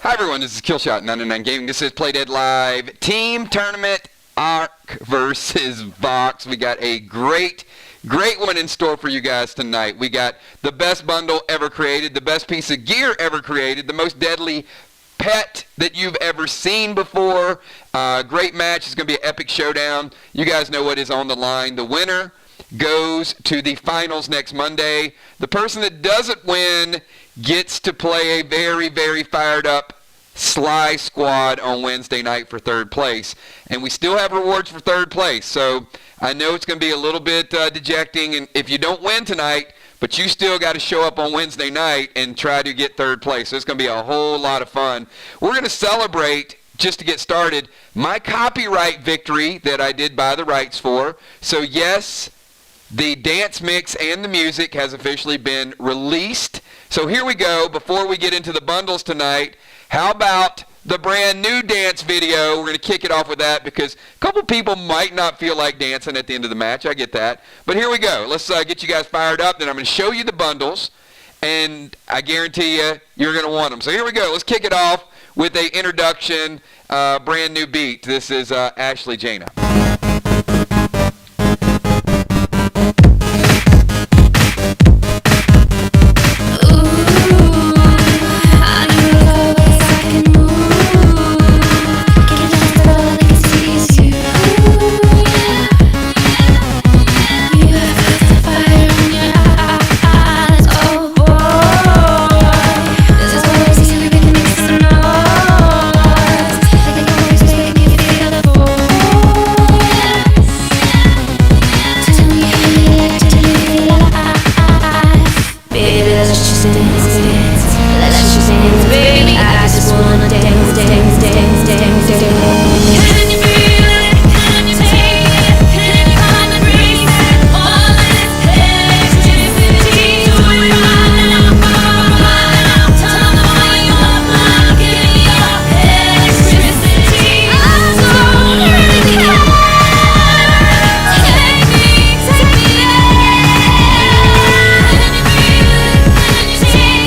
Hi everyone, this is Killshot 99 Gaming. This is Play Dead Live Team Tournament Arc versus VOX. We got a great one in store for you guys tonight. We got the best bundle ever created, the best piece of gear ever created, the most deadly pet that you've ever seen before. Great match. It's going to be an epic showdown. You guys know what is on the line. The winner goes to the finals next Monday. The person that doesn't win gets to play a very fired up Sly squad on Wednesday night for third place. And we still have rewards for third place. So I know it's going to be a little bit dejecting and if you don't win tonight, but you still got to show up on Wednesday night and try to get third place. So it's going to be a whole lot of fun. We're going to celebrate, just to get started, my copyright victory that I did buy the rights for. So yes, the dance mix and the music has officially been released. So here we go. Before we get into the bundles tonight, how about the brand new dance video? We're going to kick it off with that because a couple people might not feel like dancing at the end of the match. I get that. But here we go. Let's get you guys fired up. Then I'm going to show you the bundles, and I guarantee you're going to want them. So here we go. Let's kick it off with a introduction, brand new beat. This is Ashley Jana. Take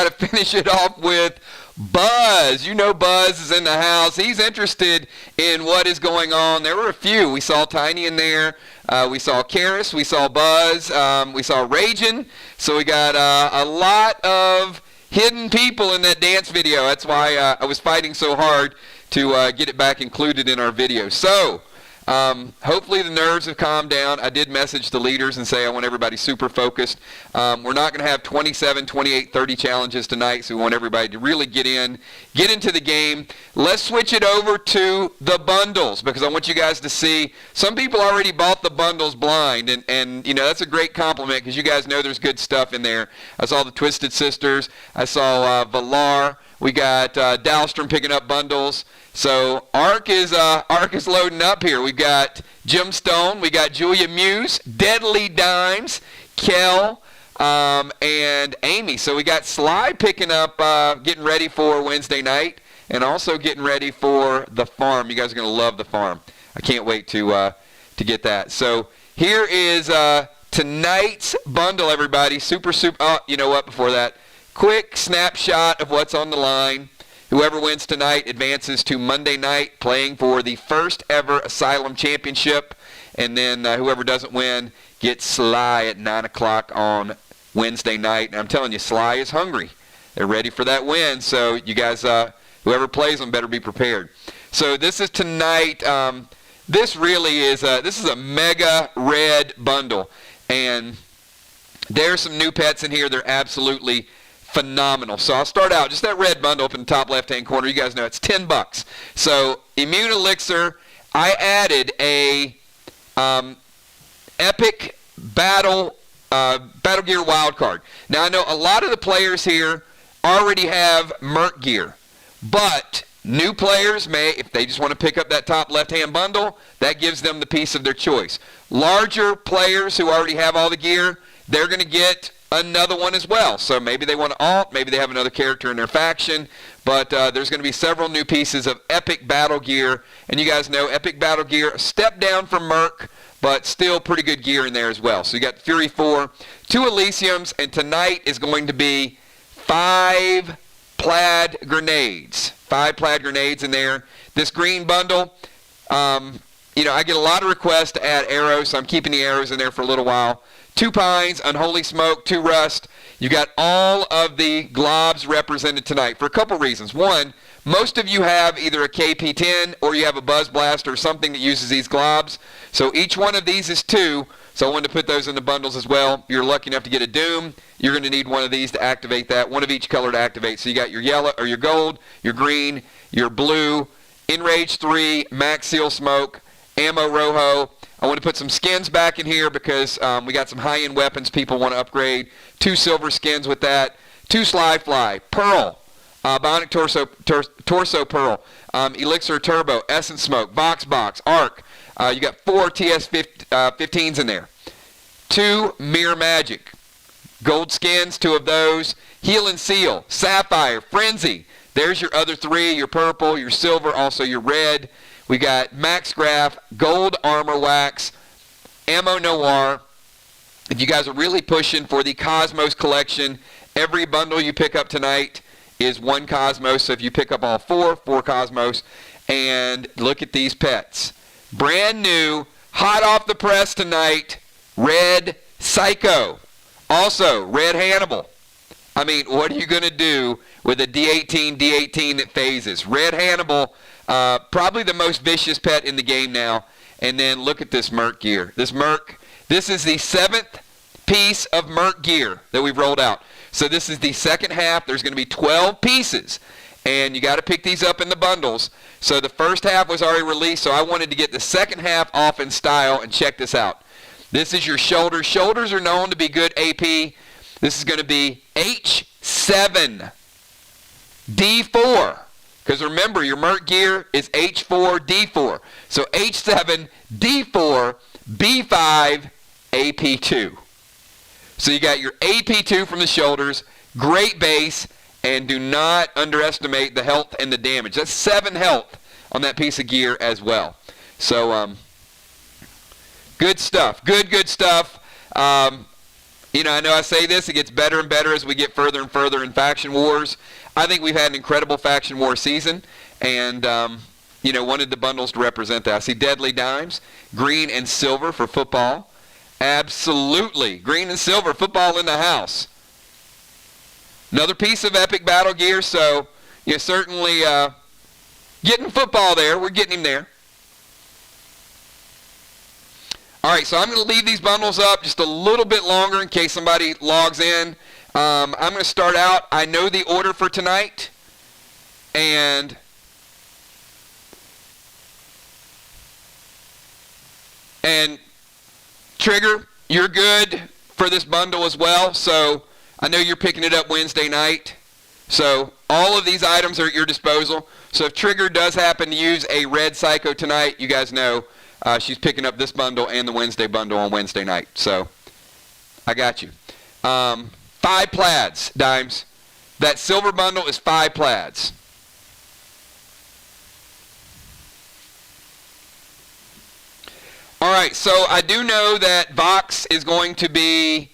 got to finish it off with Buzz. You know Buzz is in the house. He's interested in what is going on. There were a few. We saw Tiny in there. We saw Karis. We saw Buzz. We saw Ragin. So we got a lot of hidden people in that dance video. That's why I was fighting so hard to get it back included in our video. So hopefully the nerves have calmed down. I did message the leaders and say I want everybody super focused. We're not going to have 27, 28, 30 challenges tonight, so we want everybody to really get into the game. Let's switch it over to the bundles, because I want you guys to see some people already bought the bundles blind, and you know, that's a great compliment because you guys know there's good stuff in there. I saw the Twisted Sisters. I saw Valar. We got Dahlstrom picking up bundles. So Ark is loading up here. We've got Jim Stone. We got Julia Muse, Deadly Dimes, Kel, and Amy. So we got Sly picking up, getting ready for Wednesday night, and also getting ready for the farm. You guys are going to love the farm. I can't wait to get that. So here is tonight's bundle, everybody. Super. Oh, you know what? Before that, quick snapshot of what's on the line. Whoever wins tonight advances to Monday night, playing for the first ever Asylum Championship. And then whoever doesn't win gets Sly at 9 o'clock on Wednesday night. And I'm telling you, Sly is hungry. They're ready for that win. So you guys, whoever plays them better be prepared. So this is tonight. This really is this is a mega red bundle. And there's some new pets in here. They're absolutely phenomenal. So I'll start out, just that red bundle up in the top left-hand corner. You guys know it's $10. So Immune Elixir, I added a Epic Battle Gear wild card. Now I know a lot of the players here already have Merc gear, but new players may, if they just want to pick up that top left-hand bundle, that gives them the piece of their choice. Larger players who already have all the gear, they're going to get another one as well. So maybe they want to alt, maybe they have another character in their faction, but there's going to be several new pieces of Epic Battle Gear, and you guys know Epic Battle Gear, a step down from Merc, but still pretty good gear in there as well. So you got Fury 4, 2 Elysiums, and tonight is going to be 5 plaid grenades. 5 plaid grenades in there. This green bundle, you know, I get a lot of requests to add arrows, so I'm keeping the arrows in there for a little while. 2 Pines, Unholy Smoke, 2 Rust. You got all of the globs represented tonight for a couple reasons. One, most of you have either a KP10 or you have a Buzz Blaster or something that uses these globs. So each one of these is 2. So I wanted to put those in the bundles as well. You're lucky enough to get a Doom. You're going to need one of these to activate that. One of each color to activate. So you got your yellow or your gold, your green, your blue, Enrage 3, Max Seal Smoke, Ammo Rojo. I want to put some skins back in here because we got some high-end weapons people want to upgrade. 2 silver skins with that. 2 Sly Fly, Pearl, Bionic Torso Pearl, Elixir Turbo, Essence Smoke, Vox Box, Arc. You got 4 TS-15s in there. 2 Mirror Magic, gold skins, 2 of those. Heal and Seal, Sapphire, Frenzy. There's your other 3, your purple, your silver, also your red. We got Max Graph, Gold Armor Wax, Ammo Noir. If you guys are really pushing for the Cosmos collection, every bundle you pick up tonight is 1 Cosmos. So if you pick up all 4 Cosmos. And look at these pets. Brand new, hot off the press tonight, Red Psycho. Also, Red Hannibal. I mean, what are you going to do with a D18 that phases? Red Hannibal, probably the most vicious pet in the game now. And then look at this Merc gear. This is the 7th piece of Merc gear that we've rolled out. So this is the second half. There's going to be 12 pieces. And you got to pick these up in the bundles. So the first half was already released, so I wanted to get the second half off in style, and check this out. This is your shoulders. Shoulders are known to be good AP. This is going to be H7 D4. Because remember, your Merc gear is H4 D4. So H7 D4 B5 AP2. So you got your AP2 from the shoulders. Great base. And do not underestimate the health and the damage. That's 7 health on that piece of gear as well. So, good stuff. Good stuff. You know, I know I say this, it gets better and better as we get further and further in Faction Wars. I think we've had an incredible Faction War season, and, you know, wanted the bundles to represent that. I see Deadly Dimes, green and silver for football. Absolutely, green and silver, football in the house. Another piece of epic battle gear, so you're certainly getting football there. We're getting him there. All right, so I'm going to leave these bundles up just a little bit longer in case somebody logs in. I'm going to start out. I know the order for tonight, and Trigger, you're good for this bundle as well, so I know you're picking it up Wednesday night. So all of these items are at your disposal. So if Trigger does happen to use a red Psycho tonight, you guys know she's picking up this bundle and the Wednesday bundle on Wednesday night. So I got you. 5 plaids, Dimes. That silver bundle is 5 plaids. All right, so I do know that VOX is going to be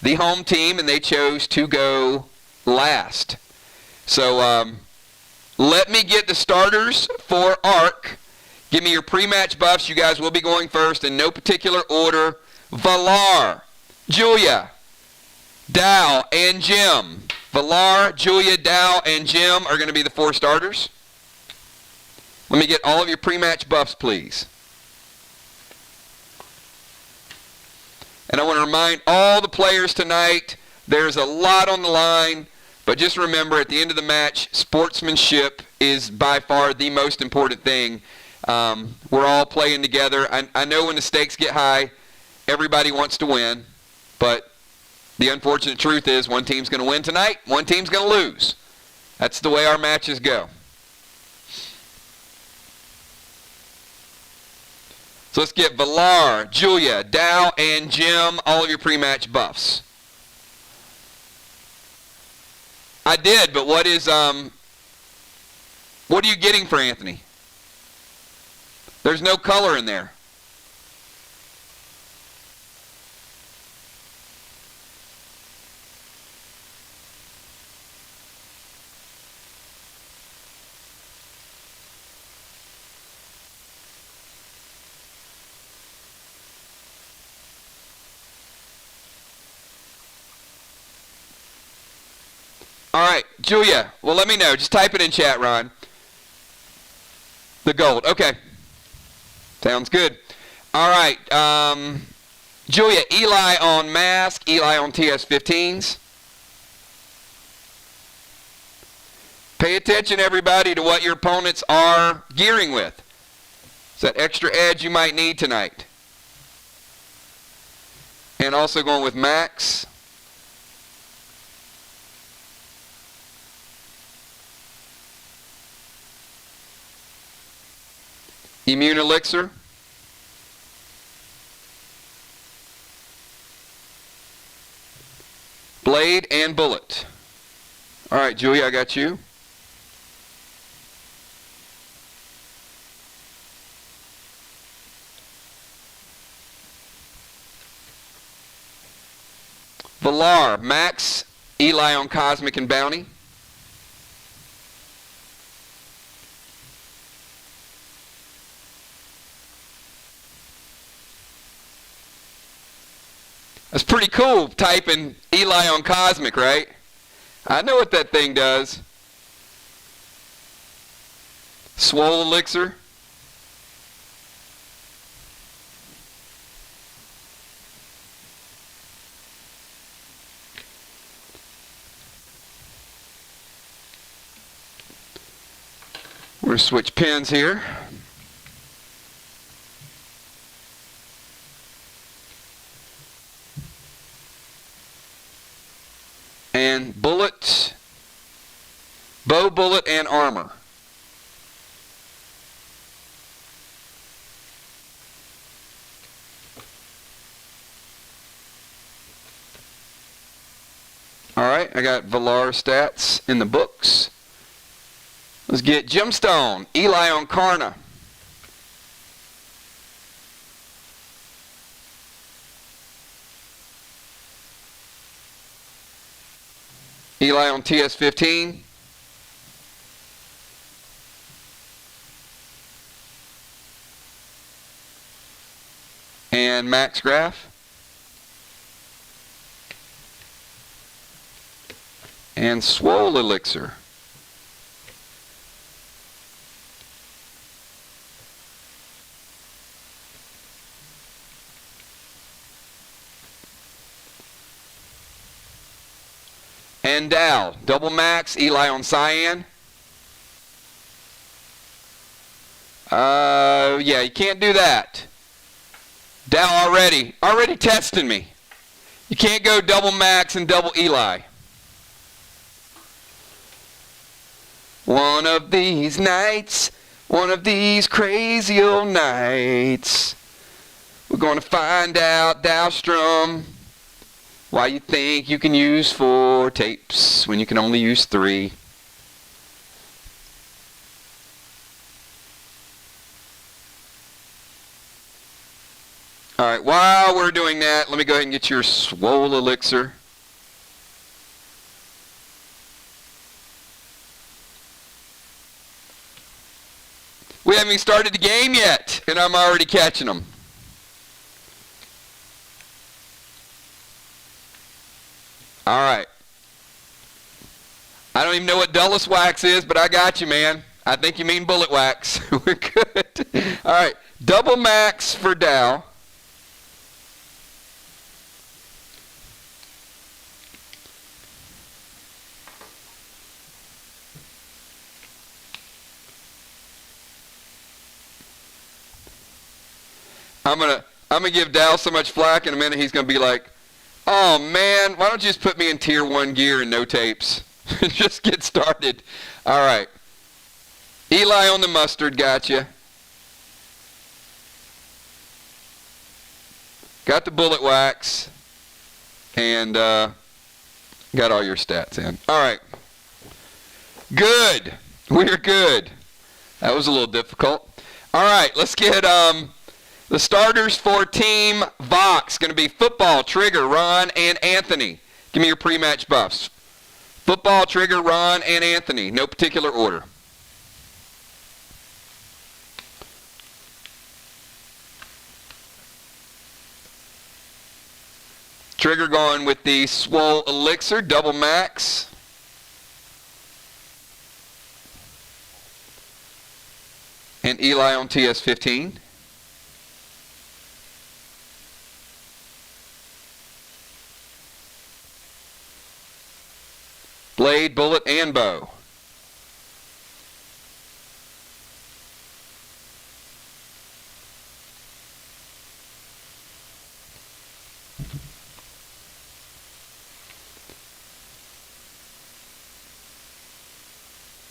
the home team, and they chose to go last. So let me get the starters for ARC. Give me your pre-match buffs. You guys will be going first in no particular order. Valar, Julia, Dow, and Jim. Valar, Julia, Dow, and Jim are going to be the 4 starters. Let me get all of your pre-match buffs, please. And I want to remind all the players tonight, there's a lot on the line, but just remember at the end of the match, sportsmanship is by far the most important thing. We're all playing together. I know when the stakes get high, everybody wants to win, but the unfortunate truth is one team's going to win tonight, one team's going to lose. That's the way our matches go. So let's get Valar, Julia, Dow, and Jim, all of your pre-match buffs. I did, but what are you getting for Anthony? There's no color in there. All right, Julia, well, let me know. Just type it in chat, Ron. The gold. Okay. Sounds good. All right. Julia, Eli on mask, Eli on TS-15s. Pay attention, everybody, to what your opponents are gearing with. It's that extra edge you might need tonight. And also going with Max. Immune Elixir. Blade and Bullet. All right, Julia, I got you. Valar, Max, Eli on Cosmic and Bounty. That's pretty cool, typing Eli on Cosmic, right? I know what that thing does. Swole Elixir. We're going to switch pins here. And bullet, bow, bullet, and armor. All right, I got Valar stats in the books. Let's get Gemstone, Eli on Karna. Eli on TS15. And Max Graph. And Swole Elixir. And Dow. Double Max, Eli on Cyan. Yeah, you can't do that. Dow already testing me. You can't go double Max and double Eli. One of these nights, one of these crazy old nights, we're going to find out, Dowstrom, why you think you can use 4 tapes when you can only use 3. Alright, while we're doing that, let me go ahead and get your Swole Elixir. We haven't even started the game yet, and I'm already catching them. Alright. I don't even know what Dulles Wax is, but I got you, man. I think you mean Bullet Wax. We're good. Alright, double Max for Dow. I'm gonna give Dow so much flack in a minute. He's gonna be like, "Oh man, why don't you just put me in tier 1 gear and no tapes? Just get started." All right. Eli on the mustard, gotcha. Got the Bullet Wax, and got all your stats in. All right. Good. We're good. That was a little difficult. All right. Let's get the starters for Team VOX. Going to be Football, Trigger, Ron, and Anthony. Give me your pre-match buffs. Football, Trigger, Ron, and Anthony. No particular order. Trigger going with the Swole Elixir, double Max. And Eli on TS15. Blade, Bullet, and Bow.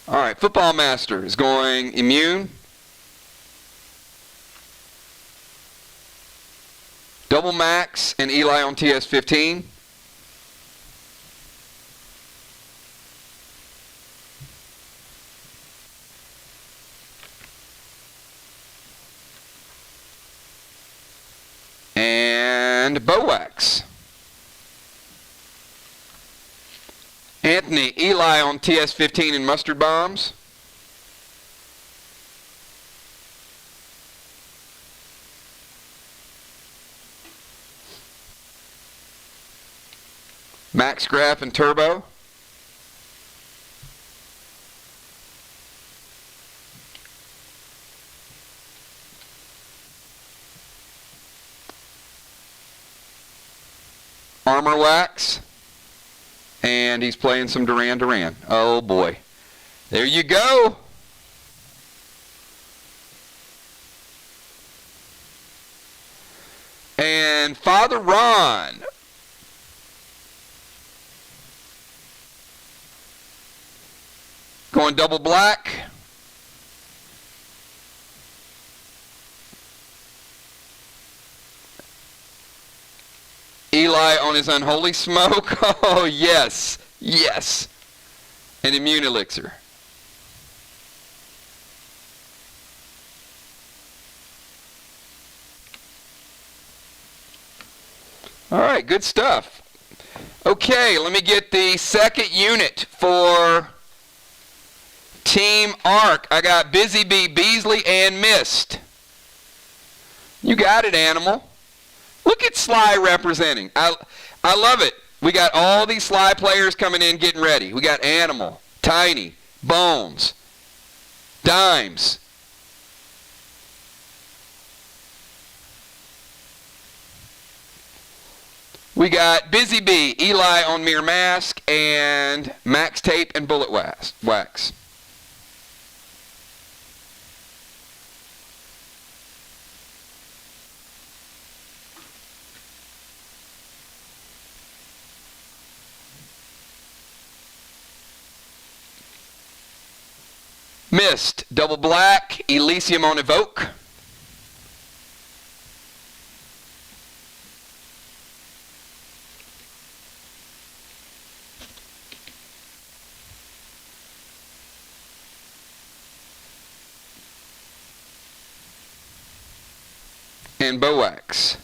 All right, Football Master is going Immune. Double Max and Eli on TS15. And Bowax. Anthony, Eli on TS15 and Mustard Bombs. Max Graph and Turbo. Armor Wax. And he's playing some Duran Duran. Oh boy. There you go. And Father Ron. Going double black. Eli on his Unholy Smoke. Oh, yes. Yes. An Immune Elixir. All right, good stuff. Okay, let me get the second unit for Team Arc. I got Busy Bee, Beasley, and Mist. You got it, Animal. Look at Sly representing. I love it. We got all these Sly players coming in getting ready. We got Animal, Tiny, Bones, Dimes. We got Busy Bee, Eli on Mirror Mask, and Max Tape and Bullet Wax. Mist, Double Black, Elysium on Evoke. And VOX.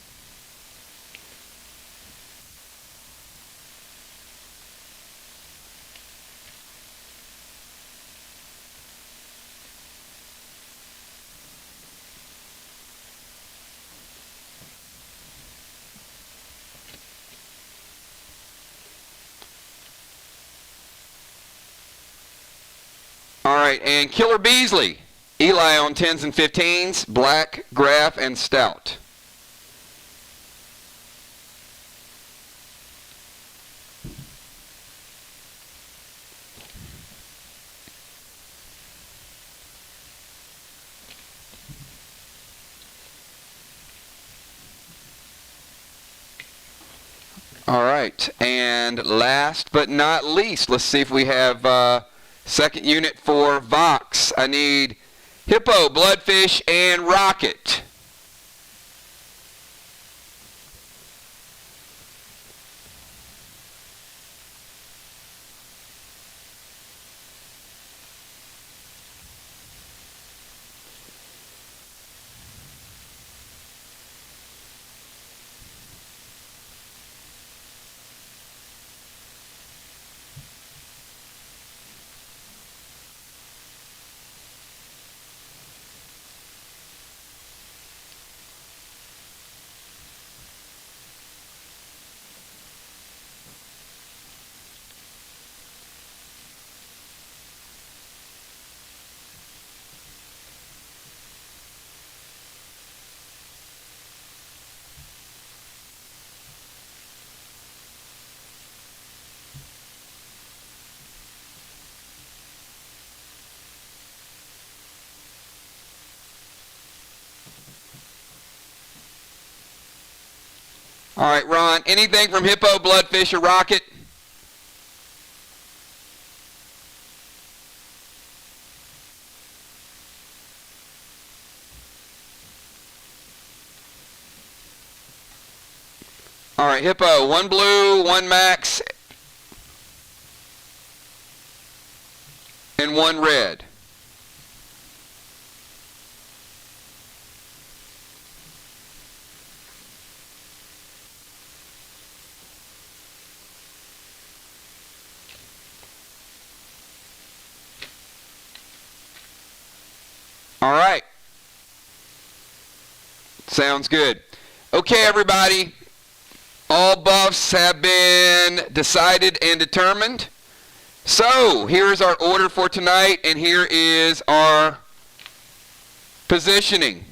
All right, and Killer Beasley, Eli on 10s and 15s, Black, Graph, and Stout. All right, and last but not least, let's see if we have second unit for VOX. I need Hippo, Bloodfish, and Rocket. All right, Ron, anything from Hippo, Bloodfish, or Rocket? All right, Hippo, 1 blue, 1 max, and 1 red. All right. Sounds good. Okay, everybody. All buffs have been decided and determined. So, here's our order for tonight, and here is our positioning.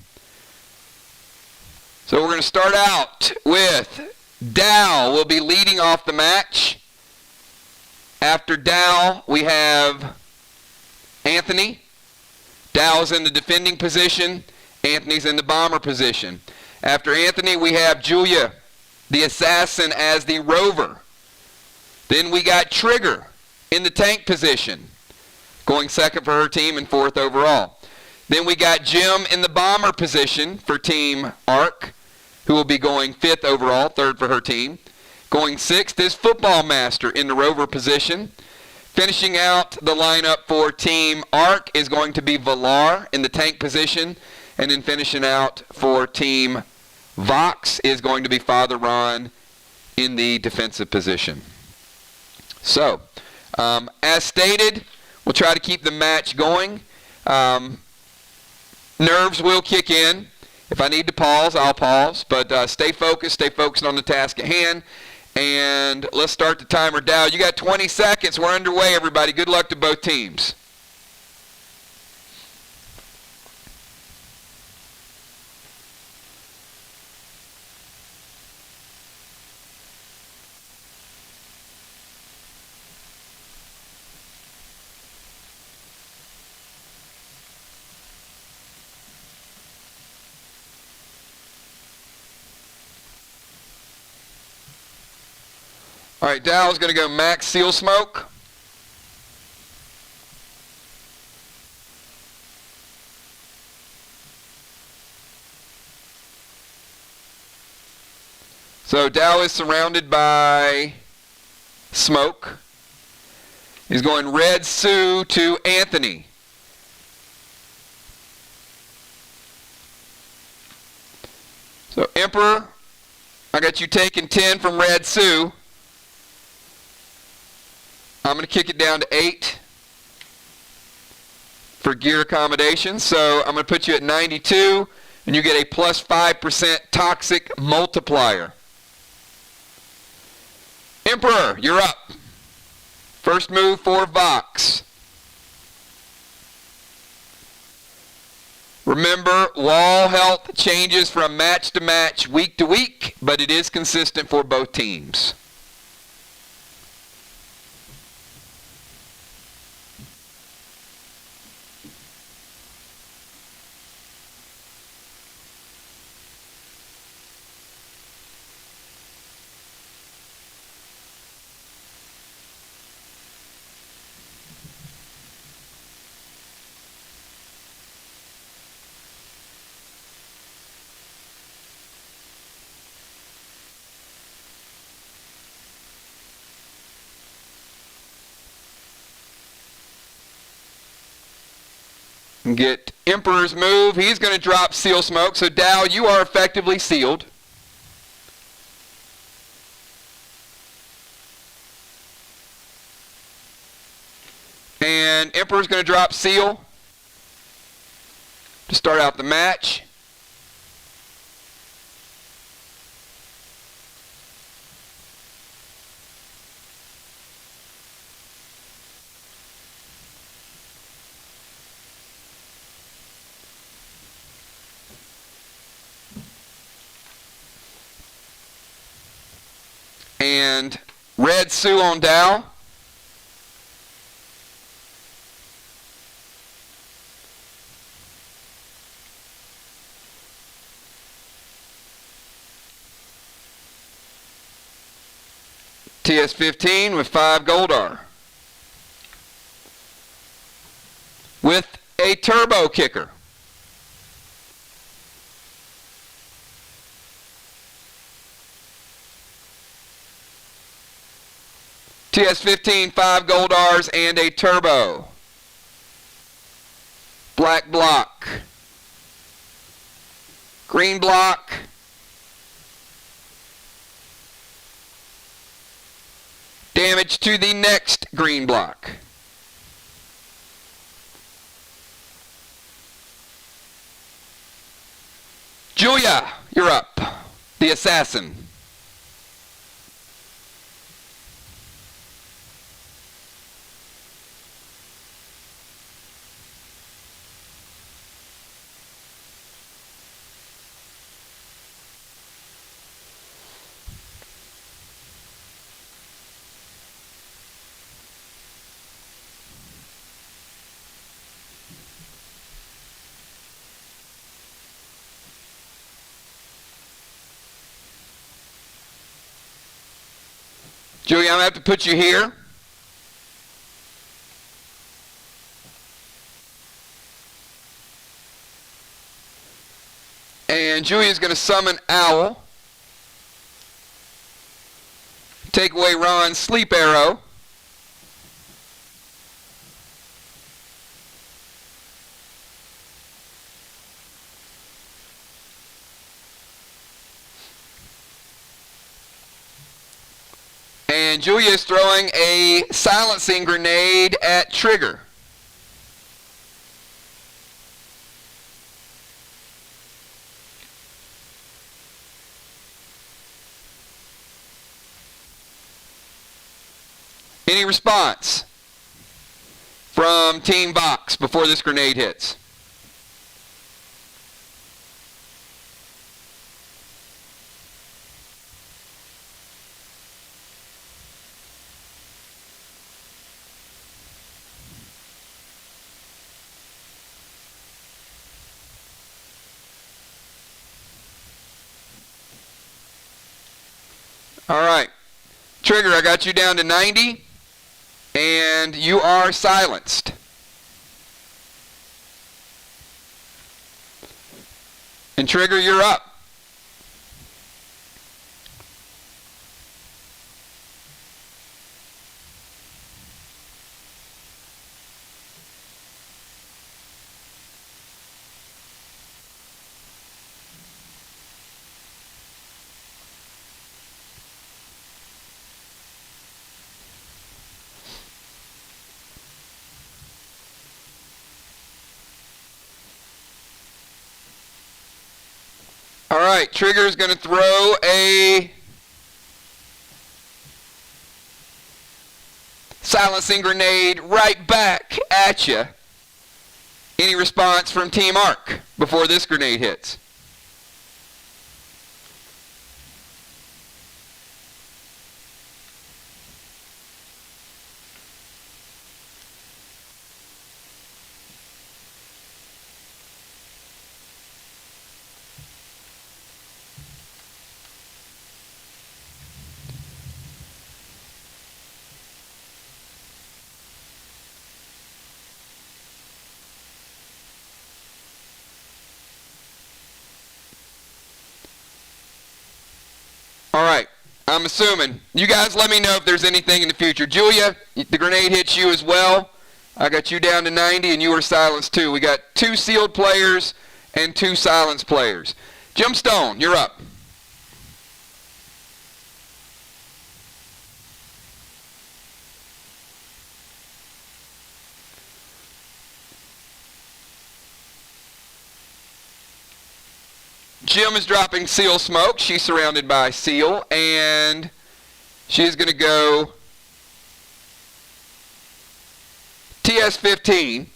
So we're going to start out with Dow will be leading off the match. After Dow, we have Anthony. Dow's in the defending position. Anthony's in the bomber position. After Anthony, we have Julia, the assassin, as the rover. Then we got Trigger in the tank position, going second for her team and 4th overall. Then we got Jim in the bomber position for Team Arc, who will be going 5th overall, 3rd for her team. Going 6th is Football Master in the rover position. Finishing out the lineup for Team Arc is going to be Valar in the tank position. And then finishing out for Team VOX is going to be Father Ron in the defensive position. So, as stated, we'll try to keep the match going. Nerves will kick in. If I need to pause, I'll pause. But stay focused on the task at hand. And let's start the timer down. You got 20 seconds. We're underway, everybody. Good luck to both teams. All right, Dow's going to go max seal smoke. So Dow is surrounded by smoke. He's going red Sue to Anthony. So Emperor, I got you taking 10 from red Sue. I'm going to kick it down to 8 for gear accommodation. So I'm going to put you at 92, and you get a plus 5% toxic multiplier. Emperor, you're up. First move for VOX. Remember, wall health changes from match to match, week to week, but it is consistent for both teams. Get Emperor's move. He's going to drop seal smoke. So Dow, you are effectively sealed. And Emperor's going to drop seal to start out the match. And red Sue on Dow. TS-15 with 5 Goldar. With a turbo kicker. TS-15, 5 Goldars, and a turbo. Black block. Green block. Damage to the next green block. Julia, you're up. The assassin. Julie, I'm going to have to put you here. And Julia's going to summon Owl. Take away Ron's sleep arrow. And And Julia is throwing a silencing grenade at Trigger. Any response from Team VOX before this grenade hits? All right. Trigger, I got you down to 90. And you are silenced. And Trigger, you're up. All right, Trigger is going to throw a silencing grenade right back at you. Any response from Team Arc before this grenade hits? All right, I'm assuming. You guys let me know if there's anything in the future. Julia, the grenade hits you as well. I got you down to 90 and you were silenced too. We got 2 sealed players and 2 silenced players. Gemstone, you're up. Jim is dropping Seal Smoke. She's surrounded by Seal, and she's going to go TS-15.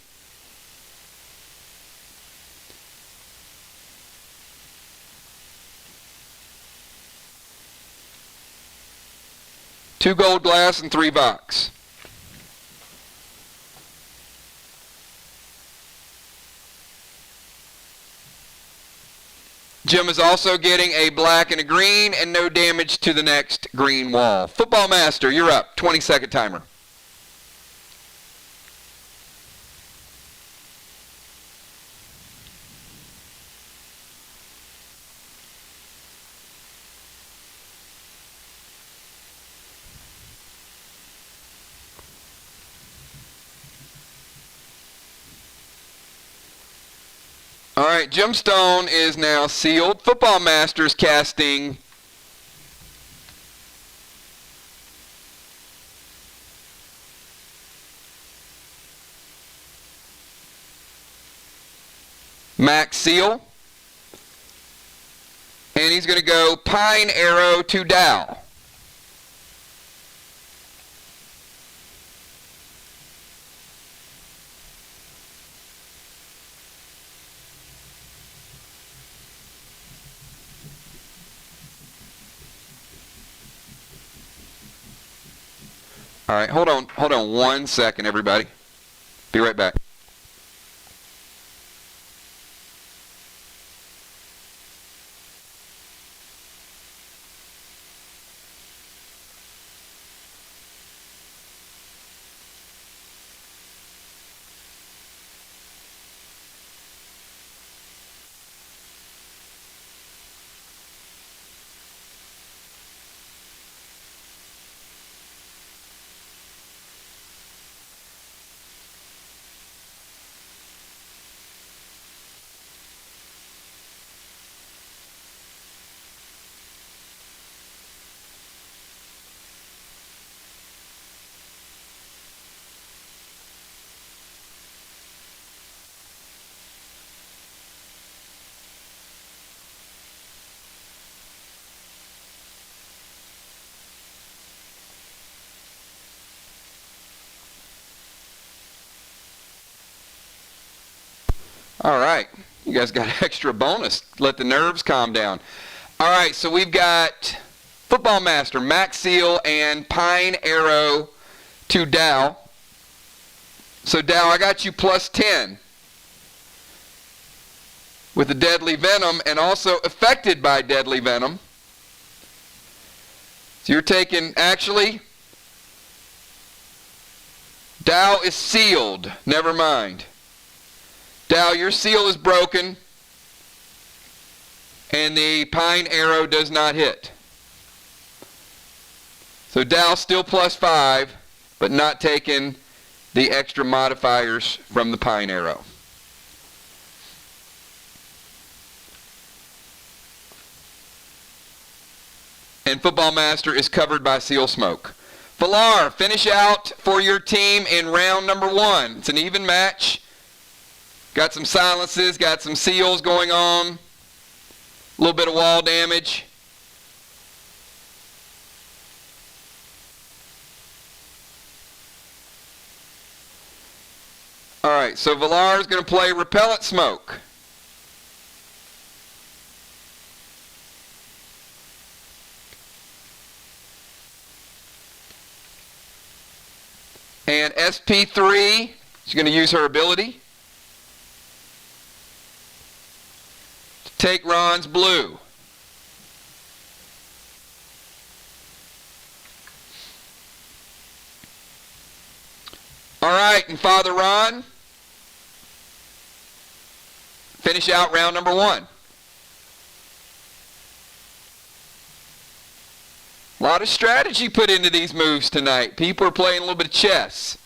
Two gold glass and 3 VOX. Jim is also getting a black and a green and no damage to the next green wall. Football Master, you're up. 20-second timer. All right, Gemstone is now sealed. Football Master's casting Max Seal. And he's going to go Pine Arrow to Dow. All right, hold on 1 second, everybody. Be right back. All right. You guys got an extra bonus. Let the nerves calm down. All right, so we've got Football Master, Max Seal, and Pine Arrow to Dow. So Dow, I got you plus 10 with the Deadly Venom and also affected by Deadly Venom. So you're taking, actually, Dow is sealed. Never mind. Dow, your seal is broken, and the Pine Arrow does not hit. So Dow still plus 5, but not taking the extra modifiers from the Pine Arrow. And Football Master is covered by Seal Smoke. Valar, finish out for your team in round number 1. It's an even match. Got some silences, got some seals going on. A little bit of wall damage. Alright, so Valar is going to play Repellent Smoke. And SP3, she's going to use her ability to take Ron's blue. Alright, and Father Ron, finish out round number 1. A lot of strategy put into these moves tonight. People are playing a little bit of chess.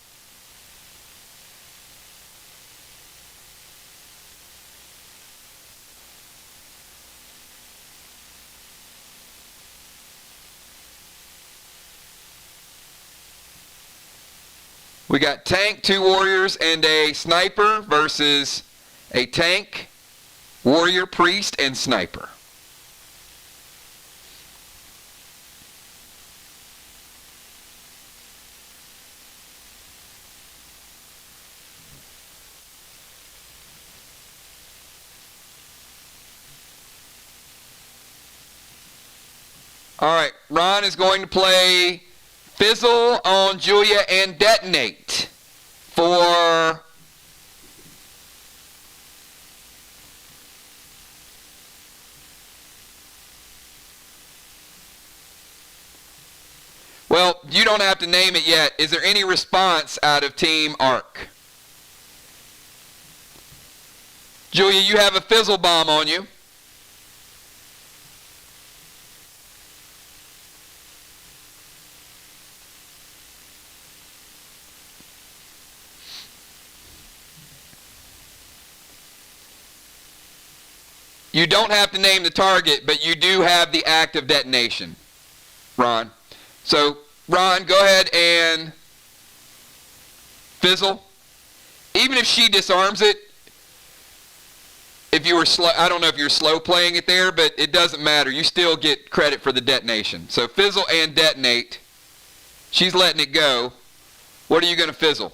We got tank, 2 warriors, and a sniper versus a tank, warrior, priest, and sniper. All right, Ron is going to play Fizzle on Julia and Detonate for well, you don't have to name it yet. Is there any response out of Team Arc? Julia, you have a Fizzle Bomb on you. You don't have to name the target, but you do have the act of detonation, Ron. So, Ron, go ahead and Fizzle. Even if she disarms it, if you were slow, I don't know if you're slow playing it there, but it doesn't matter. You still get credit for the detonation. So, Fizzle and Detonate. She's letting it go. What are you going to Fizzle?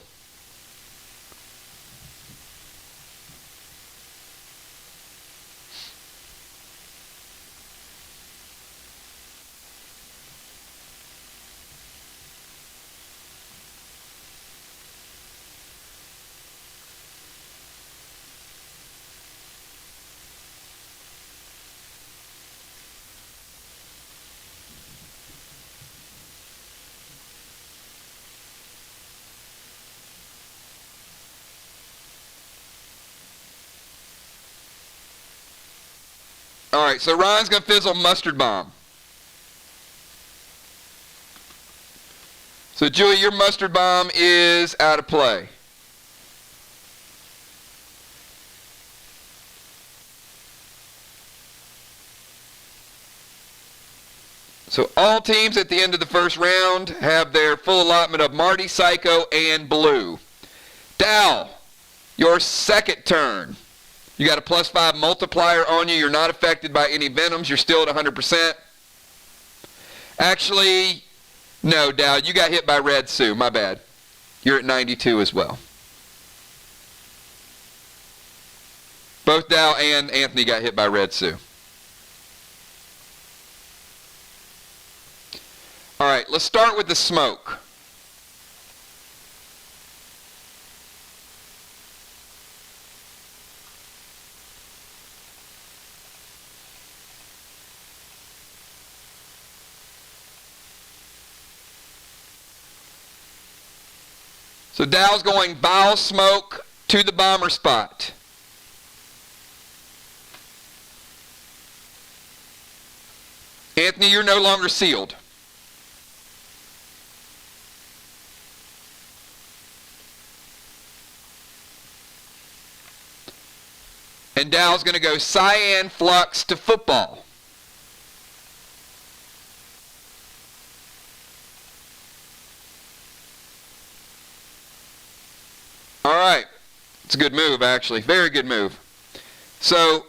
All right, so Ron's going to Fizzle Mustard Bomb. So, Julie, your Mustard Bomb is out of play. So, all teams at the end of the first round have their full allotment of Marty, Psycho, and Blue. Dow, your second turn. You got a +5 multiplier on you. You're not affected by any venoms. You're still at 100%. Actually, no, Dow, you got hit by Red Sue. My bad. You're at 92 as well. Both Dow and Anthony got hit by Red Sue. All right, let's start with the smoke. So Dow's going bow smoke to the bomber spot. Anthony, you're no longer sealed. And Dow's going to go cyan flux to football. All right. It's a good move, actually. Very good move. So,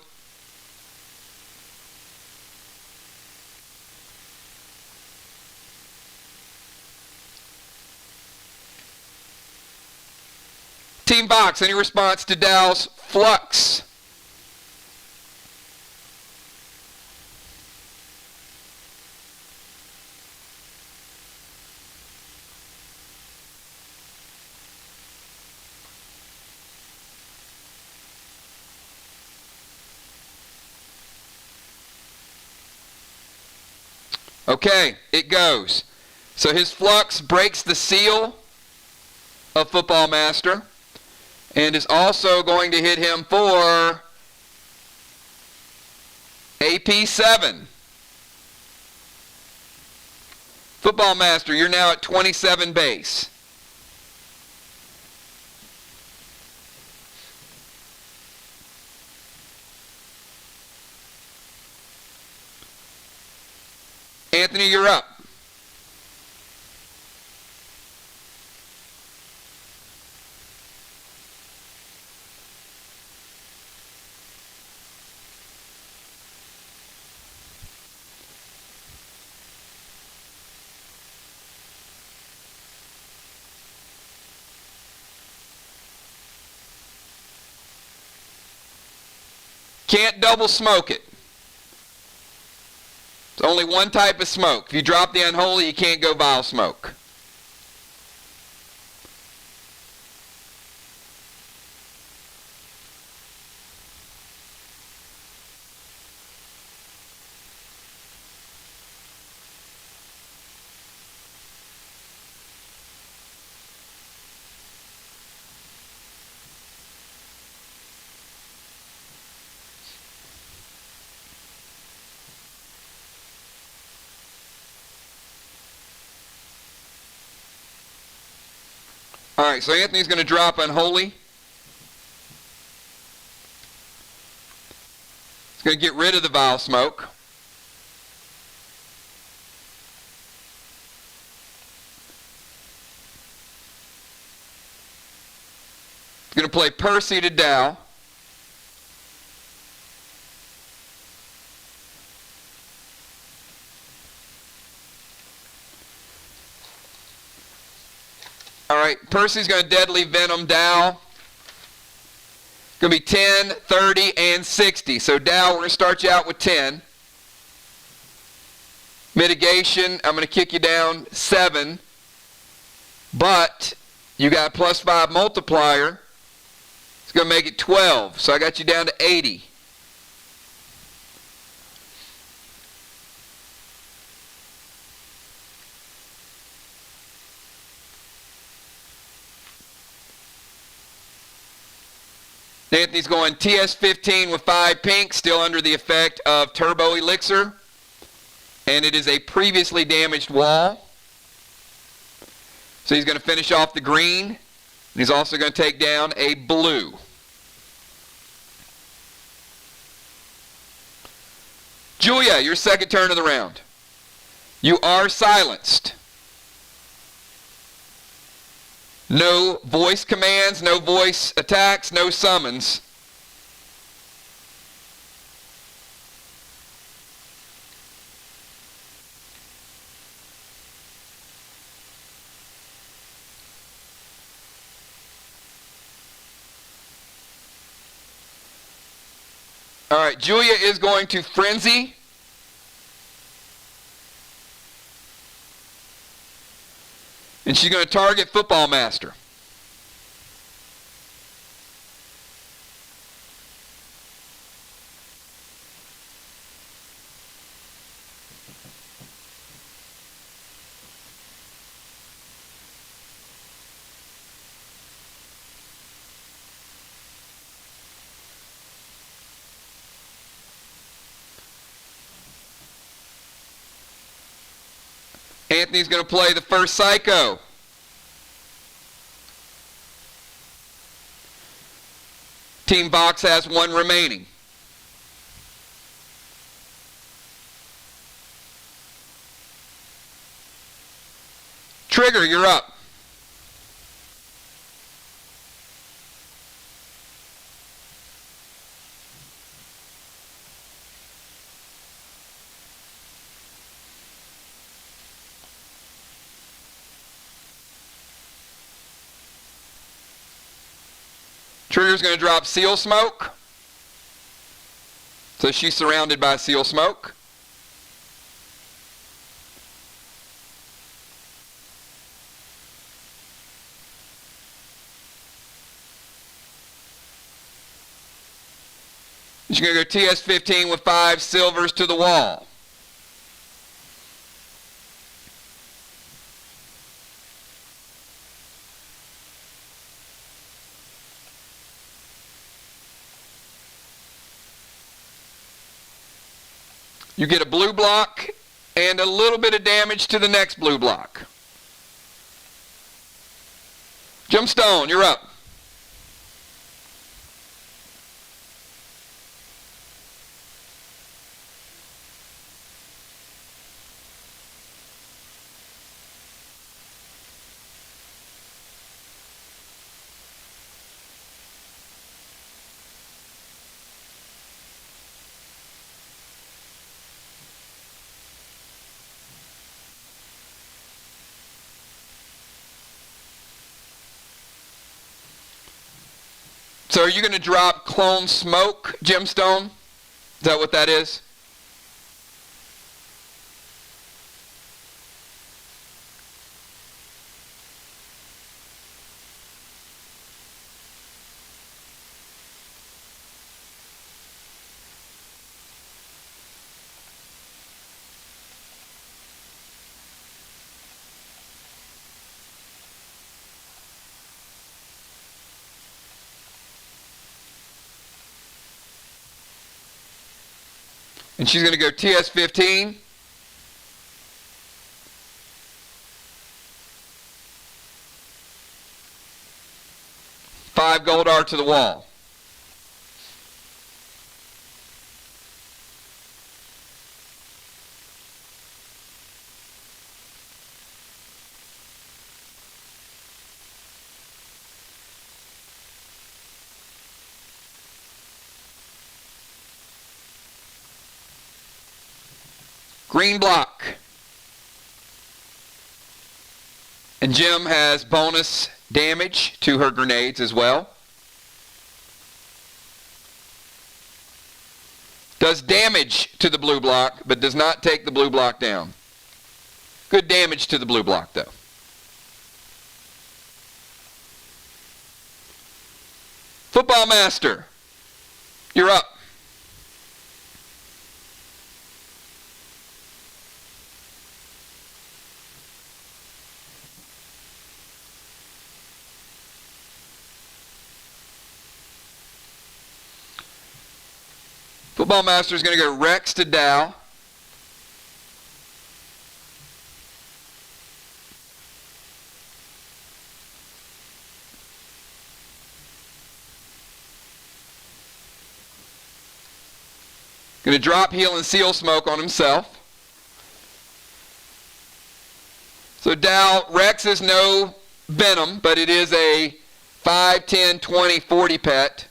Team VOX, any response to Dow's flux? Okay, it goes. So his flux breaks the seal of Football Master and is also going to hit him for AP7. Football Master, you're now at 27 base. Anthony, you're up. Can't double smoke it. It's only one type of smoke. If you drop the unholy, you can't go vile smoke. All right, so Anthony's going to drop unholy. He's going to get rid of the vile smoke. He's going to play Percy to Dow. All right, Percy's going to deadly venom Dow. Going to be 10, 30, and 60. So Dow, we're going to start you out with 10. Mitigation, I'm going to kick you down 7. But you got +5 multiplier. It's going to make it 12. So I got you down to 80. Anthony's going TS15 with 5 pink, still under the effect of Turbo Elixir. And it is a previously damaged wall. So he's going to finish off the green. And he's also going to take down a blue. Julia, your second turn of the round. You are silenced. No voice commands, no voice attacks, no summons. All right, Julia is going to Frenzy. And she's going to target Football Master. Anthony's going to play the first Psycho. Team VOX has one remaining. Trigger, you're up. Trigger's going to drop Seal Smoke. So she's surrounded by Seal Smoke. She's going to go TS-15 with 5 silvers to the wall. You get a blue block and a little bit of damage to the next blue block. Gemstone, you're up. So are you going to drop Clone Smoke, Gemstone? Is that what that is? And she's going to go TS-15. Five gold art to the wall. Green block. And Gem has bonus damage to her grenades as well. Does damage to the blue block, but does not take the blue block down. Good damage to the blue block, though. Football Master, you're up. Football Master is going to go Rex to Dow. Going to drop Heal and Seal Smoke on himself. So Dow, Rex is no Venom, but it is a 5, 10, 20, 40 pet.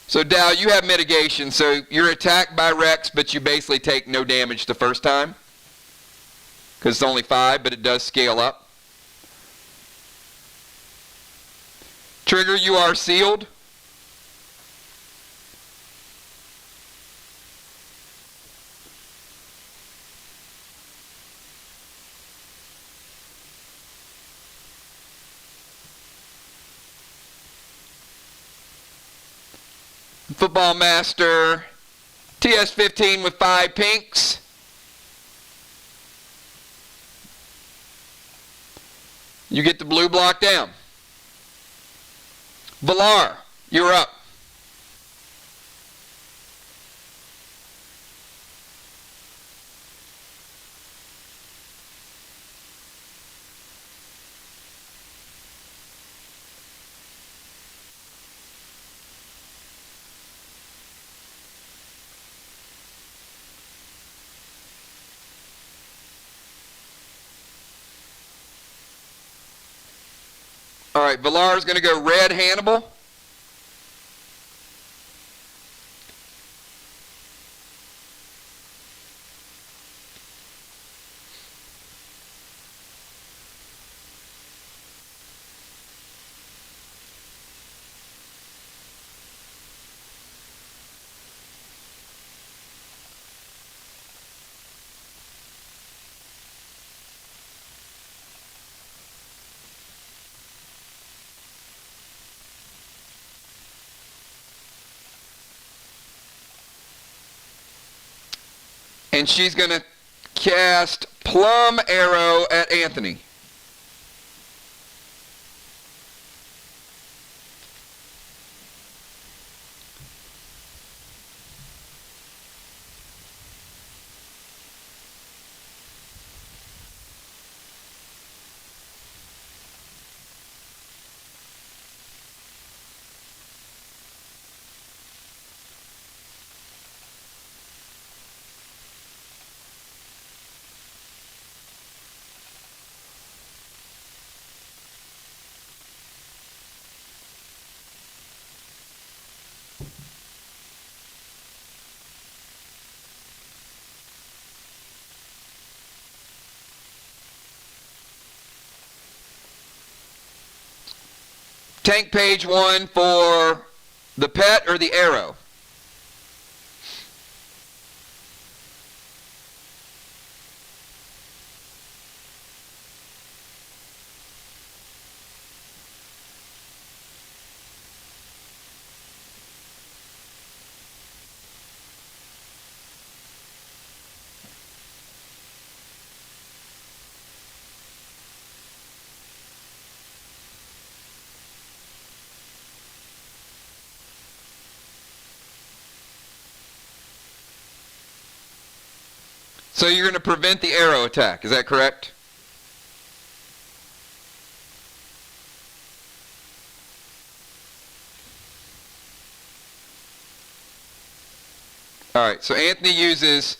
So Dow, you have mitigation, so you're attacked by Rex, but you basically take no damage the first time. Because it's only 5, but it does scale up. Trigger, you are sealed. Football Master, TS15 with 5 pinks. You get the blue block down. Villar, you're up. All right, Villar is going to go red Hannibal. And she's going to cast Plum Arrow at Anthony. Tank page 1 for the pet or the arrow? So you're going to prevent the arrow attack, is that correct? All right, so Anthony uses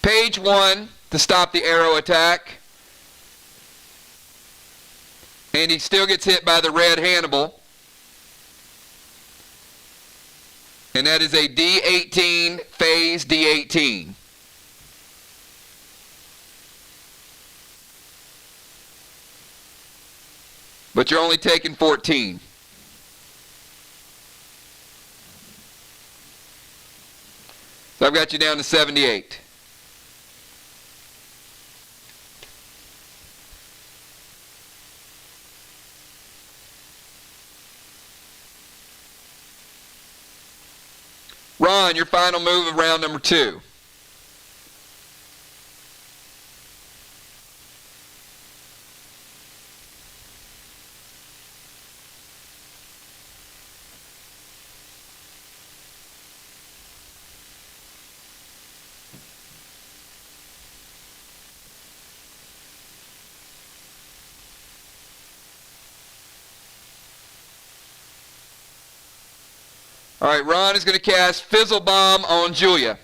page 1 to stop the arrow attack. And he still gets hit by the red Hannibal. And that is a D18 phase D18. But you're only taking 14. So I've got you down to 78. Ron, your final move of round number 2. All right, Ron is going to cast Fizzle Bomb on Julia.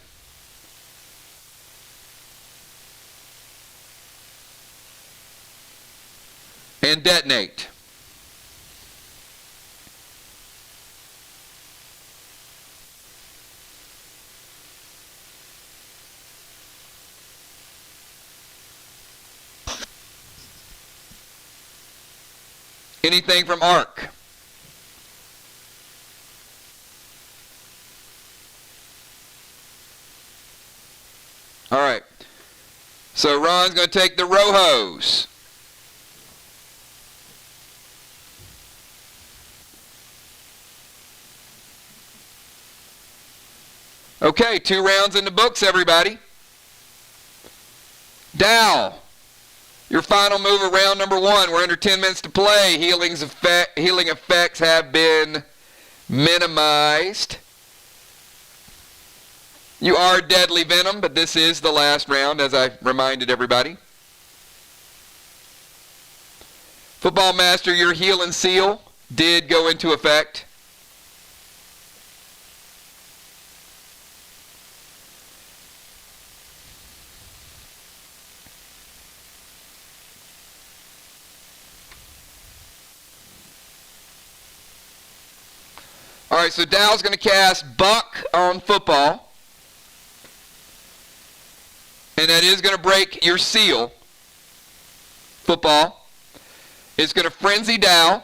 And detonate. Anything from Arc? All right. So Ron's going to take the Rojos. Okay, 2 rounds in the books, everybody. Dow, your final move of round number 1. We're under 10 minutes to play. Healing effects have been minimized. You are deadly venom, but this is the last round, as I reminded everybody. Football Master, your heal and seal did go into effect. All right, so Dow's going to cast Buck on football. And that is going to break your seal. Football. It's going to frenzy Dow.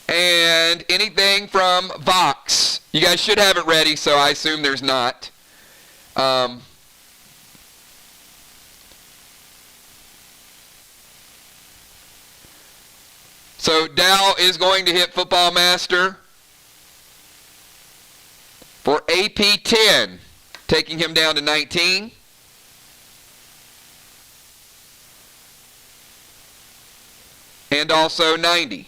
And anything from VOX. You guys should have it ready, so I assume there's not. So Dow is going to hit Football Master for AP 10, taking him down to 19. And also 90.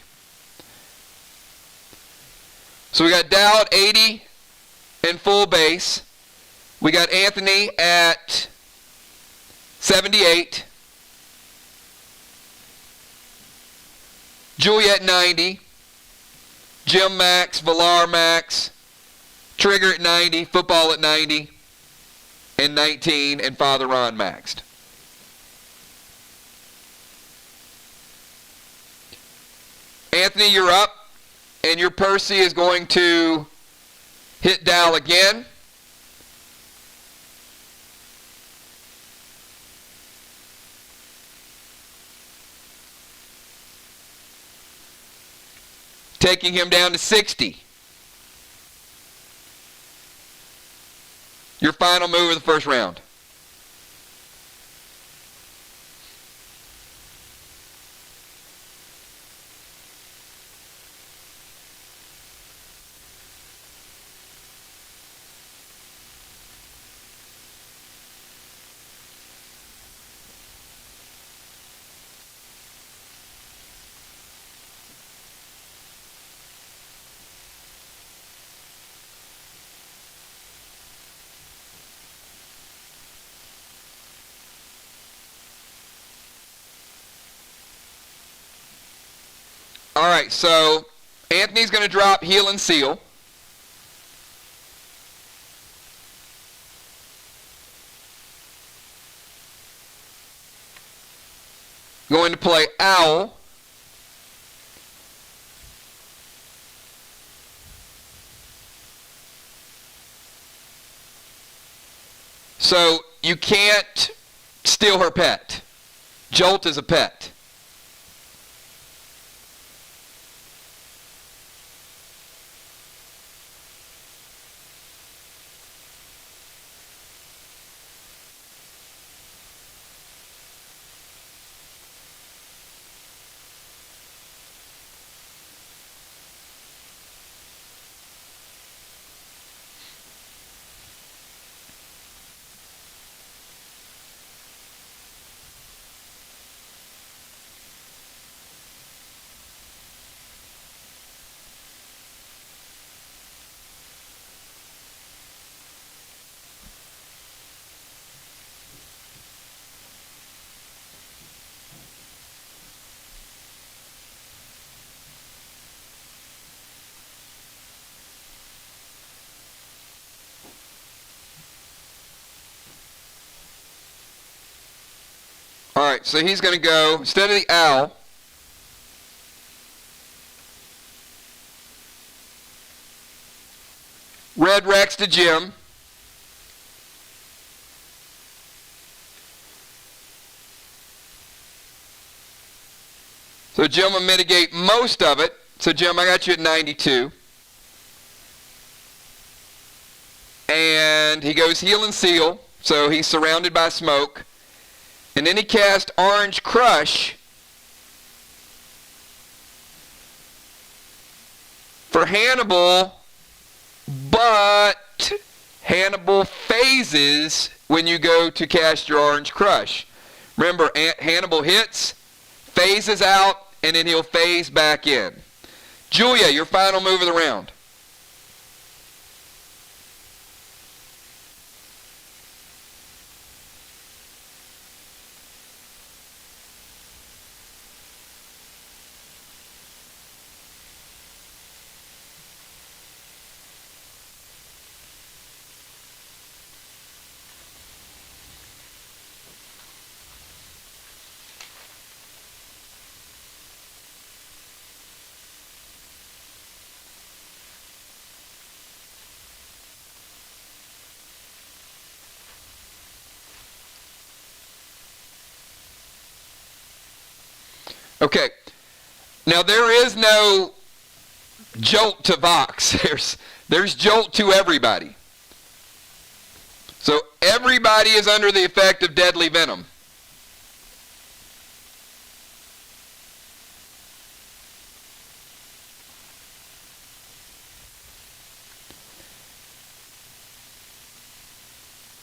So we got Dow at 80 in full base. We got Anthony at 78. Julie at 90. Jim max, Villar max. Trigger at 90. Football at 90. And 19. And Father Ron maxed. Anthony, you're up. And your Percy is going to hit Dow again. Taking him down to 60. Your final move of the first round. All right, so Anthony's going to drop heal and seal. Going to play Owl. So you can't steal her pet. Jolt is a pet. All right, so he's going to go, instead of the Owl, Red Rex to Jim. So Jim will mitigate most of it. So Jim, I got you at 92. And he goes heal and seal, so he's surrounded by smoke. And then he casts Orange Crush for Hannibal, but Hannibal phases when you go to cast your Orange Crush. Remember, Hannibal hits, phases out, and then he'll phase back in. Julia, your final move of the round. Okay, now there is no jolt to VOX. There's jolt to everybody. So everybody is under the effect of deadly venom.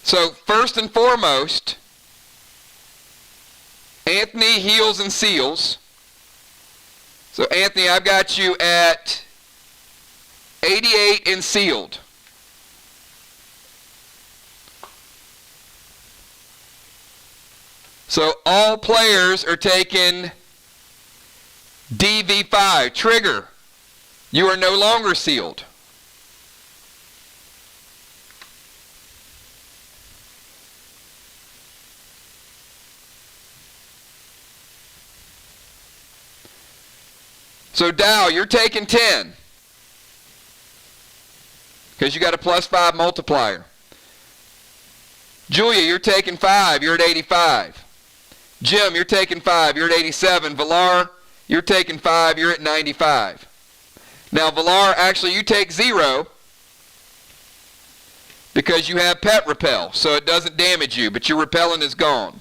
So first and foremost, Anthony heals and seals. So Anthony, I've got you at 88 and sealed. So all players are taking DV5. Trigger, you are no longer sealed. So Dow, you're taking 10 because you got a +5 multiplier. Julia, you're taking 5. You're at 85. Jim, you're taking 5. You're at 87. Villar, you're taking 5. You're at 95. Now, Villar, actually, you take 0 because you have pet repel, so it doesn't damage you, but your repellent is gone.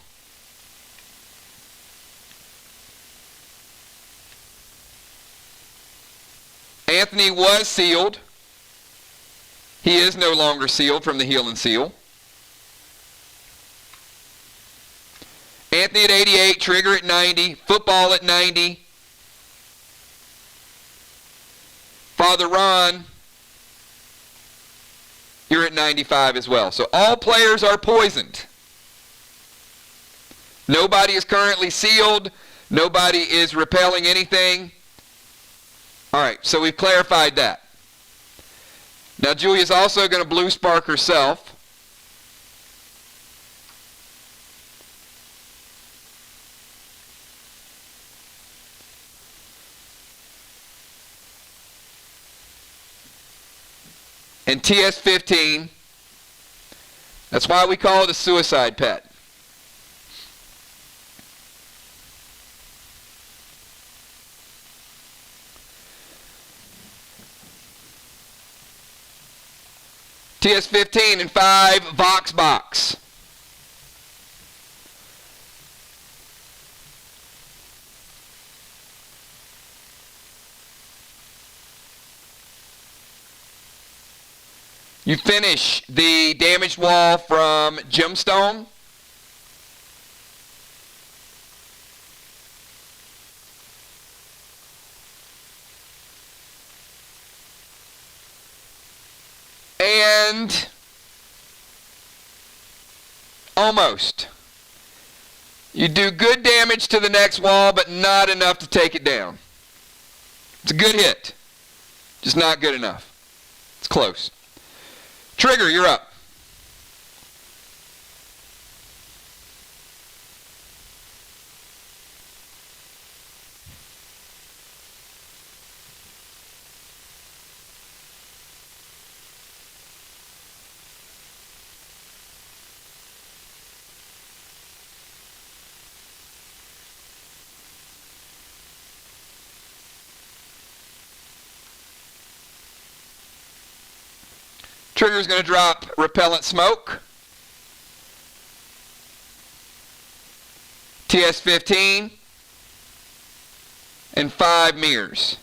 Anthony was sealed. He is no longer sealed from the heal and seal. Anthony at 88, Trigger at 90, Football at 90. Father Ron, you're at 95 as well. So all players are poisoned. Nobody is currently sealed. Nobody is repelling anything. All right, so we've clarified that. Now Julia's also going to blue spark herself. And TS15, that's why we call it a suicide pet. TS15 and 5 VOX box. You finish the damaged wall from Gemstone. And almost. You do good damage to the next wall, but not enough to take it down. It's a good hit, just not good enough. It's close. Trigger, you're up. Trigger Warrior is going to drop Repellent Smoke. TS-15. And 5 mirrors.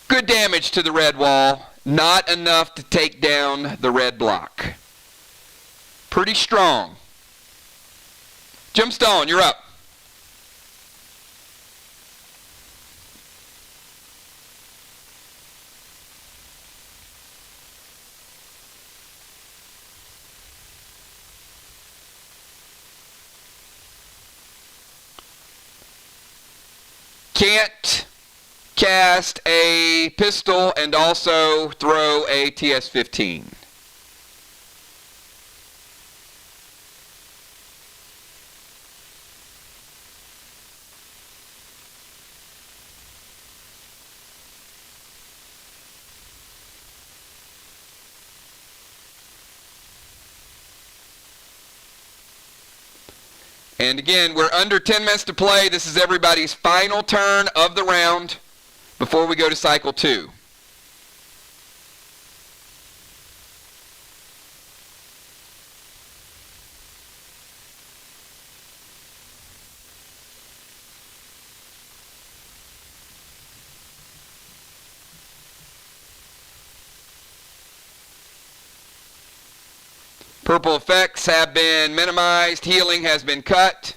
Good damage to the red wall. Not enough to take down the red block. Pretty strong. Gemstone, you're up. Can't cast a pistol and also throw a TS-15. And again, we're under 10 minutes to play. This is everybody's final turn of the round before we go to cycle 2. Purple effects have been minimized. Healing has been cut.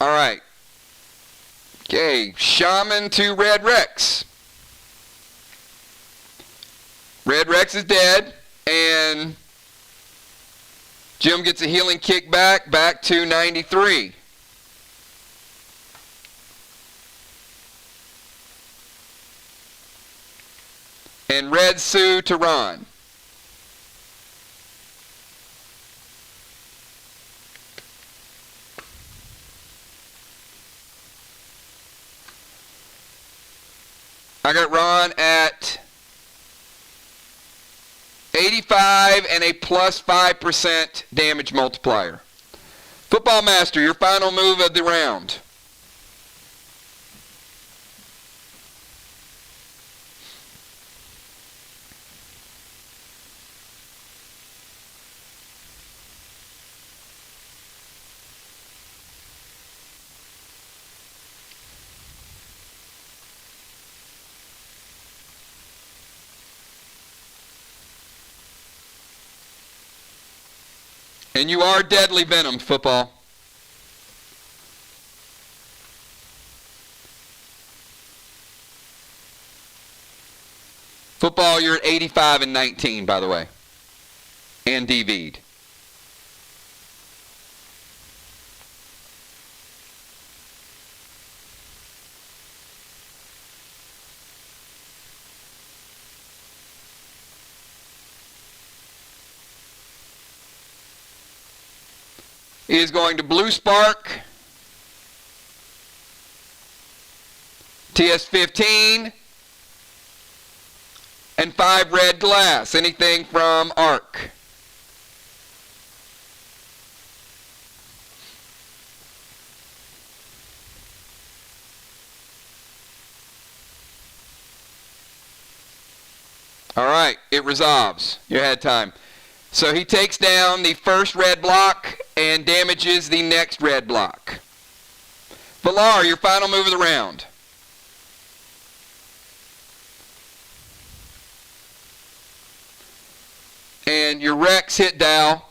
All right. Okay, Shaman to Red Rex. Red Rex is dead, and Jim gets a healing kick back to 93. And Red Sue to Ron. I got Ron at 85 and a plus 5% damage multiplier. Football Master, your final move of the round. And you are deadly venom, Football. Football, you're at 85 and 19, by the way. And DV'd. He is going to Blue Spark, TS-15, and 5 Red Glass. Anything from Arc? All right, it resolves. You had time. So he takes down the first red block and damages the next red block. Valar, your final move of the round. And your Rex hit Dow.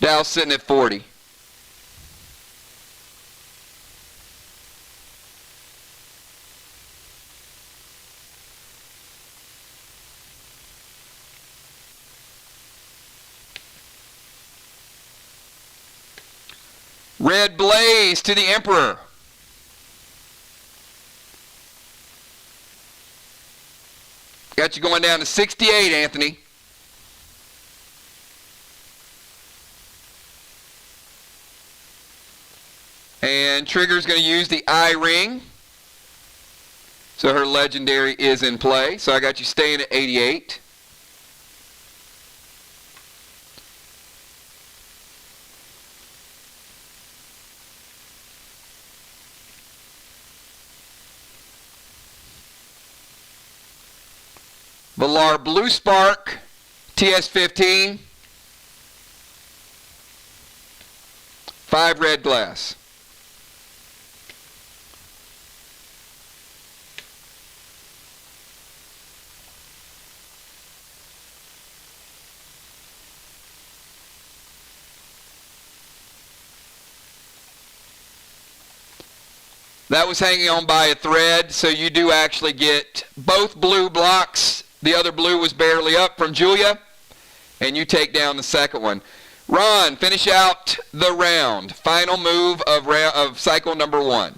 Dow's sitting at 40. Red Blaze to the Emperor. Got you going down to 68, Anthony. And Trigger's going to use the eye ring. So her legendary is in play. So I got you staying at 88. Valar Blue Spark, TS15. 5 red glass. That was hanging on by a thread, so you do actually get both blue blocks. The other blue was barely up from Julia, and you take down the second one. Ron, finish out the round. Final move of cycle number 1.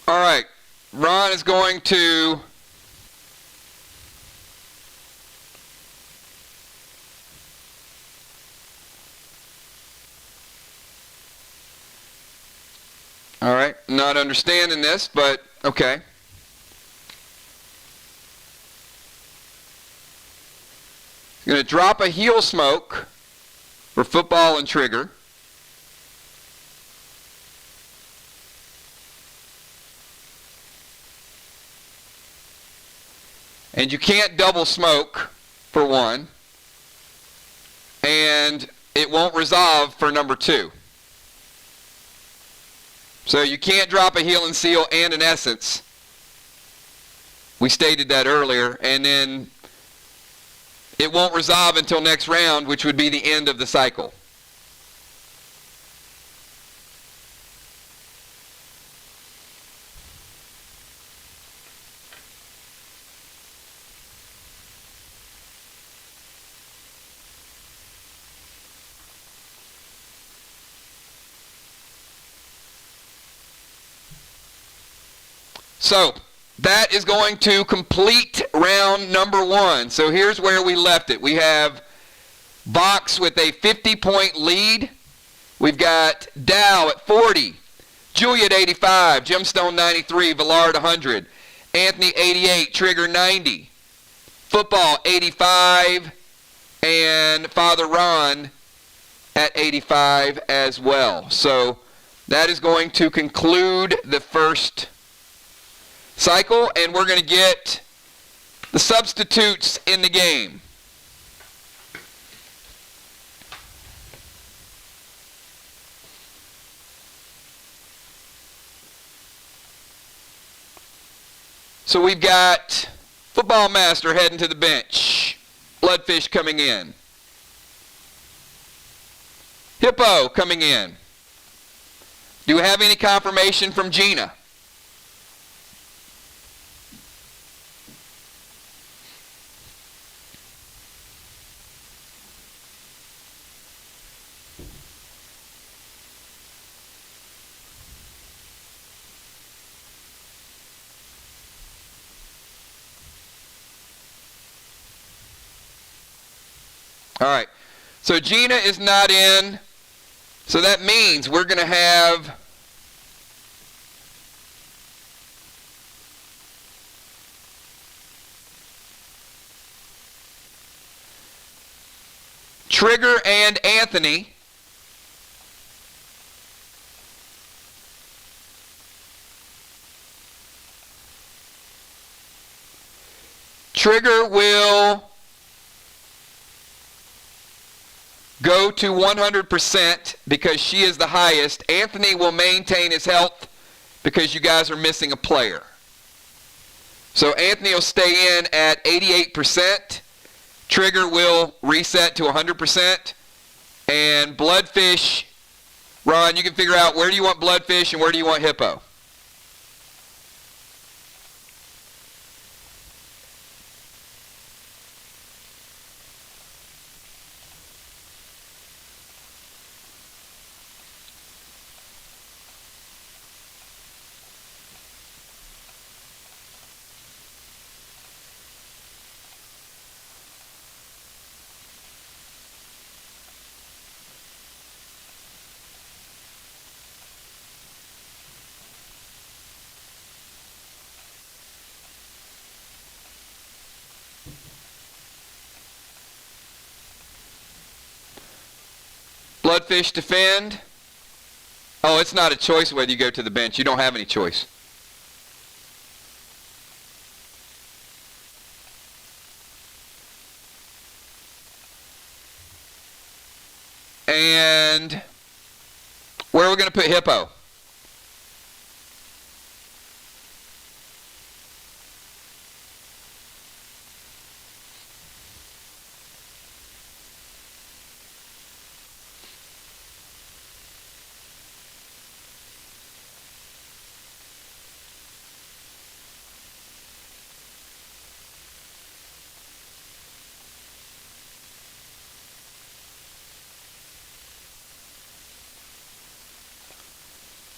All right, Ron is going to all right, not understanding this, but okay. Going to drop a heel smoke for football and trigger. And you can't double smoke for 1. And it won't resolve for number 2. So you can't drop a heal and seal and an essence. We stated that earlier. And then it won't resolve until next round, which would be the end of the cycle. So that is going to complete round number 1. So here's where we left it. We have VOX with a 50-point lead. We've got Dow at 40, Julia at 85, Gemstone 93, Villard 100, Anthony 88, Trigger 90, Football 85, and Father Ron at 85 as well. So that is going to conclude the first cycle, and we're going to get the substitutes in the game. So we've got Football Master heading to the bench, Bloodfish coming in, Hippo coming in. Do we have any confirmation from Gina? All right. So Gina is not in. So that means we're going to have Trigger and Anthony. Trigger will go to 100% because she is the highest. Anthony will maintain his health because you guys are missing a player. So Anthony will stay in at 88%. Trigger will reset to 100%. And Bloodfish, Ron, you can figure out where do you want Bloodfish and where do you want Hippo. Bloodfish defend. Oh, it's not a choice whether you go to the bench. You don't have any choice. And where are we going to put Hippo?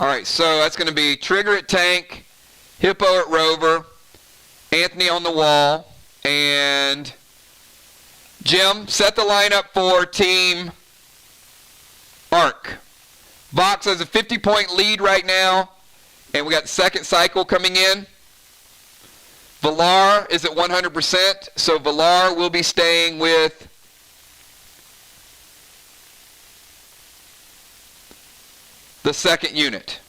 All right, so that's going to be Trigger at tank, Hippo at rover, Anthony on the wall, and Jim, set the lineup for Team Arc. VOX has a 50-point lead right now, and we got the second cycle coming in. Villar is at 100%, so Villar will be staying with the second unit.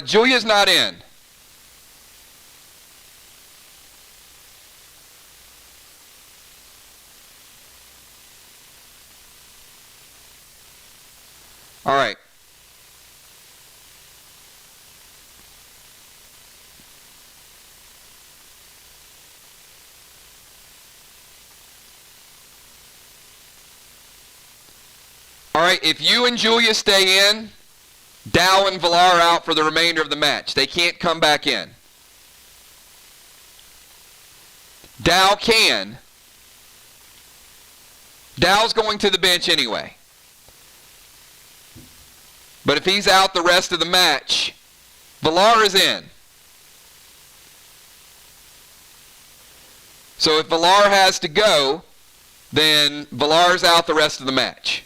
Julia's not in. All right. All right, if you and Julia stay in, Dow and Villar out for the remainder of the match. They can't come back in. Dow can. Dow's going to the bench anyway. But if he's out the rest of the match, Villar is in. So if Villar has to go, then Villar's out the rest of the match.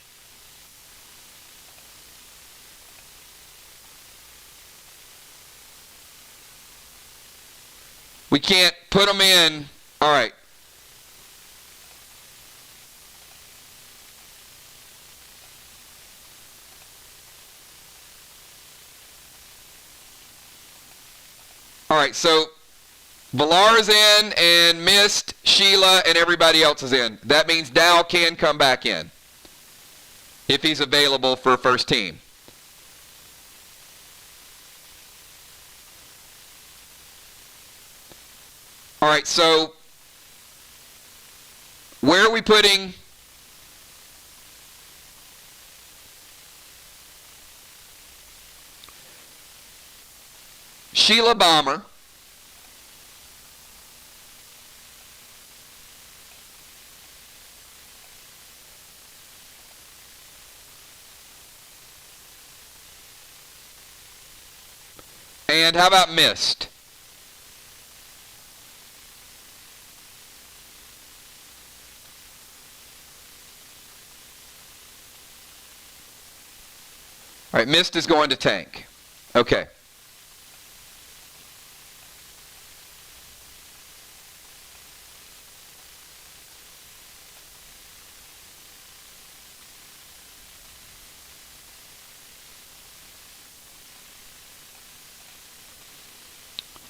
We can't put them in. All right. All right, so Valar is in, and Mist, Sheila, and everybody else is in. That means Dow can come back in if he's available for first team. All right, so where are we putting Sheila Bomber? And how about Mist? All right, Mist is going to tank. Okay.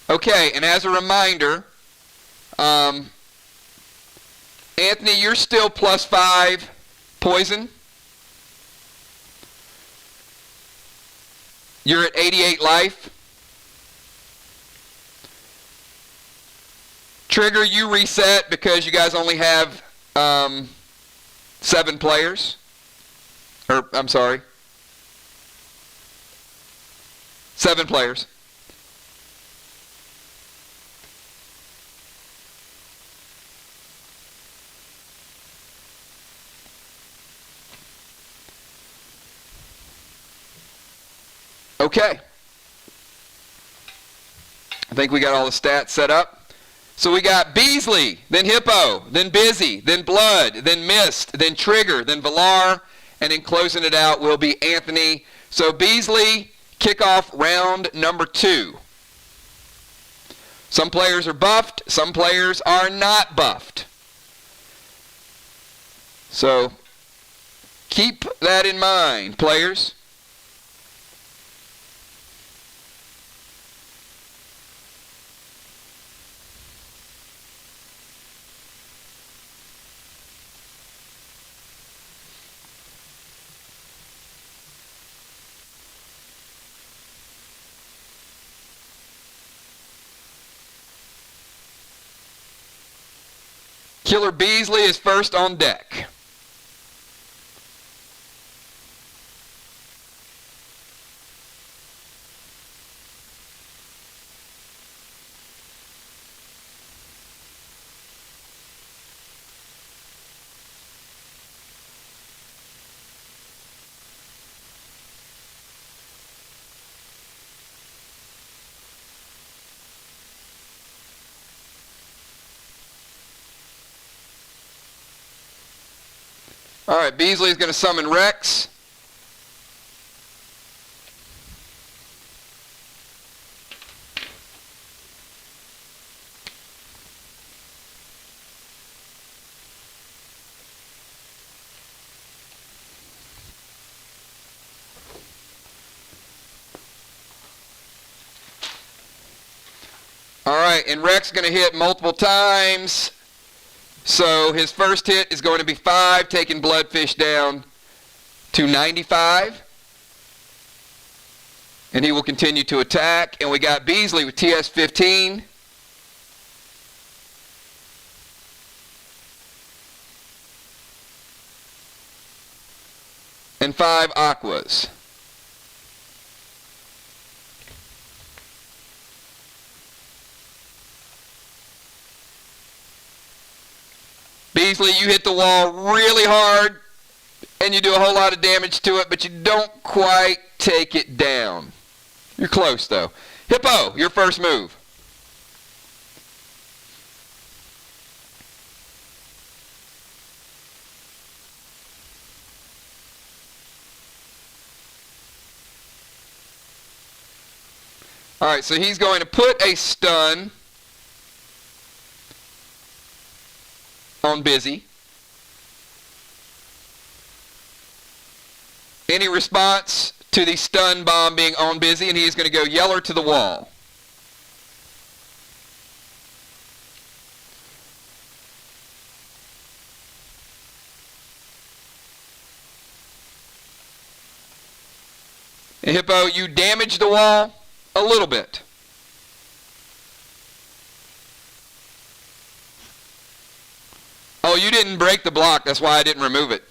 Okay, and as a reminder, Anthony, you're still +5 poison. You're at 88 life. Trigger, you reset because you guys only have 7 players. Or, I'm sorry. 7 players. Okay. I think we got all the stats set up. So we got Beasley, then Hippo, then Busy, then Blood, then Mist, then Trigger, then Valar, and then closing it out will be Anthony. So Beasley, kick off round number 2. Some players are buffed, some players are not buffed. So keep that in mind, players. Killer Beasley is first on deck. All right, Beasley is going to summon Rex. All right, and Rex is going to hit multiple times. So his first hit is going to be 5, taking Bloodfish down to 95. And he will continue to attack. And we got Beasley with TS-15. And 5 Aquas. Beasley, you hit the wall really hard, and you do a whole lot of damage to it, but you don't quite take it down. You're close, though. Hippo, your first move. All right, so he's going to put a stun on Busy. Any response to the stun bomb being on Busy, and he's going to go Yeller to the wall. Hippo, you damaged the wall a little bit. Oh, you didn't break the block. That's why I didn't remove it.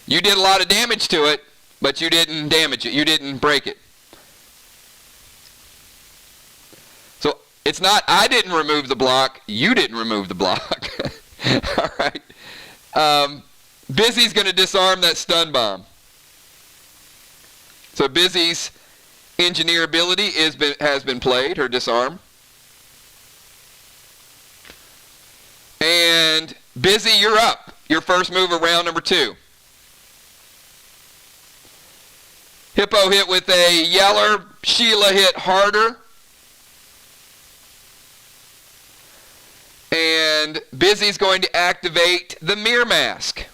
You did a lot of damage to it, but you didn't damage it. You didn't break it. So it's not I didn't remove the block. You didn't remove the block. All right. Busy's going to disarm that stun bomb. So Busy's engineer ability has been played, her disarm. And Busy, you're up. Your first move of round number 2. Hippo hit with a yeller. Sheila hit harder. And Busy's going to activate the mirror mask.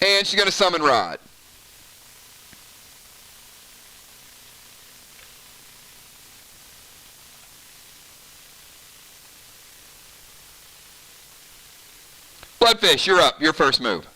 And she's going to summon Rod. Bloodfish, you're up. Your first move.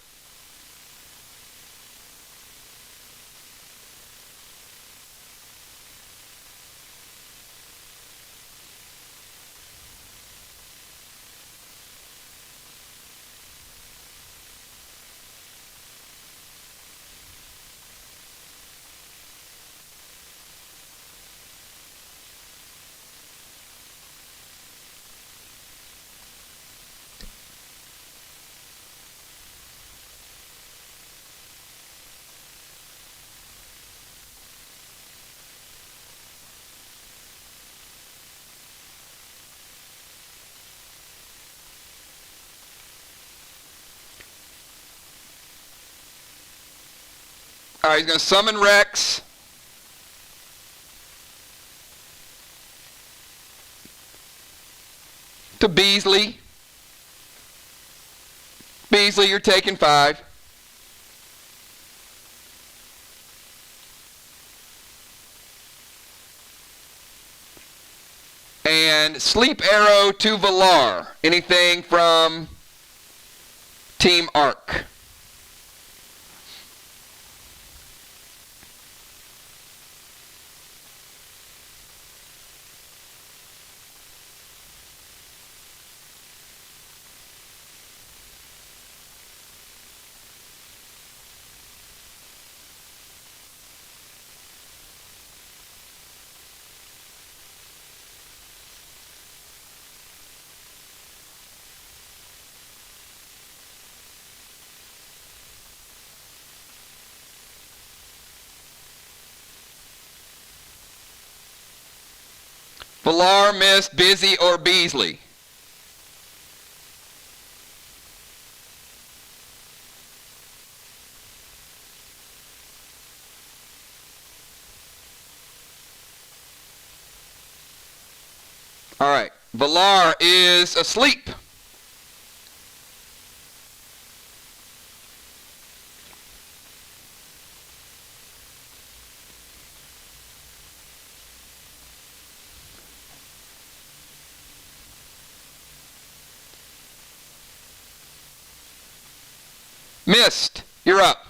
All right, he's going to summon Rex. To Beasley. Beasley, you're taking 5. And Sleep Arrow to Valar. Anything from Team Arc? Valar, missed, Busy, or Beasley? All right. Valar is asleep. Missed, you're up.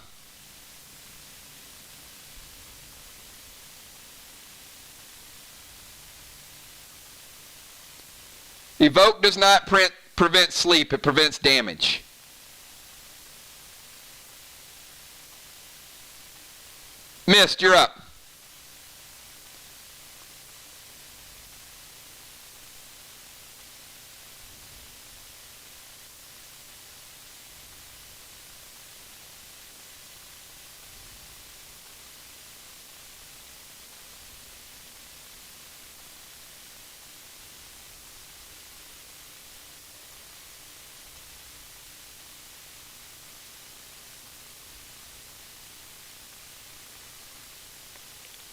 Evoke does not prevent sleep, it prevents damage. Missed, you're up.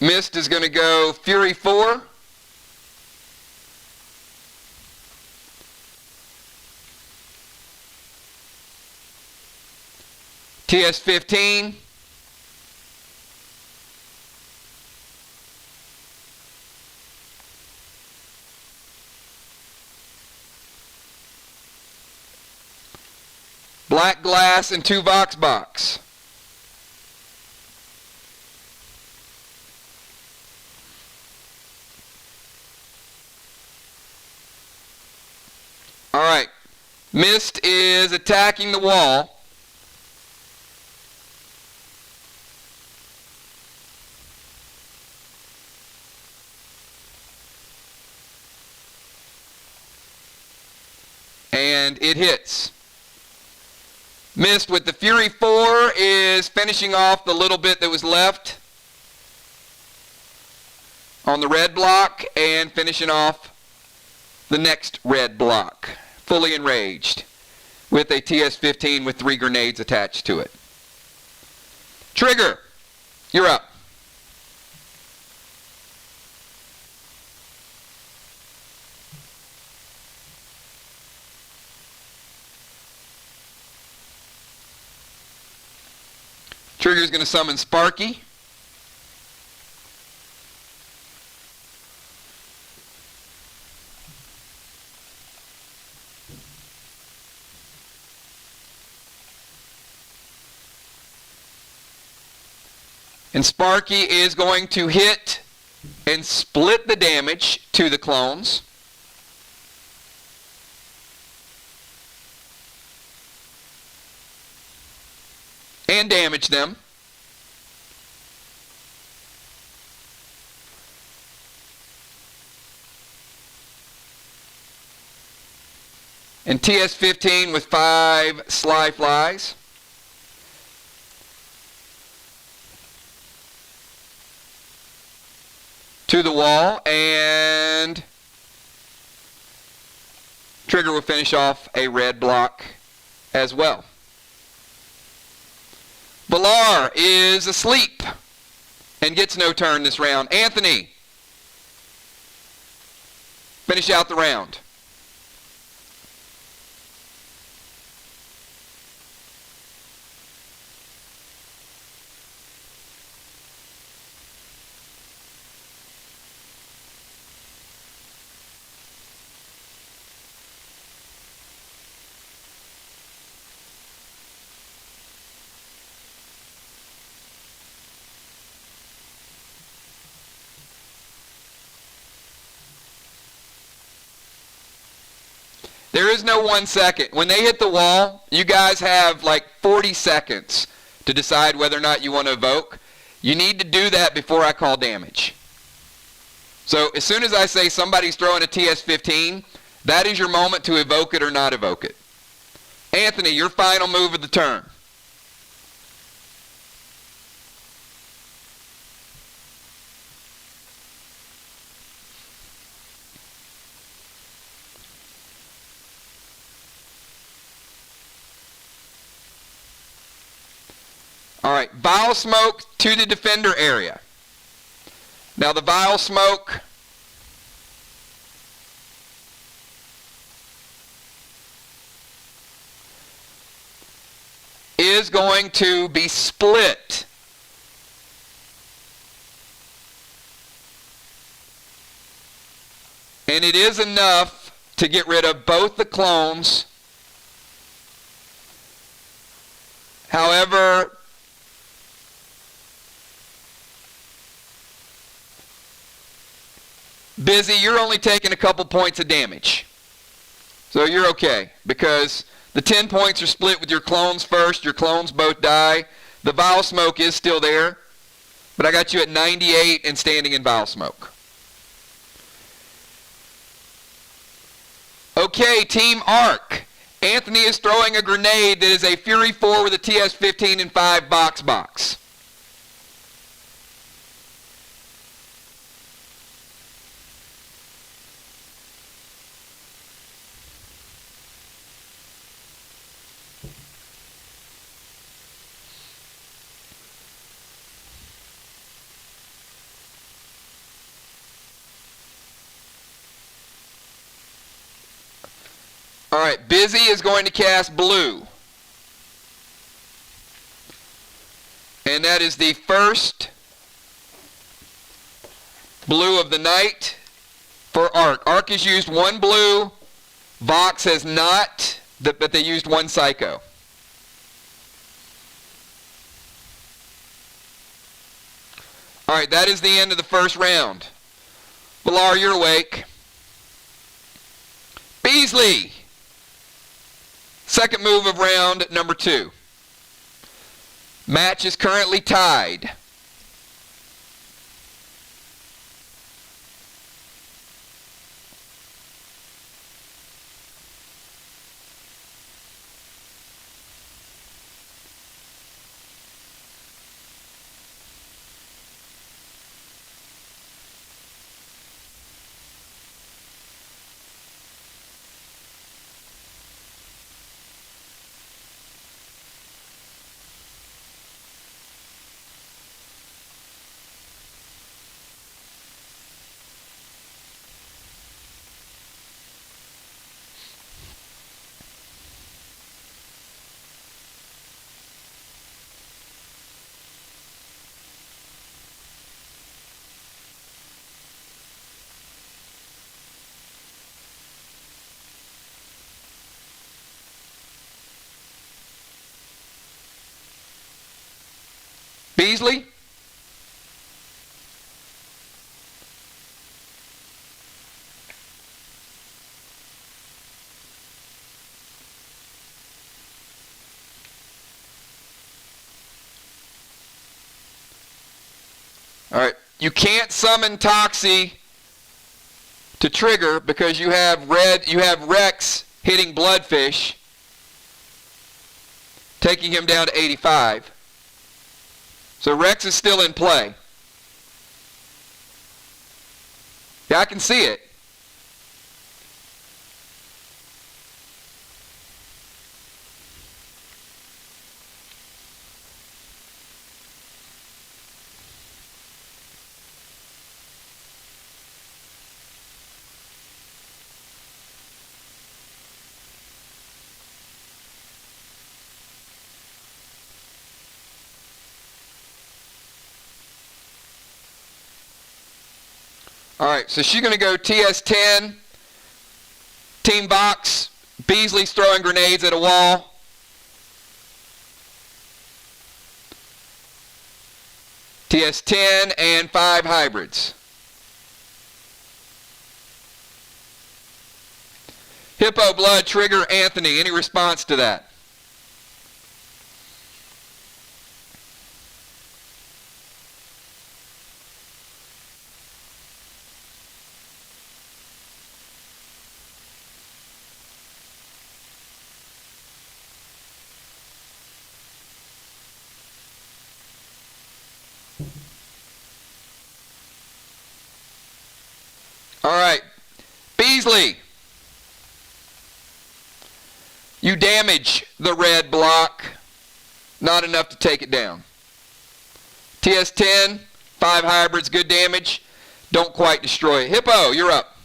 Mist is going to go Fury 4. TS 15. Black glass and 2 VOX box. All right. Mist is attacking the wall. And it hits. Mist with the Fury 4 is finishing off the little bit that was left on the red block and finishing off the next red block. Fully enraged with a TS-15 with 3 grenades attached to it. Trigger, you're up. Trigger's going to summon Sparky. And Sparky is going to hit and split the damage to the clones. And damage them. And TS-15 with 5 Sly Flies. To the wall, and Trigger will finish off a red block as well. Valar is asleep and gets no turn this round. Anthony, finish out the round. There is no 1 second. When they hit the wall, you guys have like 40 seconds to decide whether or not you want to evoke. You need to do that before I call damage. So as soon as I say somebody's throwing a TS-15, that is your moment to evoke it or not evoke it. Anthony, your final move of the turn. All right, Vile Smoke to the defender area. Now the Vile Smoke is going to be split. And it is enough to get rid of both the clones. However, Busy, you're only taking a couple points of damage. So you're okay, because the 10 points are split with your clones first. Your clones both die. The Vile Smoke is still there, but I got you at 98 and standing in Vile Smoke. Okay, Team Arc. Anthony is throwing a grenade that is a Fury 4 with a TS-15 and 5 VOX box. All right, Busy is going to cast blue. And that is the first blue of the night for Arc. Arc has used 1 blue. Vox has not, but they used 1 psycho. All right, that is the end of the first round. Villar, you're awake. Beasley. Second move of round number 2. Match is currently tied. Beasley? All right, you can't summon Toxie to trigger because you have Rex hitting Bloodfish, taking him down to 85. So Rex is still in play. Yeah, I can see it. All right, so she's going to go TS10, Team VOX. Beasley's throwing grenades at a wall. TS10 and 5 hybrids. Hippo Blood, trigger Anthony. Any response to that? All right, Beasley, you damage the red block, not enough to take it down. TS10, 5 hybrids, good damage, don't quite destroy it. Hippo, you're up.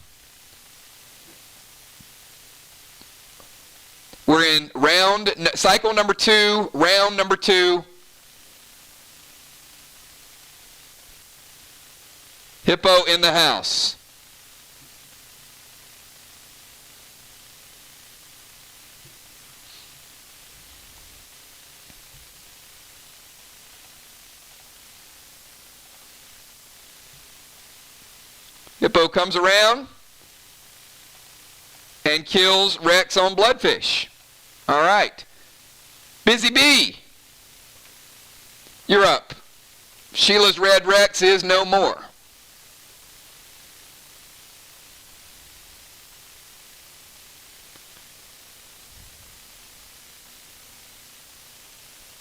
We're in cycle number 2, round number 2. Hippo in the house. Hippo comes around and kills Rex on Bloodfish. All right. Busy Bee, you're up. Sheila's red Rex is no more.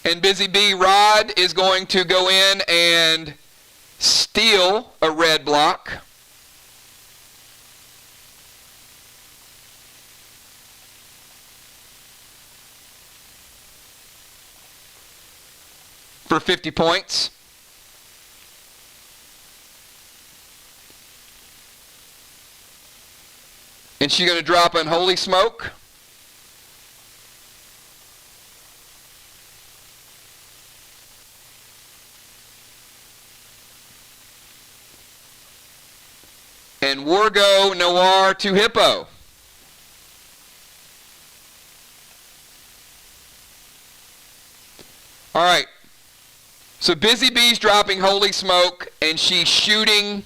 And Busy Bee Rod is going to go in and steal a red block. For 50 points. And she's going to drop Unholy Smoke. And Wargo Noir to Hippo. All right. So Busy Bee's dropping Holy Smoke, and she's shooting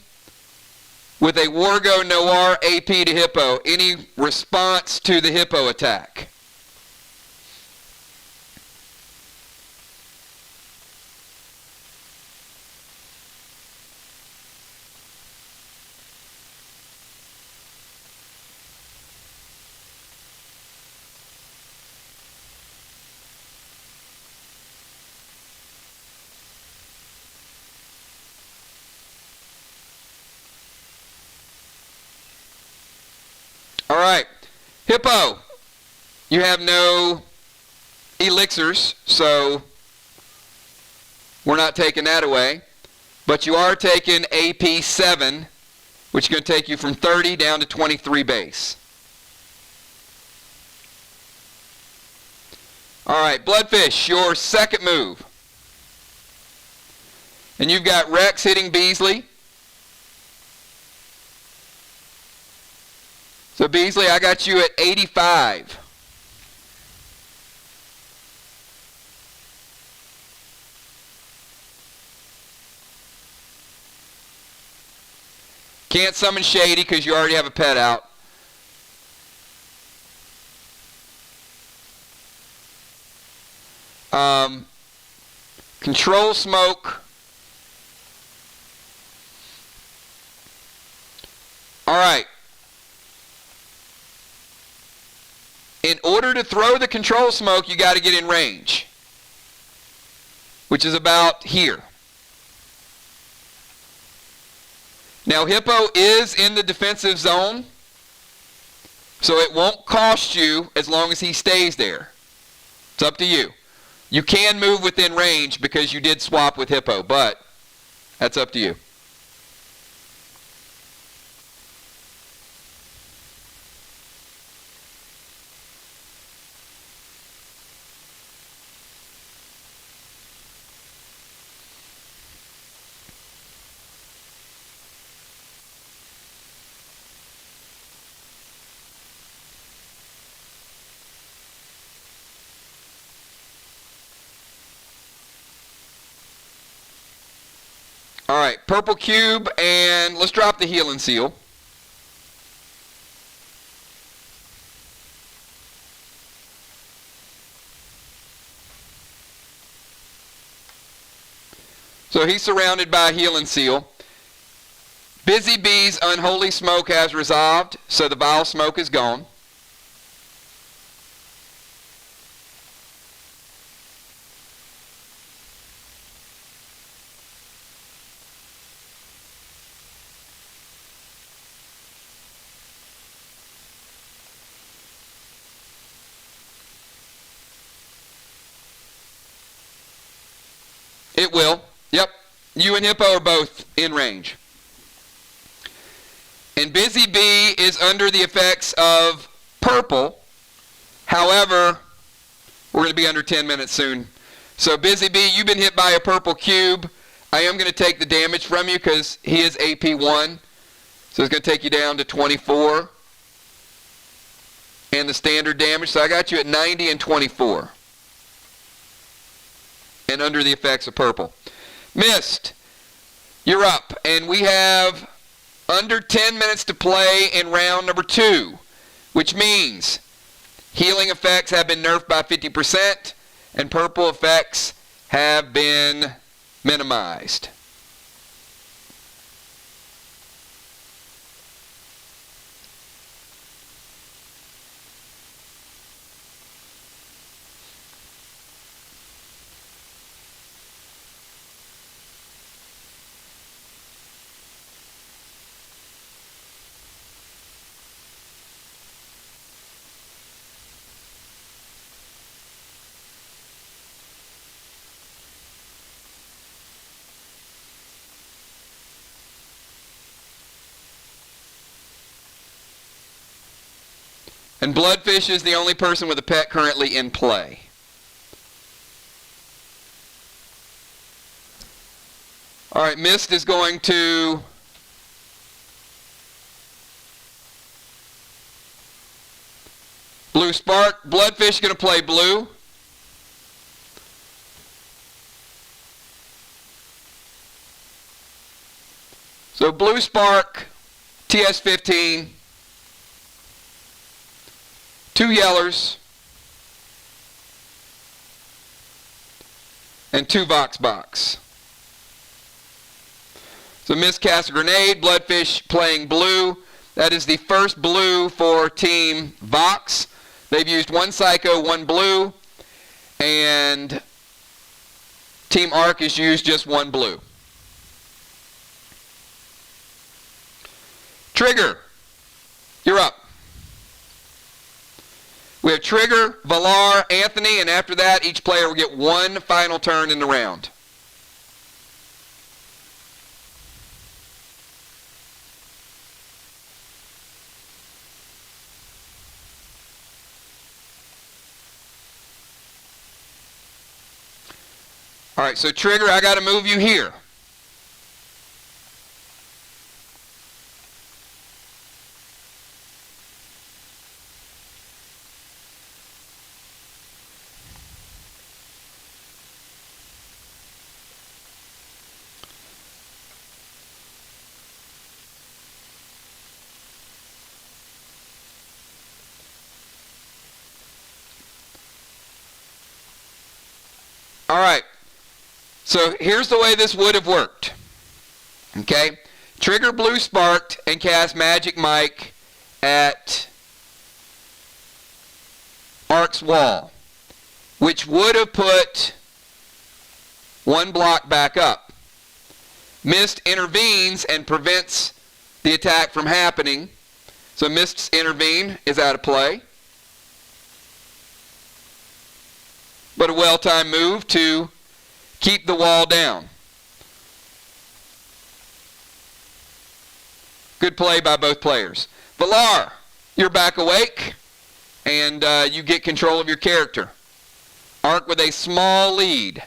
with a Wargo Noir AP to Hippo. Any response to the Hippo attack? All right, Hippo, you have no elixirs, so we're not taking that away. But you are taking AP 7, which is going to take you from 30 down to 23 base. All right, Bloodfish, your second move. And you've got Rex hitting Beasley. So Beasley, I got you at 85. Can't summon Shady because you already have a pet out. Control Smoke. All right. In order to throw the Control Smoke, you got to get in range, which is about here. Now, Hippo is in the defensive zone, so it won't cost you as long as he stays there. It's up to you. You can move within range because you did swap with Hippo, but that's up to you. All right, purple cube, and let's drop the healing seal. So he's surrounded by a healing seal. Busy Bee's Unholy Smoke has resolved, so the Vile Smoke is gone. It will. Yep. You and Hippo are both in range. And Busy Bee is under the effects of purple. However, we're going to be under 10 minutes soon. So Busy Bee, you've been hit by a purple cube. I am going to take the damage from you because he is AP 1. So it's going to take you down to 24. And the standard damage. So I got you at 90 and 24. And under the effects of purple. Mist, you're up. And we have under 10 minutes to play in round number 2, which means healing effects have been nerfed by 50% and purple effects have been minimized. And Bloodfish is the only person with a pet currently in play. All right, Mist is going to Blue Spark. Bloodfish is going to play blue. So blue spark, TS15, 2 yellers, and 2 VOX box. So miscast a grenade, Bloodfish playing blue. That is the first blue for Team VOX. They've used 1 Psycho, 1 blue, and Team Arc has used just 1 blue. Trigger, you're up. We have Trigger, Valar, Anthony, and after that, each player will get 1 final turn in the round. All right, so Trigger, I got to move you here. All right. So here's the way this would have worked. Okay? Trigger blue sparked and cast Magic Mike at Arc's wall, which would have put 1 block back up. Mist intervenes and prevents the attack from happening. So Mist's intervene is out of play. But a well-timed move to keep the wall down. Good play by both players. Valar, you're back awake, and you get control of your character. Arc with a small lead.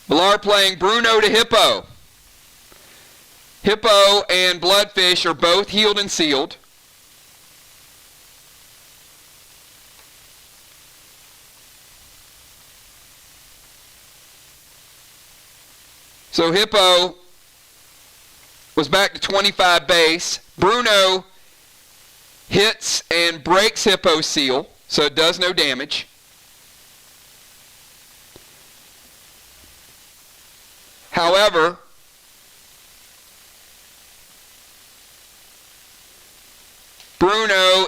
Valar playing Bruno to Hippo. Hippo and Bloodfish are both healed and sealed. So Hippo was back to 25 base. Bruno hits and breaks Hippo's seal, so it does no damage. However, Bruno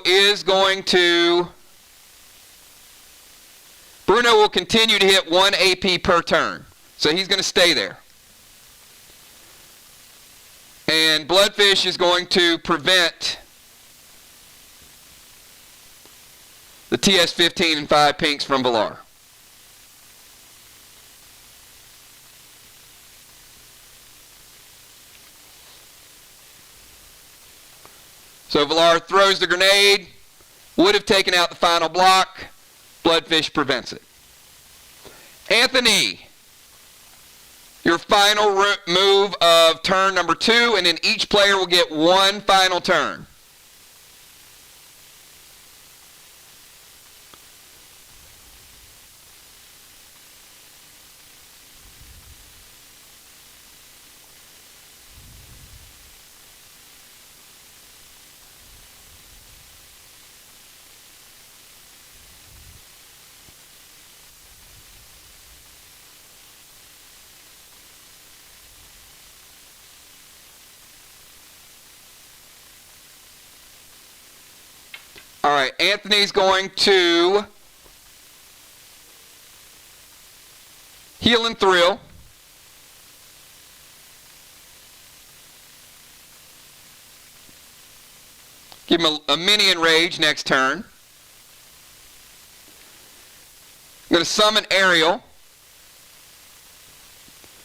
will continue to hit 1 AP per turn. So he's going to stay there. And Bloodfish is going to prevent the TS15 and 5 pinks from Valar. So Valar throws the grenade, would have taken out the final block. Bloodfish prevents it. Anthony, your final move of turn number 2, and then each player will get 1 final turn. All right, Anthony's going to heal and thrill. Give him a mini enrage next turn. I'm going to summon Ariel.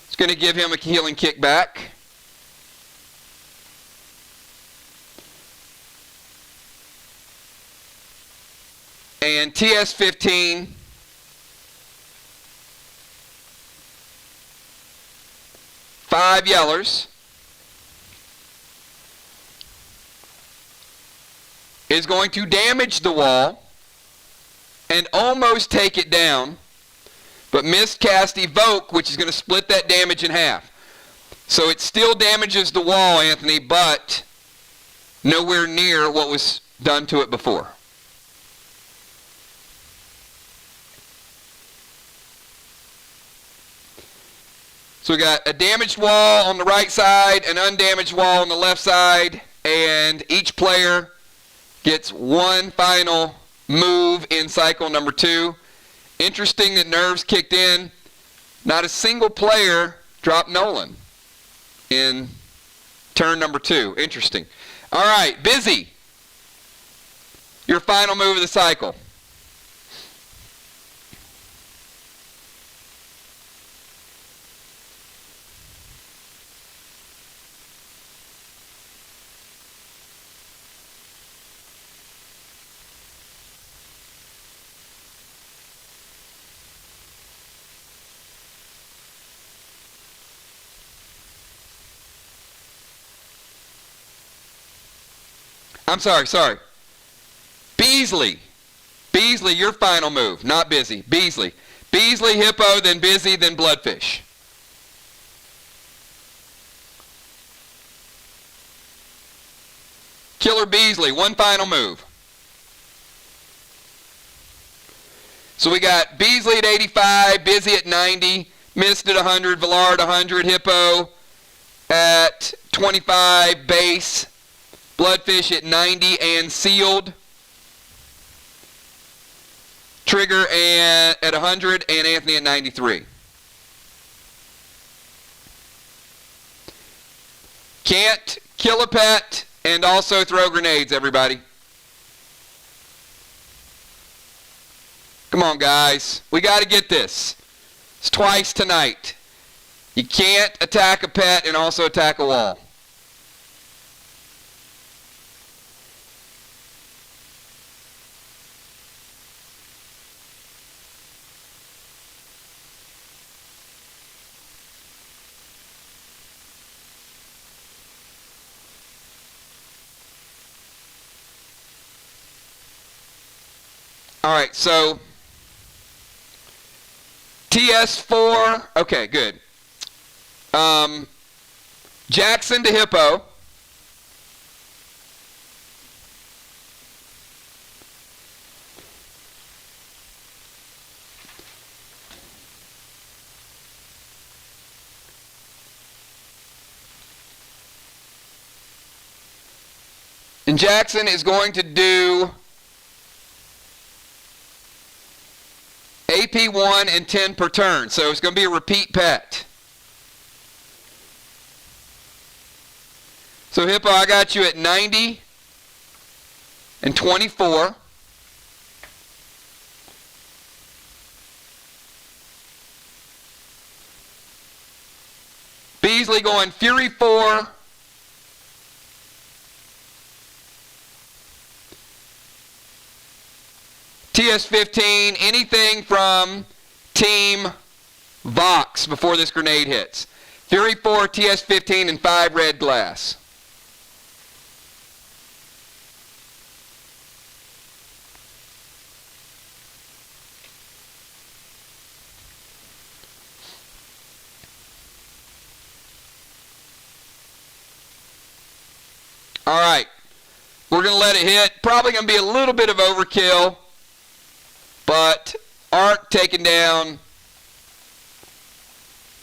It's going to give him a healing kickback. And TS15 5 yellers. is going to damage the wall and almost take it down, but miscast Evoke, which is going to split that damage in half. So it still damages the wall, Anthony, but nowhere near what was done to it before. So we got a damaged wall on the right side, an undamaged wall on the left side, and each player gets one final move in cycle number 2. Interesting that nerves kicked in. Not a single player dropped Nolan in turn number 2. Interesting. All right, Busy. Your final move of the cycle. I'm sorry. Beasley. Beasley, your final move, not Busy. Beasley. Beasley, Hippo, then Busy, then Bloodfish. Killer Beasley, one final move. So we got Beasley at 85, Busy at 90, Mist at 100, Villard 100, Hippo at 25 base, Bloodfish at 90 and sealed, Trigger at 100, and Anthony at 93. Can't kill a pet and also throw grenades, everybody. Come on, guys. We got to get this. It's twice tonight. You can't attack a pet and also attack a wall. All right, so TS4, okay, good. Jackson to Hippo. And Jackson is going to do AP 1 and 10 per turn. So it's going to be a repeat pet. So Hippo, I got you at 90 and 24. Beasley going Fury 4. TS15, anything from Team VOX before this grenade hits. Fury 4, TS15, and 5 red glass. All right, we're going to let it hit. Probably going to be a little bit of overkill, but Ark taking down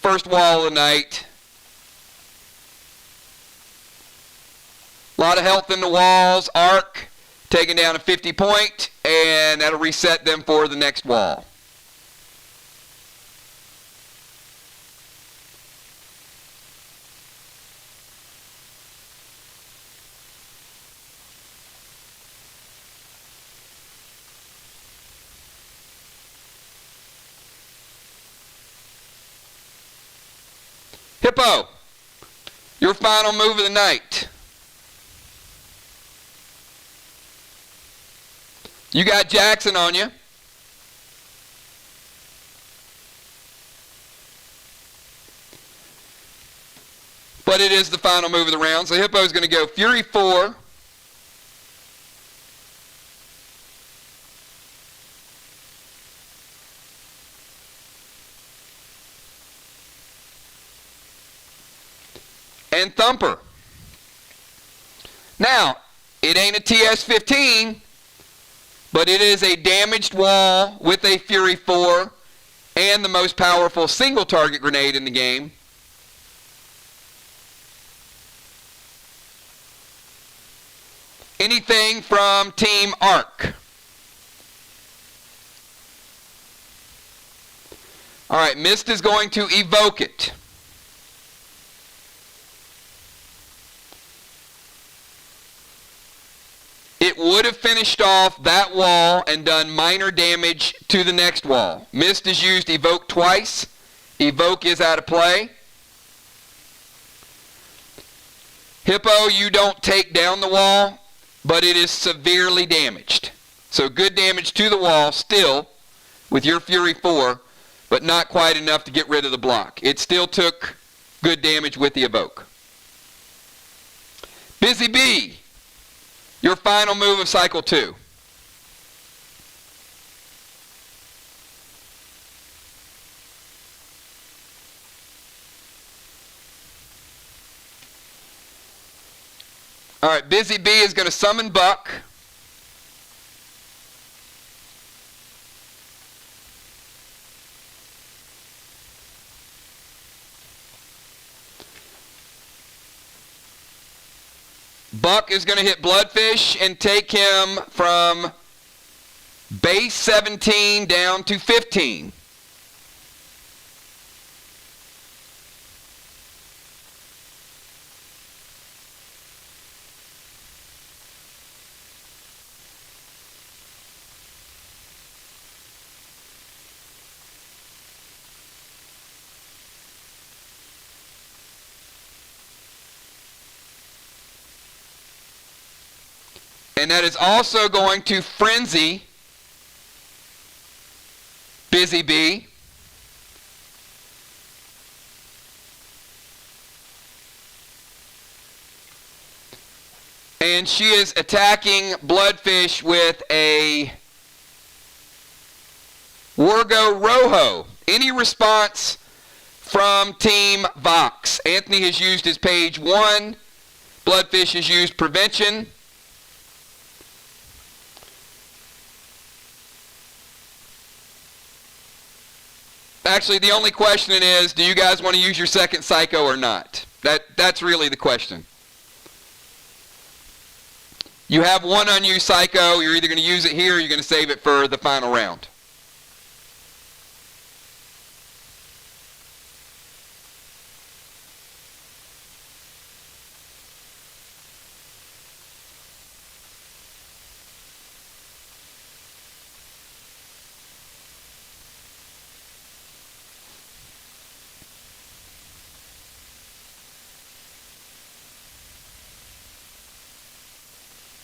first wall of the night. A lot of health in the walls. Ark taking down a 50 point, and that'll reset them for the next wall. Hippo, your final move of the night. You got Jackson on you. But it is the final move of the round. So Hippo's going to go Fury 4, and Thumper. Now, it ain't a TS-15, but it is a damaged wall with a Fury 4 and the most powerful single target grenade in the game. Anything from Team Arc? All right, Mist is going to evoke it. It would have finished off that wall and done minor damage to the next wall. Mist is used evoke twice. Evoke is out of play. Hippo, you don't take down the wall, but it is severely damaged. So good damage to the wall still with your Fury 4, but not quite enough to get rid of the block. It still took good damage with the evoke. Busy Bee, your final move of cycle 2. All right, Busy Bee is going to summon Buck. Buck is going to hit Bloodfish and take him from base 17 down to 15. And that is also going to frenzy Busy Bee. And she is attacking Bloodfish with a Wargo Rojo. Any response from Team VOX? Anthony has used his page 1. Bloodfish has used Prevention. Actually, the only question is, do you guys want to use your second Psycho or not? That's really the question. You have one unused Psycho. You're either going to use it here or you're going to save it for the final round.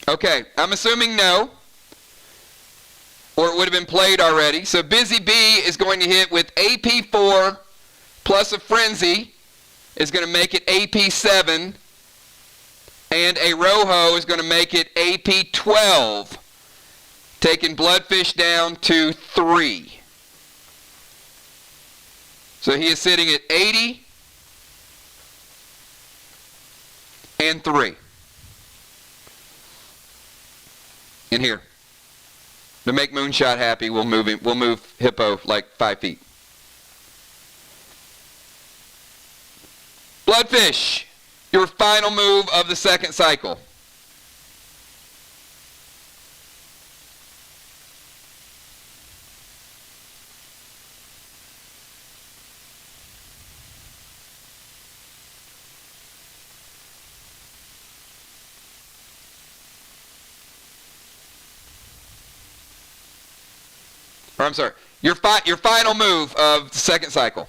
Okay, I'm assuming no, or it would have been played already. So Busy Bee is going to hit with AP4 plus a Frenzy is going to make it AP7, and a Rojo is going to make it AP12, taking Bloodfish down to 3. So he is sitting at 80 and 3. In here. To make Moonshot happy, we'll move Hippo like 5 feet. Bloodfish, your final move of the second cycle. Or I'm sorry, your final move of the second cycle.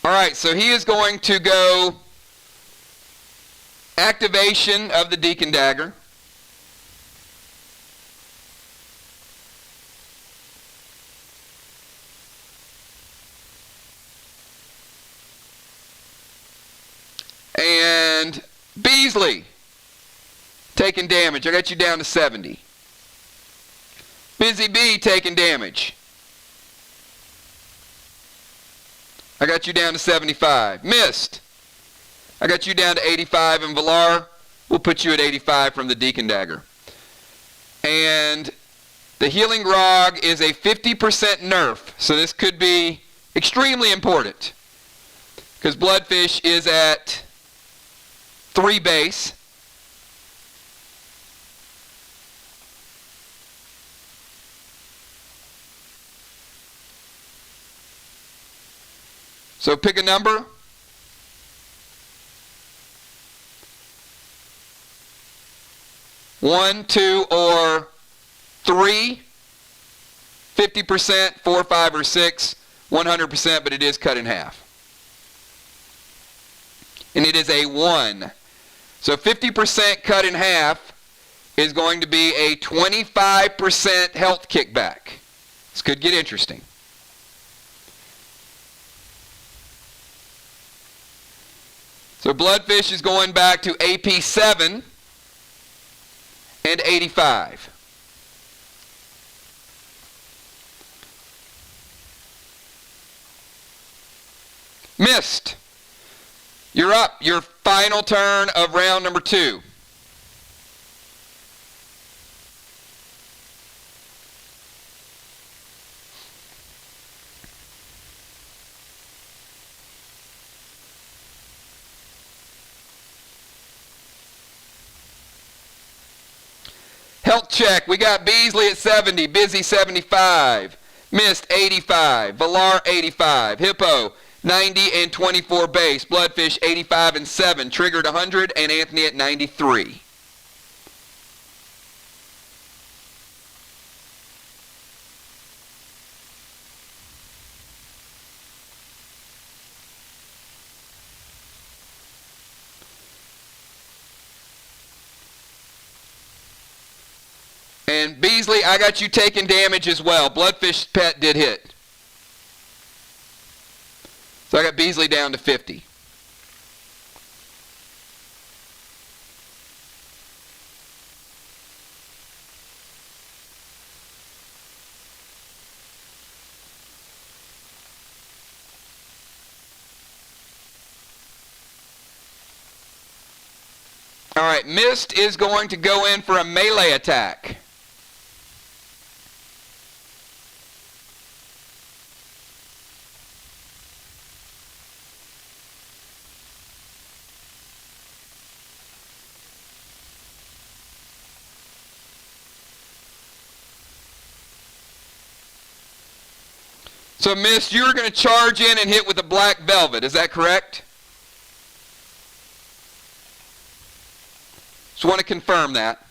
All right, so he is going to go activation of the Deacon Dagger. And Beasley taking damage. I got you down to 70. Busy Bee taking damage. I got you down to 75. Mist. I got you down to 85. And Valar, we'll put you at 85 from the Deacon Dagger. And the Healing Grog is a 50% nerf. So this could be extremely important. Because Bloodfish is at 3 base. So pick a number. One, 2, or 3. 50%, 4, 5, or 6. 100%, but it is cut in half. And it is a 1. So 50% cut in half is going to be a 25% health kickback. This could get interesting. So Bloodfish is going back to AP 7 and 85. Mist, you're up. Your final turn of round number 2. Health check. We got Beasley at 70, Busy 75, Mist 85, Valar 85, Hippo 90 and 24 base, Bloodfish 85 and 7, triggered 100, and Anthony at 93. And Beasley, I got you taking damage as well. Bloodfish pet did hit. So I got Beasley down to 50. All right, Mist is going to go in for a melee attack. So, Mist, you're going to charge in and hit with the Black Velvet. Is that correct? Just want to confirm that.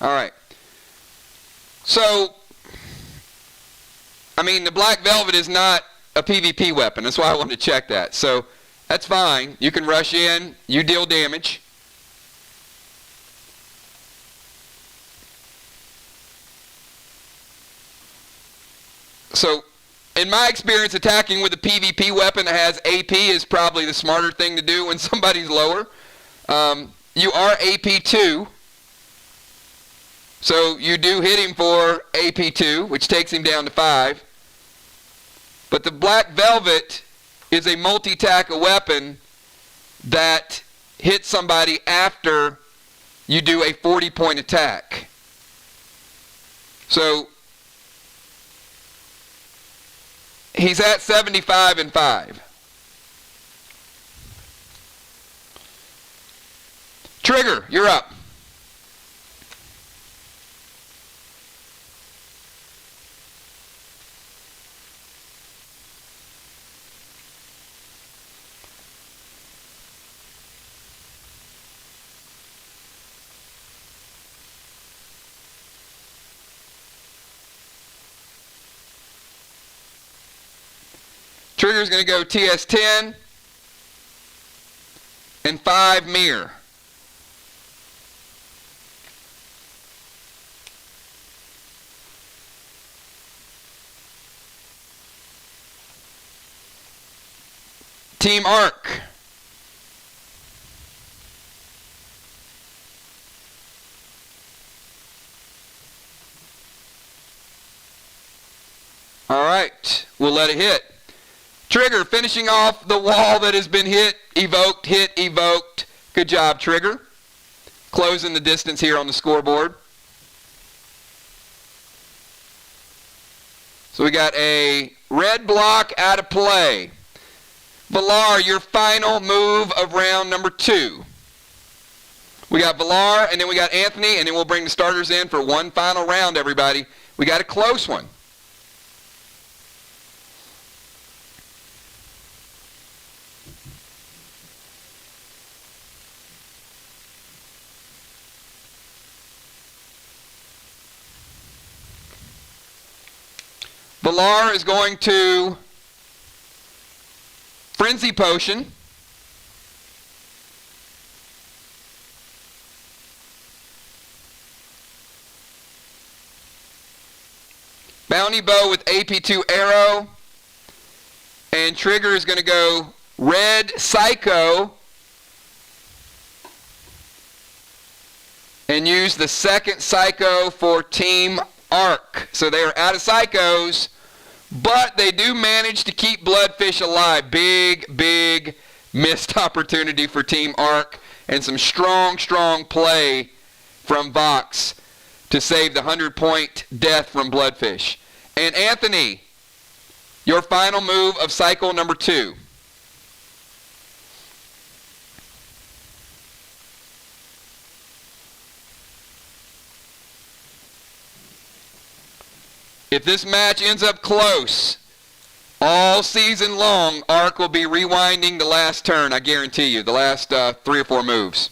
All right. So, I mean, the Black Velvet is not a PvP weapon. That's why I wanted to check that. So, that's fine. You can rush in. You deal damage. So, in my experience, attacking with a PvP weapon that has AP is probably the smarter thing to do when somebody's lower. You are AP 2. So you do hit him for AP 2, which takes him down to 5. But the Black Velvet is a multi-tackle weapon that hits somebody after you do a 40-point attack. So he's at 75 and 5. Trigger, you're up. Trigger's going to go TS10 and 5 mirror. Team Arc. All right, we'll let it hit. Trigger finishing off the wall that has been hit, evoked. Good job, Trigger. Closing the distance here on the scoreboard. So we got a red block out of play. Villar, your final move of round number 2. We got Villar, and then we got Anthony, and then we'll bring the starters in for one final round, everybody. We got a close one. Villar is going to Frenzy Potion. Bounty Bow with AP2 Arrow. And Trigger is going to go Red Psycho. And use the second Psycho for Team Arc. So they are out of Psychos, but they do manage to keep Bloodfish alive. Big missed opportunity for Team Arc, and some strong play from VOX to save the 100-point death from Bloodfish. And Anthony, your final move of cycle number 2. If this match ends up close, all season long, Arc will be rewinding the last turn, I guarantee you, the last 3 or 4 moves.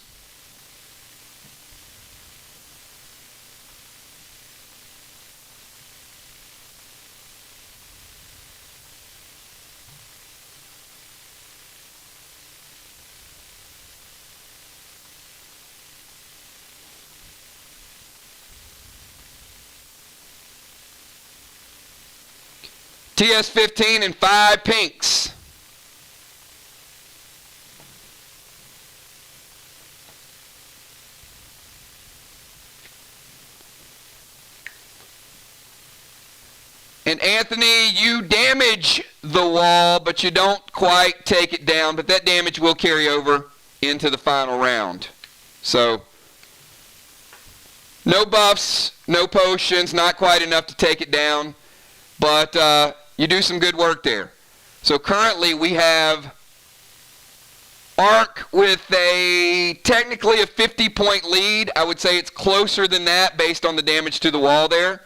TS15 and 5 pinks. And Anthony, you damage the wall, but you don't quite take it down. But that damage will carry over into the final round. So, no buffs, no potions, not quite enough to take it down. But you do some good work there. So currently we have Arc with technically a 50-point lead. I would say it's closer than that based on the damage to the wall there.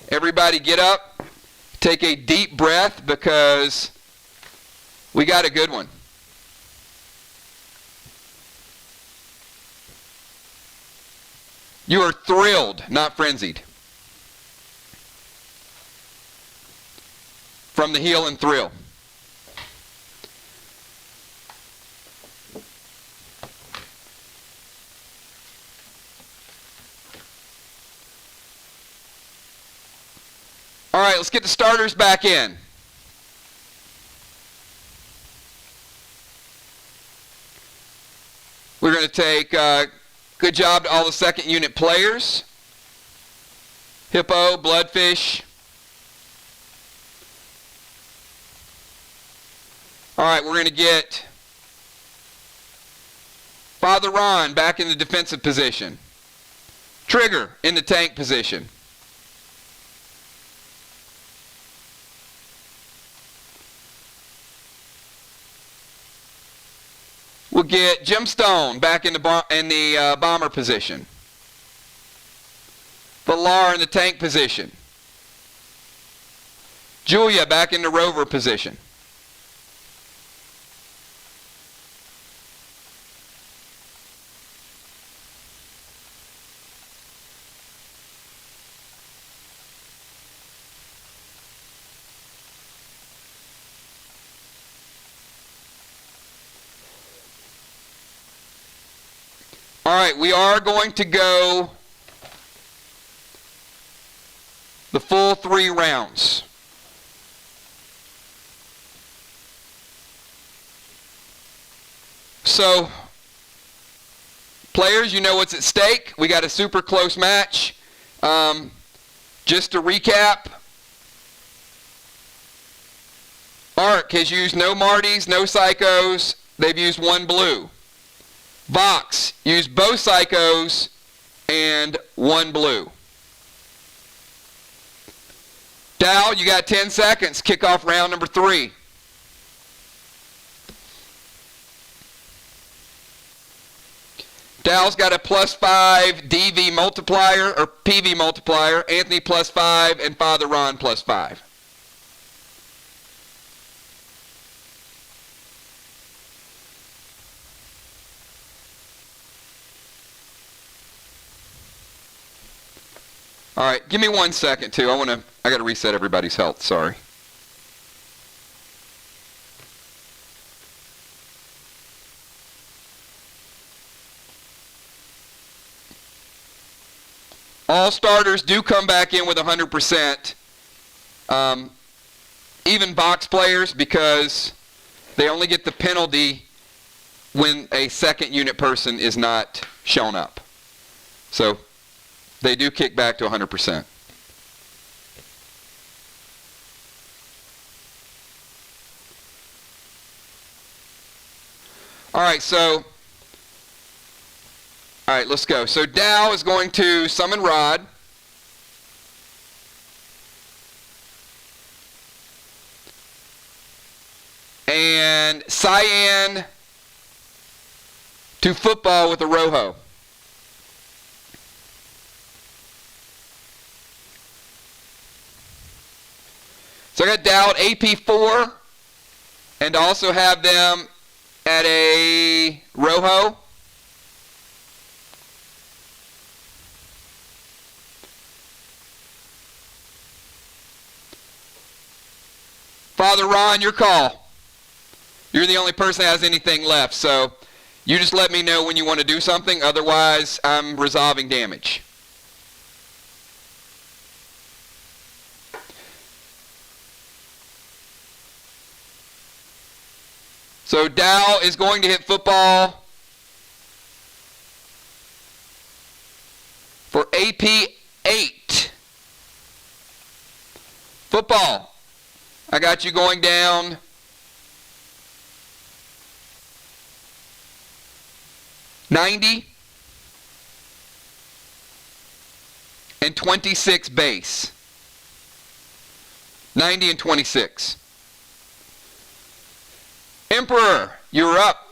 Everybody get up, take a deep breath, because we got a good one. You are thrilled, not frenzied. From the heel and thrill. All right, let's get the starters back in. We're going to take good job to all the second unit players. Hippo, Bloodfish. All right, we're going to get Father Ron back in the defensive position. Trigger in the tank position. We'll get Gemstone back in the bomber position. Villar in the tank position. Julia back in the rover position. All right, we are going to go the full 3 rounds. So, players, you know what's at stake. We got a super close match. Just to recap, Ark has used no Martys, no Psychos. They've used 1 blue. VOX used both Psychos and 1 blue. Dow, you got 10 seconds. Kick off round number 3. Dow's got a +5 DV multiplier, or PV multiplier. Anthony +5, and Father Ron +5. All right, give me 1 second too. I got to reset everybody's health. Sorry. All starters do come back in with 100%. Even VOX players, because they only get the penalty when a second unit person is not shown up. So they do kick back to 100%. All right, let's go. So Dow is going to summon Rod. And Cyan to football with a Rojo. So I got Dow at AP4 and also have them at a Rojo. Father Ron, your call. You're the only person that has anything left, so you just let me know when you want to do something. Otherwise, I'm resolving damage. So Dow is going to hit football for AP8. Football. I got you going down. $90 and 26 base. 90 and 26. Emperor, you're up.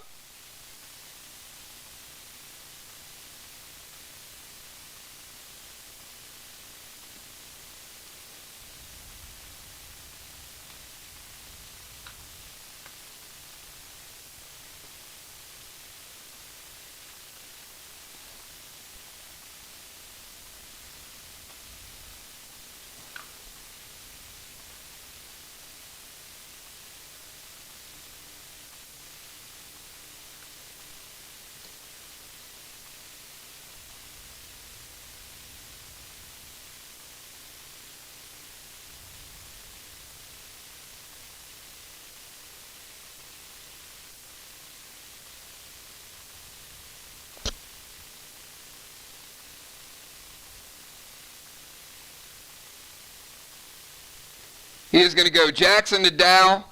He is going to go Jackson to Dow.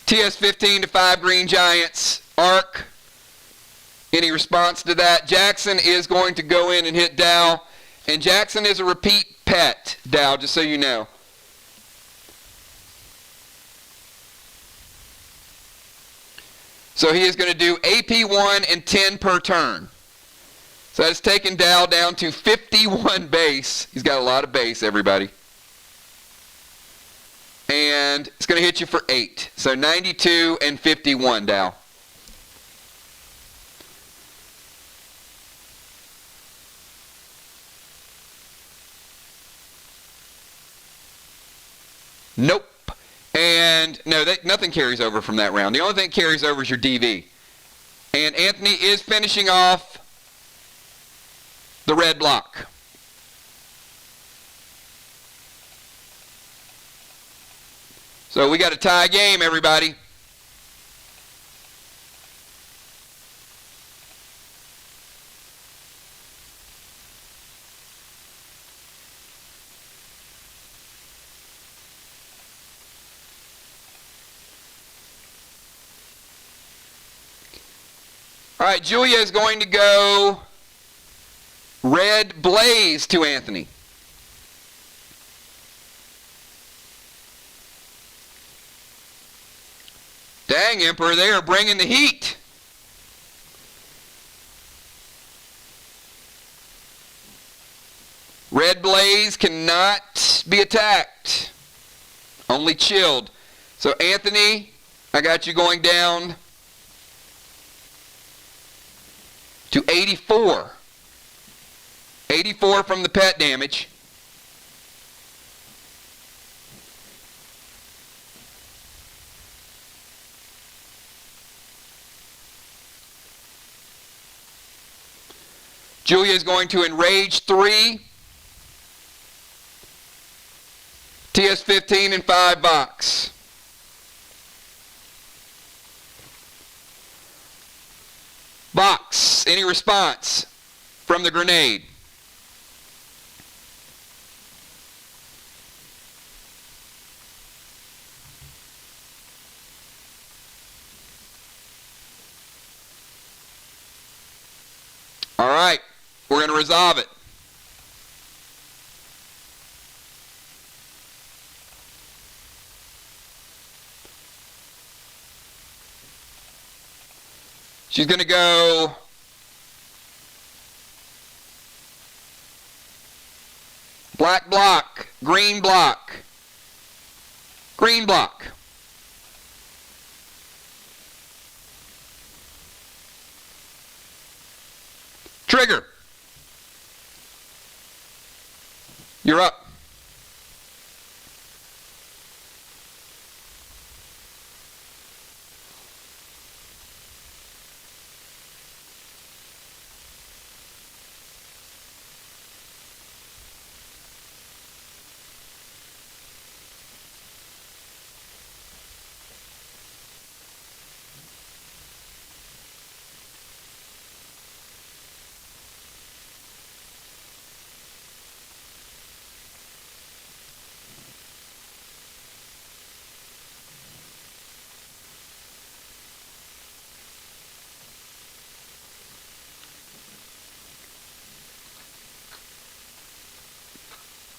TS-15 to 5 Green Giants. Ark. Any response to that? Jackson is going to go in and hit Dow. And Jackson is a repeat pet, Dow, just so you know. So he is going to do AP1 and 10 per turn. So that's taken Dow down to 51 base. He's got a lot of base, everybody. And it's going to hit you for 8. So 92 and 51, Dow. Nope. And no, nothing carries over from that round. The only thing that carries over is your DV. And Anthony is finishing off the red block. So we got a tie game, everybody. All right, Julia is going to go red blaze to Anthony. Dang, Emperor, they are bringing the heat. Red blaze cannot be attacked. Only chilled. So Anthony, I got you going down to 84. 84 from the pet damage. Julia is going to enrage 3. TS-15 and 5 VOX. VOX, any response from the grenade? All right, we're going to resolve it. She's going to go black block, green block, green block. Trigger. You're up.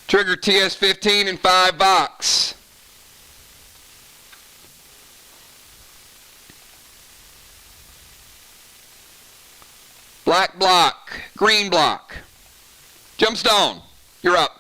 Trigger TS-15 and 5 VOX. Black block, green block. Gemstone, you're up.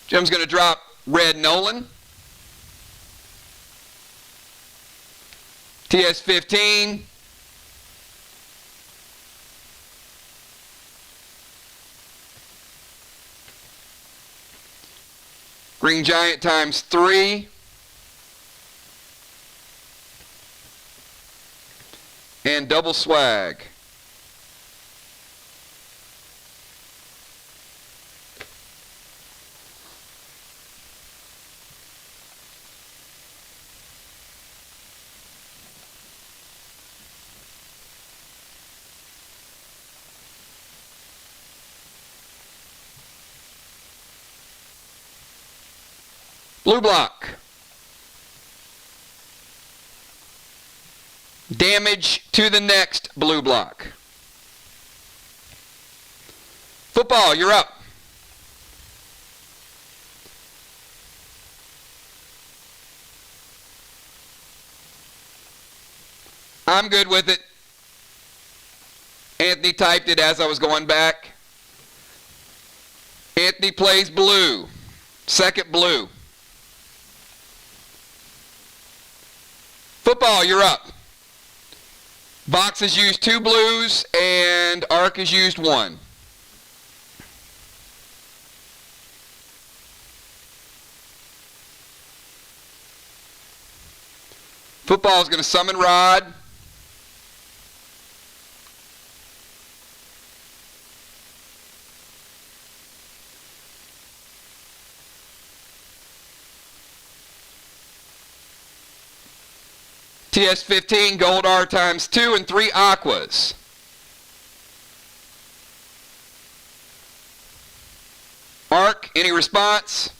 Jim's going to drop red Nolan. TS-15. Green Giant times 3. And double swag. Blue block. Damage to the next blue block. Football, you're up. I'm good with it. Anthony typed it as I was going back. Anthony plays blue. Second blue. Football, you're up. VOX has used 2 blues and ARC has used 1. Football is going to summon Rod. TS15, gold R times 2 and 3 aquas. ARC, any response?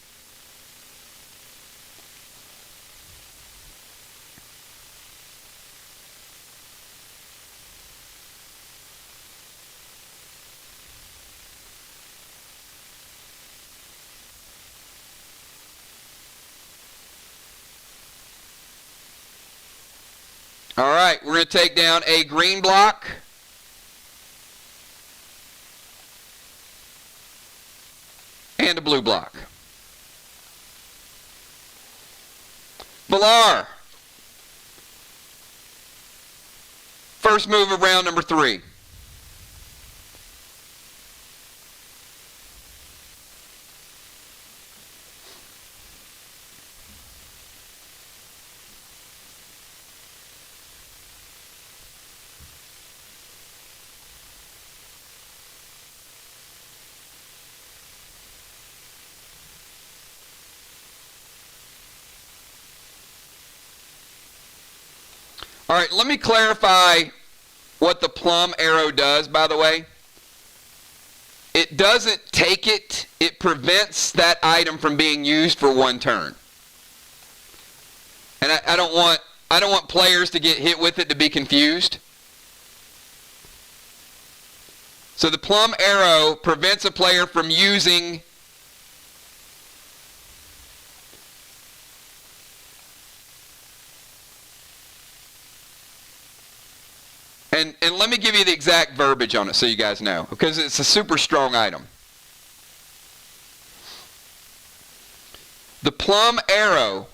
All right, we're going to take down a green block. And a blue block. Villar. First move of round number 3. All right, let me clarify what the plum arrow does, by the way. It doesn't take it, it prevents that item from being used for 1 turn. And I don't want players to get hit with it to be confused. So the plum arrow prevents a player from using And let me give you the exact verbiage on it so you guys know, because it's a super strong item. The plum arrow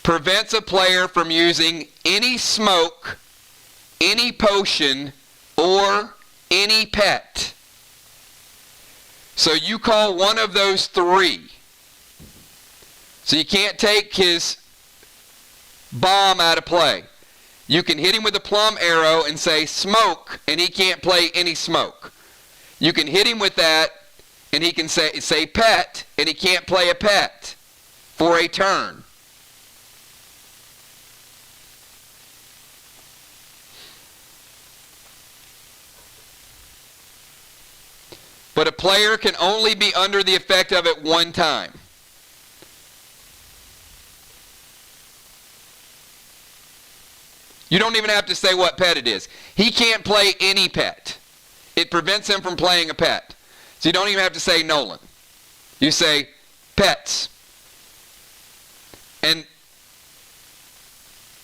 prevents a player from using any smoke, any potion, or any pet. So you call one of those 3. So you can't take his bomb out of play. You can hit him with a plum arrow and say smoke, and he can't play any smoke. You can hit him with that, and he can say pet, and he can't play a pet for a turn. But a player can only be under the effect of it 1 time. You don't even have to say what pet it is. He can't play any pet. It prevents him from playing a pet. So you don't even have to say Nolan. You say pets. And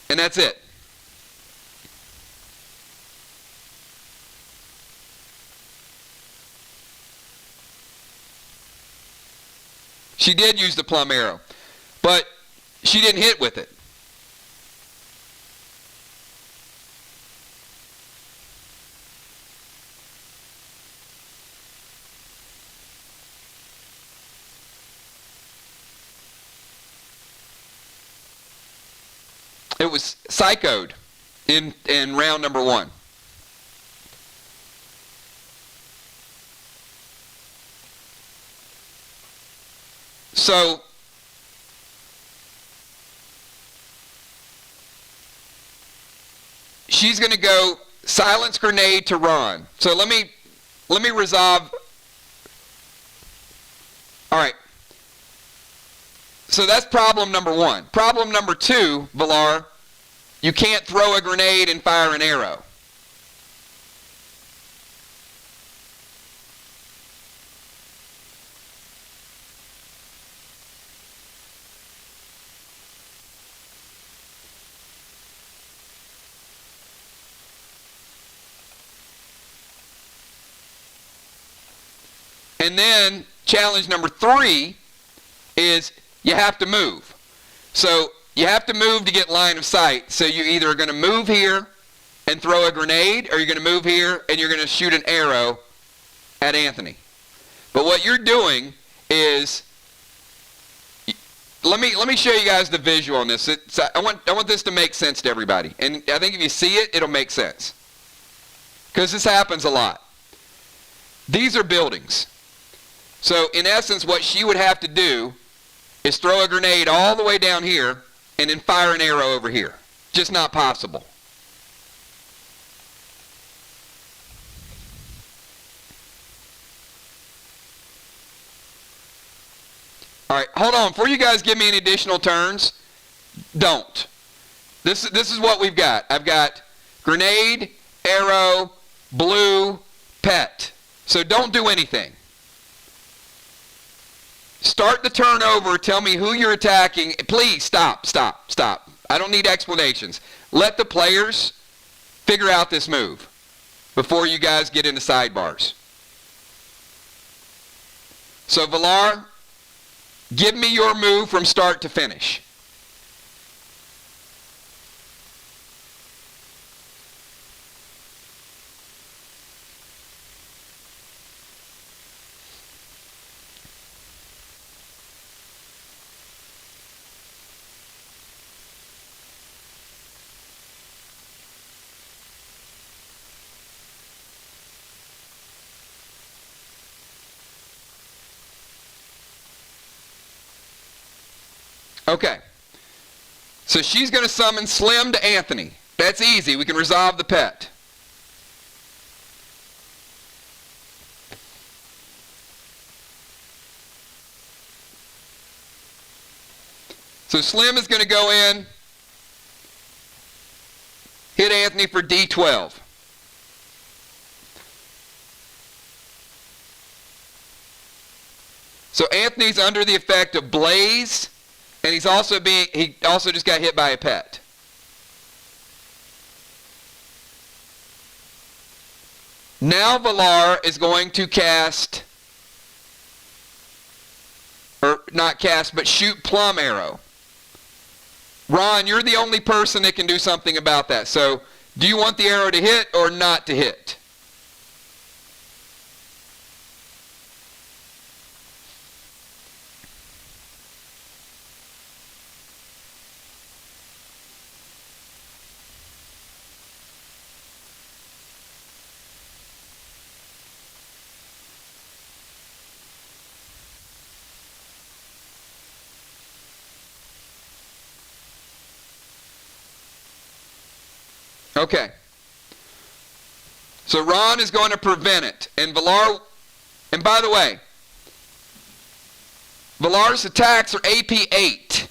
that's it. She did use the plum arrow, but she didn't hit with it. It was psychoed in round number 1. So she's going to go silence grenade to Ron. So let me resolve. All right. So that's problem number 1. Problem number 2, Villar, you can't throw a grenade and fire an arrow. And then challenge number 3 is you have to move. So you have to move to get line of sight. So you either are going to move here and throw a grenade, or you're going to move here and you're going to shoot an arrow at Anthony. But what you're doing is, let me show you guys the visual on this. I want this to make sense to everybody. And I think if you see it, it'll make sense. Because this happens a lot. These are buildings. So in essence, what she would have to do is throw a grenade all the way down here and then fire an arrow over here. Just not possible. All right, hold on. Before you guys give me any additional turns, don't. This is what we've got. I've got grenade, arrow, blue, pet. So don't do anything. Start the turn over. Tell me who you're attacking. Please stop. I don't need explanations. Let the players figure out this move before you guys get into sidebars. So Valar, give me your move from start to finish. Okay, so she's going to summon Slim to Anthony. That's easy. We can resolve the pet. So Slim is going to go in, hit Anthony for D12. So Anthony's under the effect of Blaze. And he also just got hit by a pet. Now Valar is going to cast, or not cast, but shoot Plum Arrow. Ron, you're the only person that can do something about that. So do you want the arrow to hit or not to hit? Okay. So Ron is going to prevent it. And Valar, and by the way, Valar's attacks are AP 8.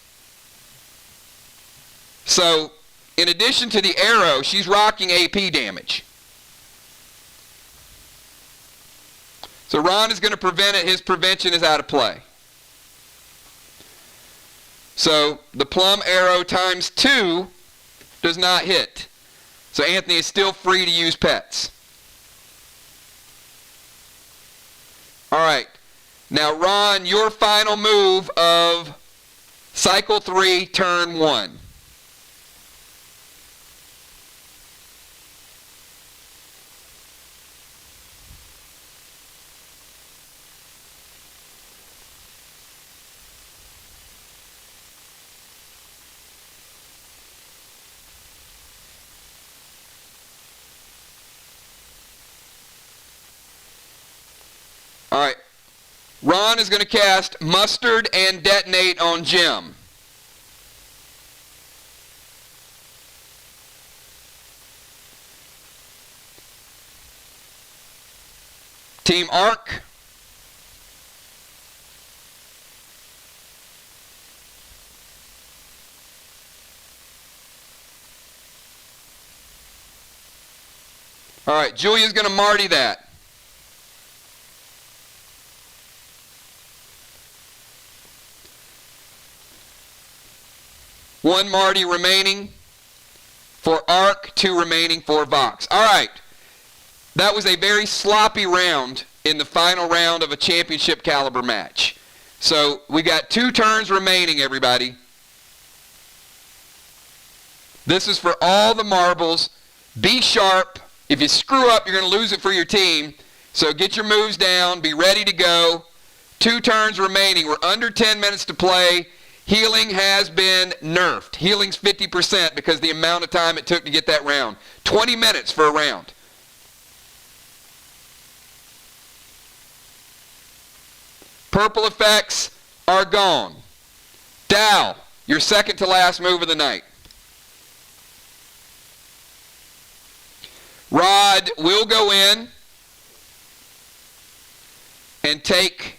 So in addition to the arrow, she's rocking AP damage. So Ron is going to prevent it. His prevention is out of play. So the Plum Arrow times 2 does not hit. So Anthony is still free to use pets. All right. Now, Ron, your final move of cycle 3, turn 1. All right. Ron is going to cast Mustard and Detonate on Jim. Team Arc. All right, Julia's going to Marty that. One Marty remaining for Arc, 2 remaining for VOX. All right. That was a very sloppy round in the final round of a championship caliber match. So we got 2 turns remaining, everybody. This is for all the marbles. Be sharp. If you screw up, you're going to lose it for your team. So get your moves down. Be ready to go. 2 turns remaining. We're under 10 minutes to play. Healing has been nerfed. Healing's 50% because the amount of time it took to get that round. 20 minutes for a round. Purple effects are gone. Dow, your second to last move of the night. Rod will go in and take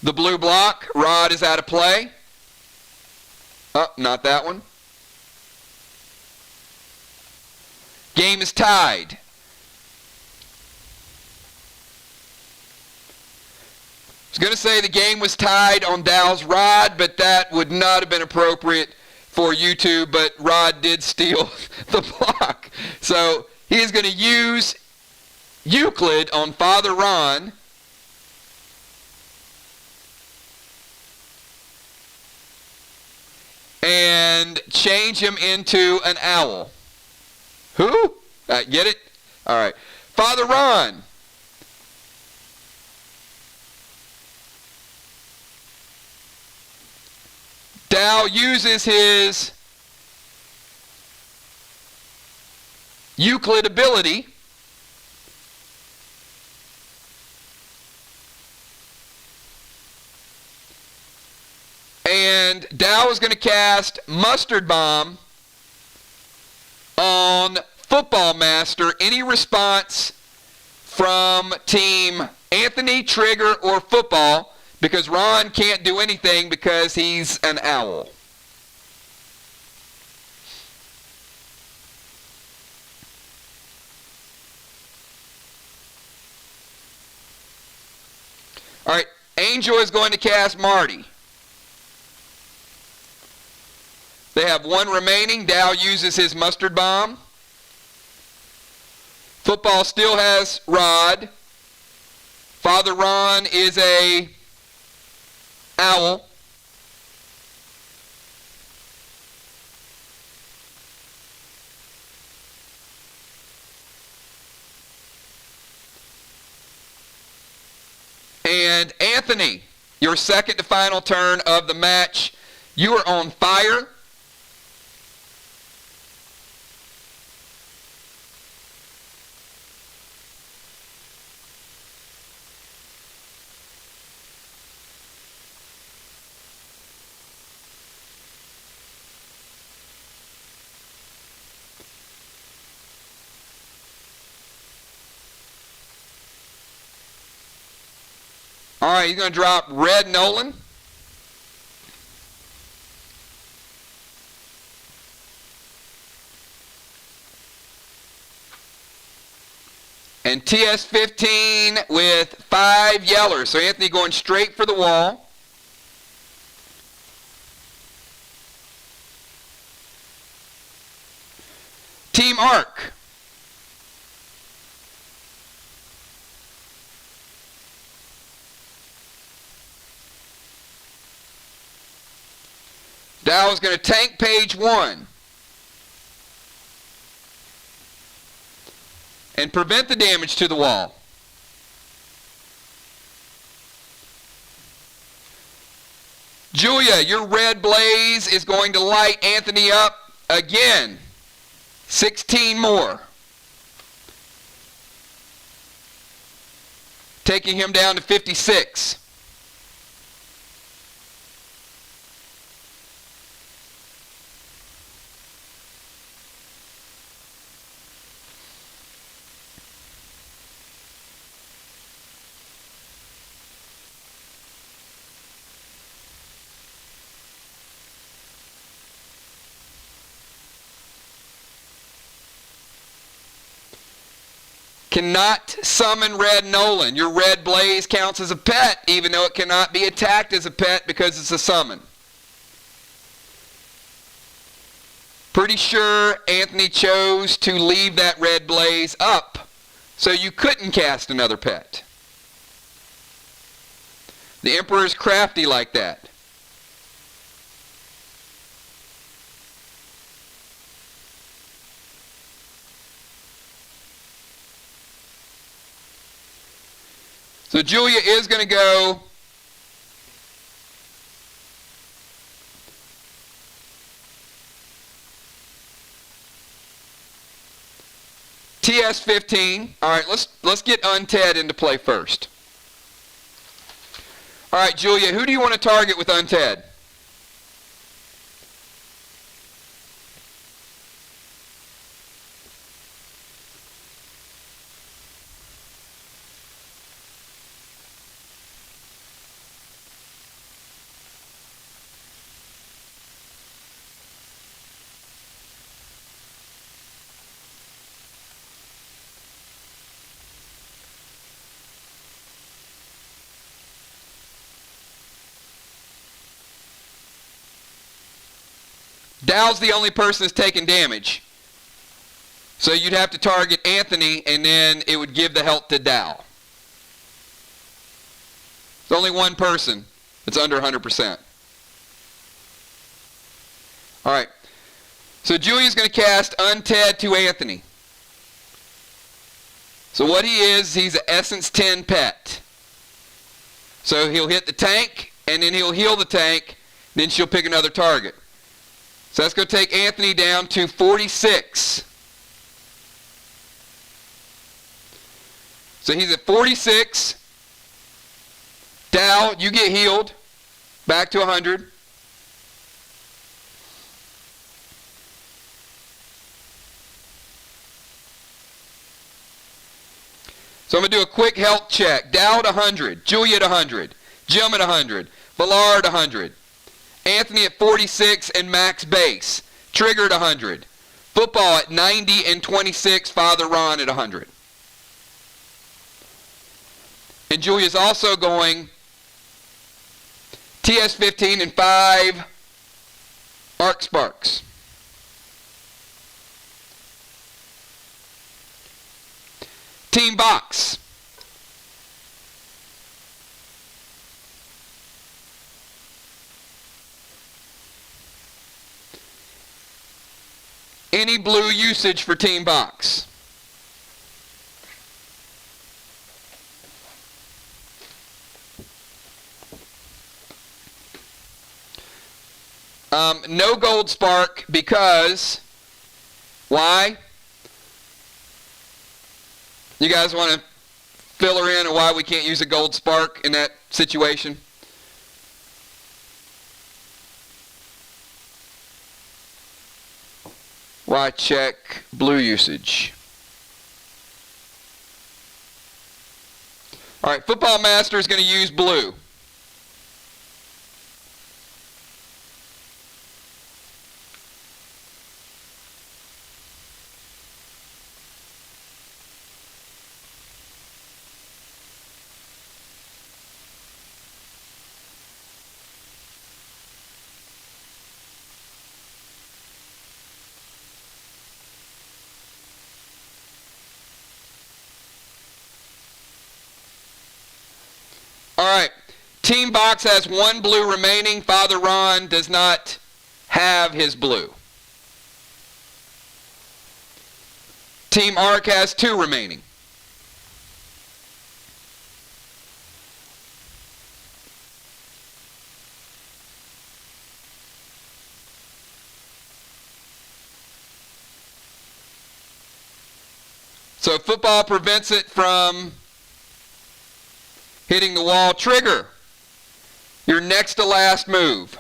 the blue block. Rod is out of play. Oh, not that one. Game is tied. I was going to say the game was tied on Dow's rod, but that would not have been appropriate for YouTube, but Rod did steal the block. So he is going to use Euclid on Father Ron. And change him into an owl. Who? Get it? All right. Father Ron. Dow uses his Euclid ability and Dow is going to cast Mustard Bomb on Football Master. Any response from Team Anthony, Trigger, or Football, because Ron can't do anything because he's an owl. All right, Angel is going to cast Marty. They have 1 remaining. Dow uses his Mustard Bomb. Football still has Rod. Father Ron is a owl. And Anthony, your second to final turn of the match. You are on fire. All right, he's going to drop Red Nolan. And TS15 with 5 yellers. So Anthony going straight for the wall. Team Arc. Dow is going to tank page 1 and prevent the damage to the wall. Julia, your red blaze is going to light Anthony up again. 16 more. Taking him down to 56. Cannot summon Red Nolan. Your red blaze counts as a pet, even though it cannot be attacked as a pet because it's a summon. Pretty sure Anthony chose to leave that red blaze up So you couldn't cast another pet. The Emperor's crafty like that. So Julia is going to go TS15. All right, let's get Unted into play first. All right, Julia, who do you want to target with Unted? Dow's the only person that's taking damage. So you'd have to target Anthony, and then it would give the health to Dow. There's only one person that's under 100%. All right. So Julia's going to cast Unted to Anthony. So what he is, he's an Essence 10 pet. So he'll hit the tank, and then he'll heal the tank, then she'll pick another target. So that's going to take Anthony down to 46. So he's at 46. Dow, you get healed back to 100. So I'm going to do a quick health check. Dow at 100. Julia at 100. Jim at 100. Villar at 100. Anthony at 46 and max base. Trigger at 100. Football at 90 and 26. Father Ron at 100. And Julia's also going TS15 and 5 Arc Sparks. Team VOX. Any blue usage for Team VOX? No gold spark because, why? You guys want to fill her in on why we can't use a gold spark in that situation? Why check blue usage? All right, Football Master is going to use blue. All right, Team VOX has one blue remaining. Father Ron does not have his blue. Team ARC has 2 remaining. So football prevents it from hitting the wall. Trigger, your next to last move.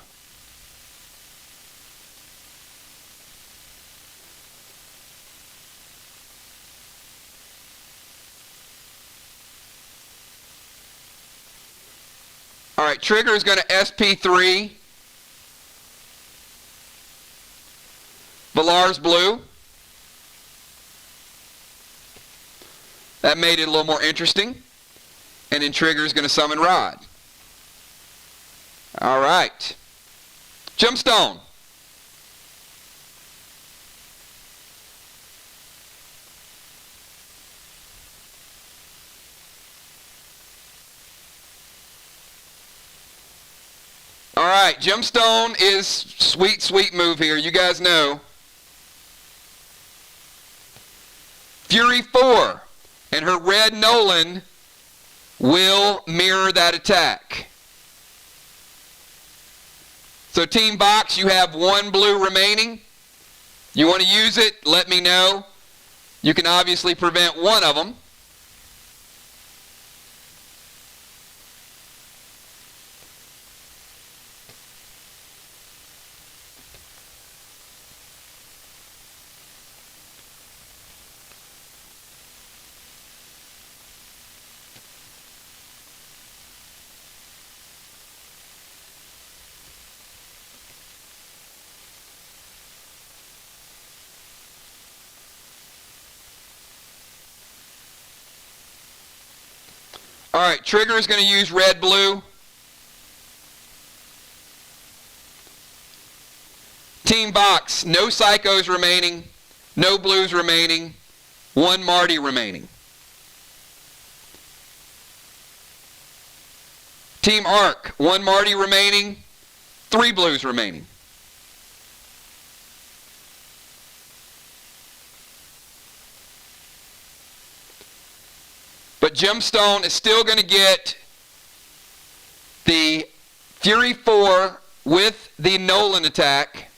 All right, Trigger is going to SP3. Villar's blue. That made it a little more interesting. And then Trigger is going to summon Rod. All right. Gemstone. right, Gemstone is sweet, sweet move here. You guys know. Fury 4 and her red Nolan will mirror that attack. So Team VOX, you have 1 blue remaining. You want to use it, let me know. You can obviously prevent one of them. All right, Trigger is going to use red-blue. Team VOX, no Psychos remaining, no Blues remaining, 1 Marty remaining. Team ARC, 1 Marty remaining, 3 Blues remaining. But Gemstone is still going to get the Fury 4 with the Nolan attack.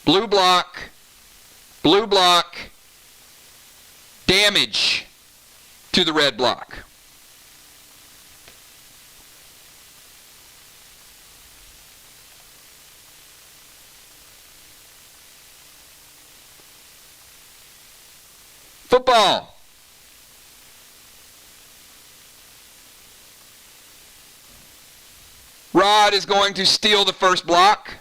Blue block, damage to the red block. Football. Rod is going to steal the first block.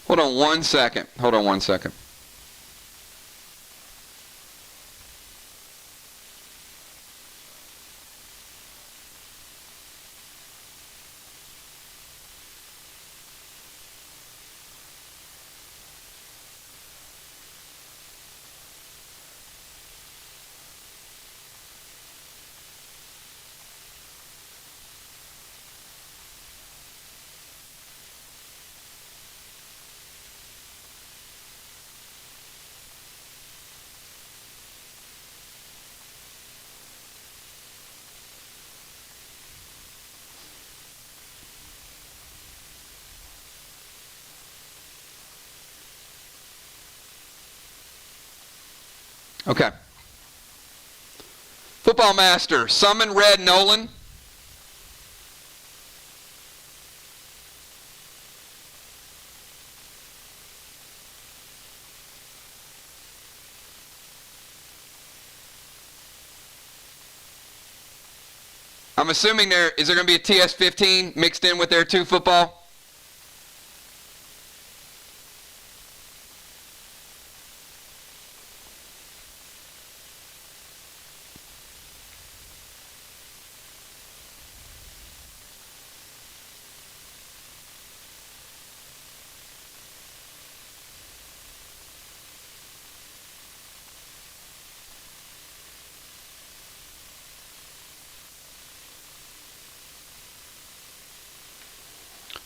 Hold on one second. Okay. Football Master, summon red Nolan. I'm assuming is there going to be a TS-15 mixed in with there too, football?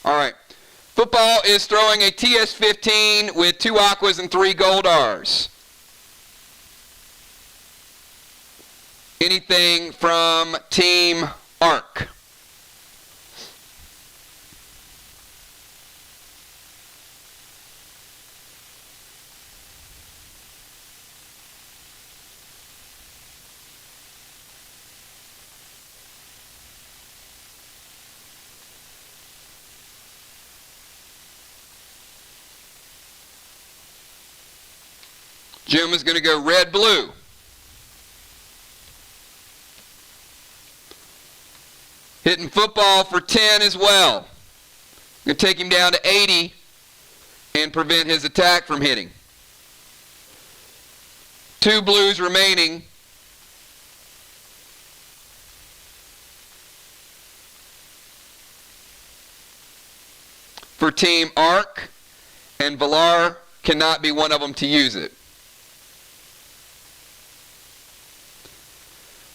All right. Football is throwing a TS-15 with 2 aquas and 3 gold Rs. Anything from Team ARC? Jim is going to go red-blue. Hitting football for 10 as well. Going to take him down to 80 and prevent his attack from hitting. 2 blues remaining. For Team Arc, and Villar cannot be one of them to use it.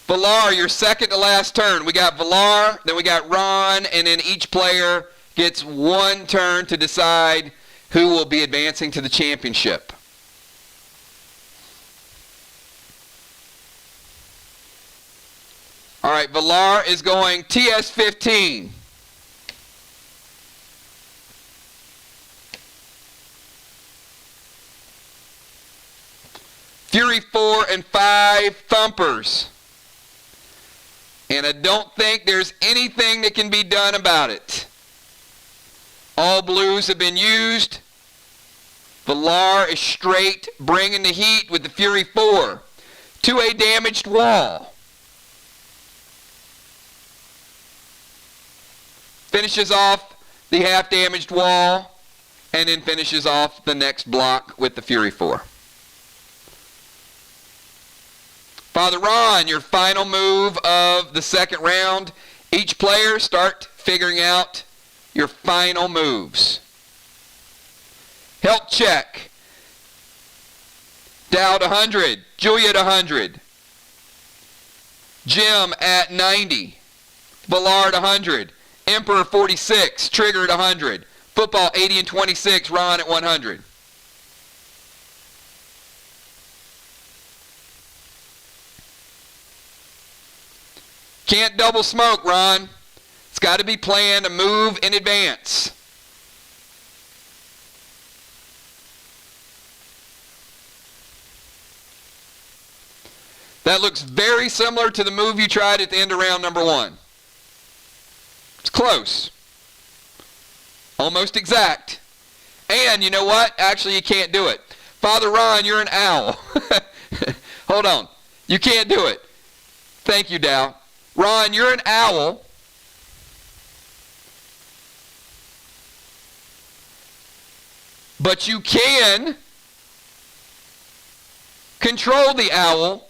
Villar, your second to last turn. We got Villar, then we got Ron, and then each player gets 1 turn to decide who will be advancing to the championship. All right, Villar is going TS-15. Fury 4 and 5 thumpers. And I don't think there's anything that can be done about it. All blues have been used. Villar is straight, bringing the heat with the Fury 4 to a damaged wall. Finishes off the half-damaged wall, and then finishes off the next block with the Fury 4. Father Ron, your final move of the second round. Each player start figuring out your final moves. Health check. Dowd 100. Juliet 100. Jim at 90. Villard 100. Emperor 46. Trigger at 100. Football 80 and 26. Ron at 100. Can't double smoke, Ron. It's got to be planned to move in advance. That looks very similar to the move you tried at the end of round number 1. It's close. Almost exact. And you know what? Actually, you can't do it. Father Ron, you're an owl. Hold on. You can't do it. Thank you, Dow. Ron, you're an owl. But you can control the owl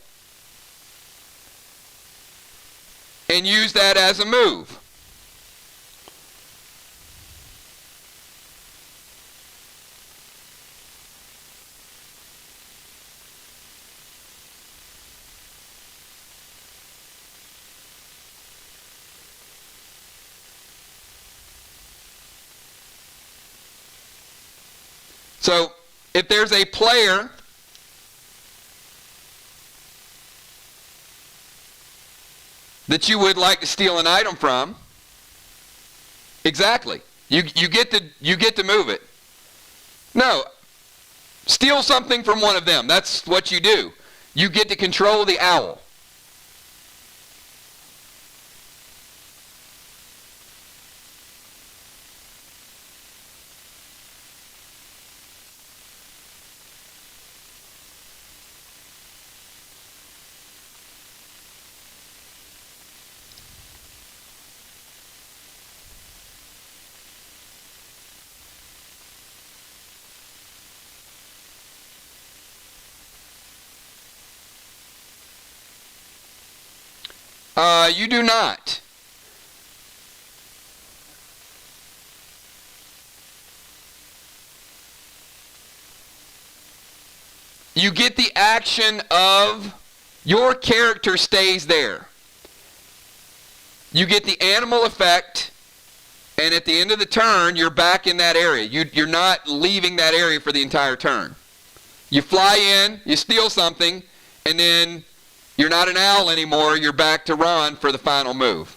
and use that as a move. So, if there's a player that you would like to steal an item from, exactly. You get to move it. No, steal something from one of them. That's what you do. You get to control the owl. You do not. You get the action of your character stays there. You get the animal effect, and at the end of the turn, you're back in that area. You're not leaving that area for the entire turn. You fly in, you steal something, and then you're not an owl anymore. You're back to Ron for the final move.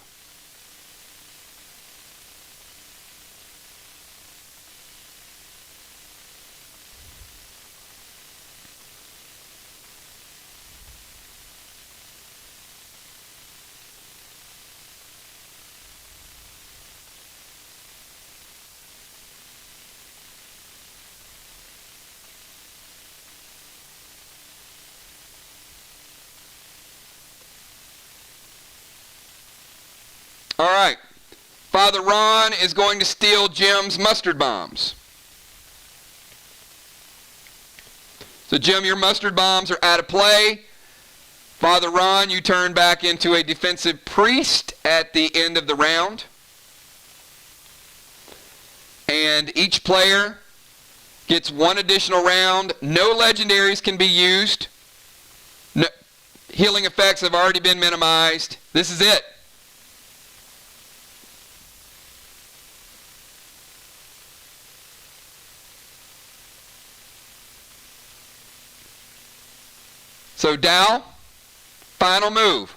All right. Father Ron is going to steal Jim's mustard bombs. So Jim, your mustard bombs are out of play. Father Ron, you turn back into a defensive priest at the end of the round. And each player gets one additional round. No legendaries can be used. No, healing effects have already been minimized. This is it. So Dow, final move.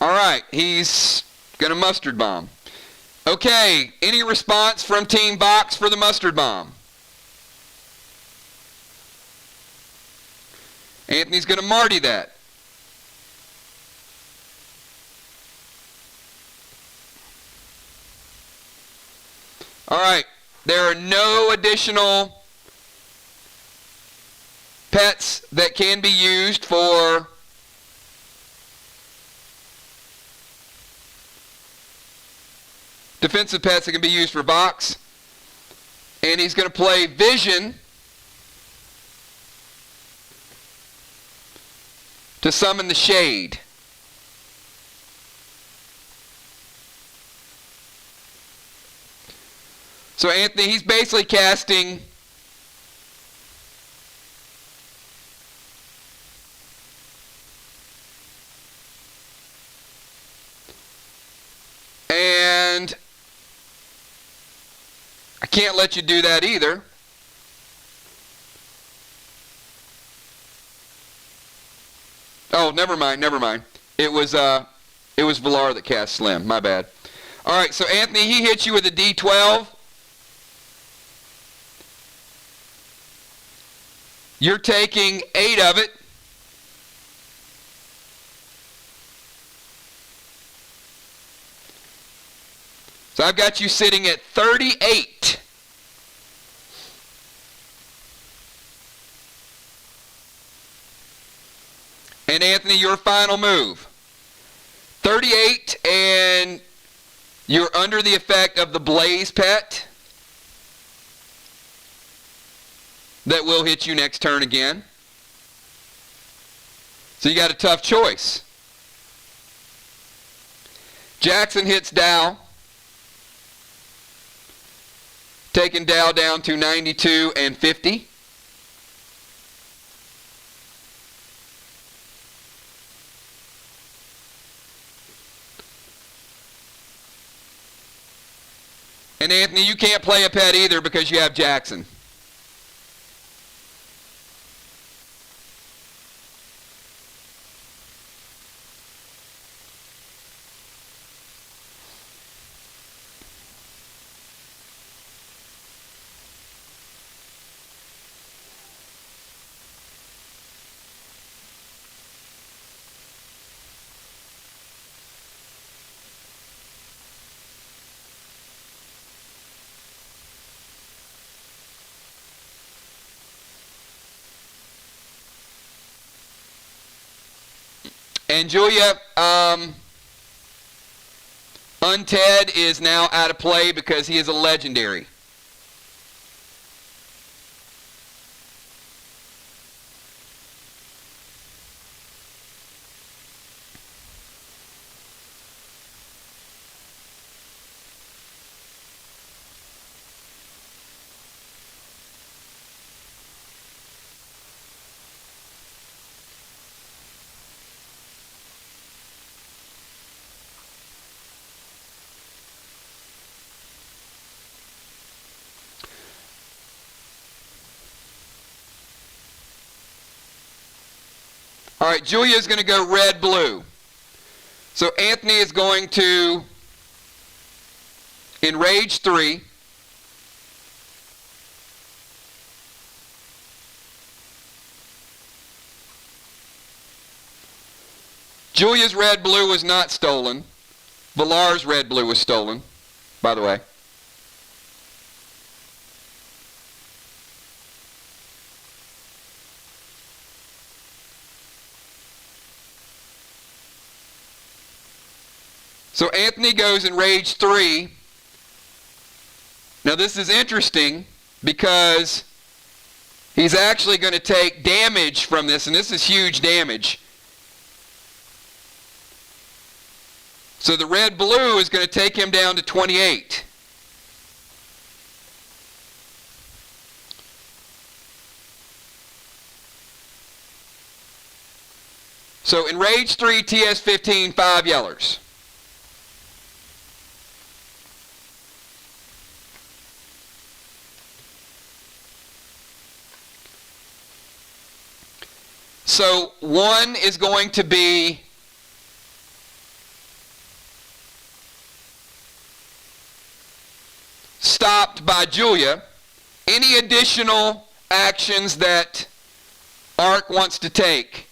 All right, he's going to mustard bomb. Okay, any response from Team VOX for the mustard bomb? Anthony's going to Marty that. All right, there are no additional pets that can be used for defensive pets that can be used for VOX. And he's going to play Vision to summon the Shade. So Anthony, he's basically casting and I can't let you do that either. Oh, never mind. It was Villar that cast Slim. My bad. All right, so Anthony, he hits you with a D12. You're taking 8 of it. So I've got you sitting at 38. And Anthony, your final move. 38, and you're under the effect of the Blaze pet that will hit you next turn again. So you got a tough choice. Jackson hits Dow, taking Dow down to 92 and 50. And Anthony, you can't play a pet either because you have Jackson. And Julia, Unted is now out of play because he is a legendary. All right, Julia is going to go red-blue. So Anthony is going to enrage 3. Julia's red-blue was not stolen. Villar's red-blue was stolen, by the way. So Anthony goes in rage 3. Now this is interesting because he's actually going to take damage from this, and this is huge damage. So the red-blue is going to take him down to 28. So in rage 3, TS15, 5 yellers. So 1 is going to be stopped by Julia. Any additional actions that Ark wants to take,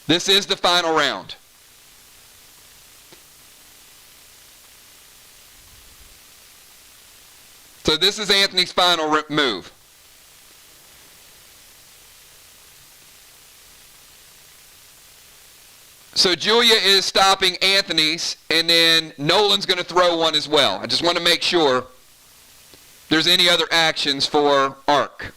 this is the final round. So this is Anthony's final move. So Julia is stopping Anthony's, and then Nolan's going to throw one as well. I just want to make sure there's any other actions for Ark.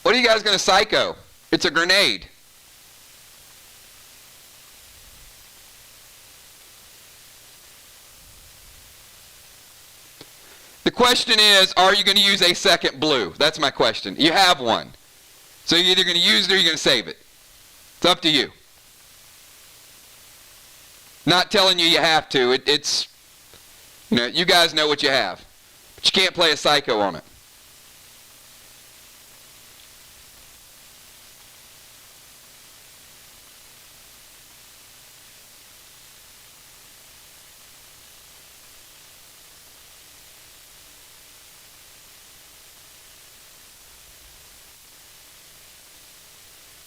What are you guys going to psycho? It's a grenade. The question is, are you going to use a second blue? That's my question. You have one. So you're either going to use it or you're going to save it. It's up to you. Not telling you you have to. It's, you guys know what you have. But you can't play a psycho on it.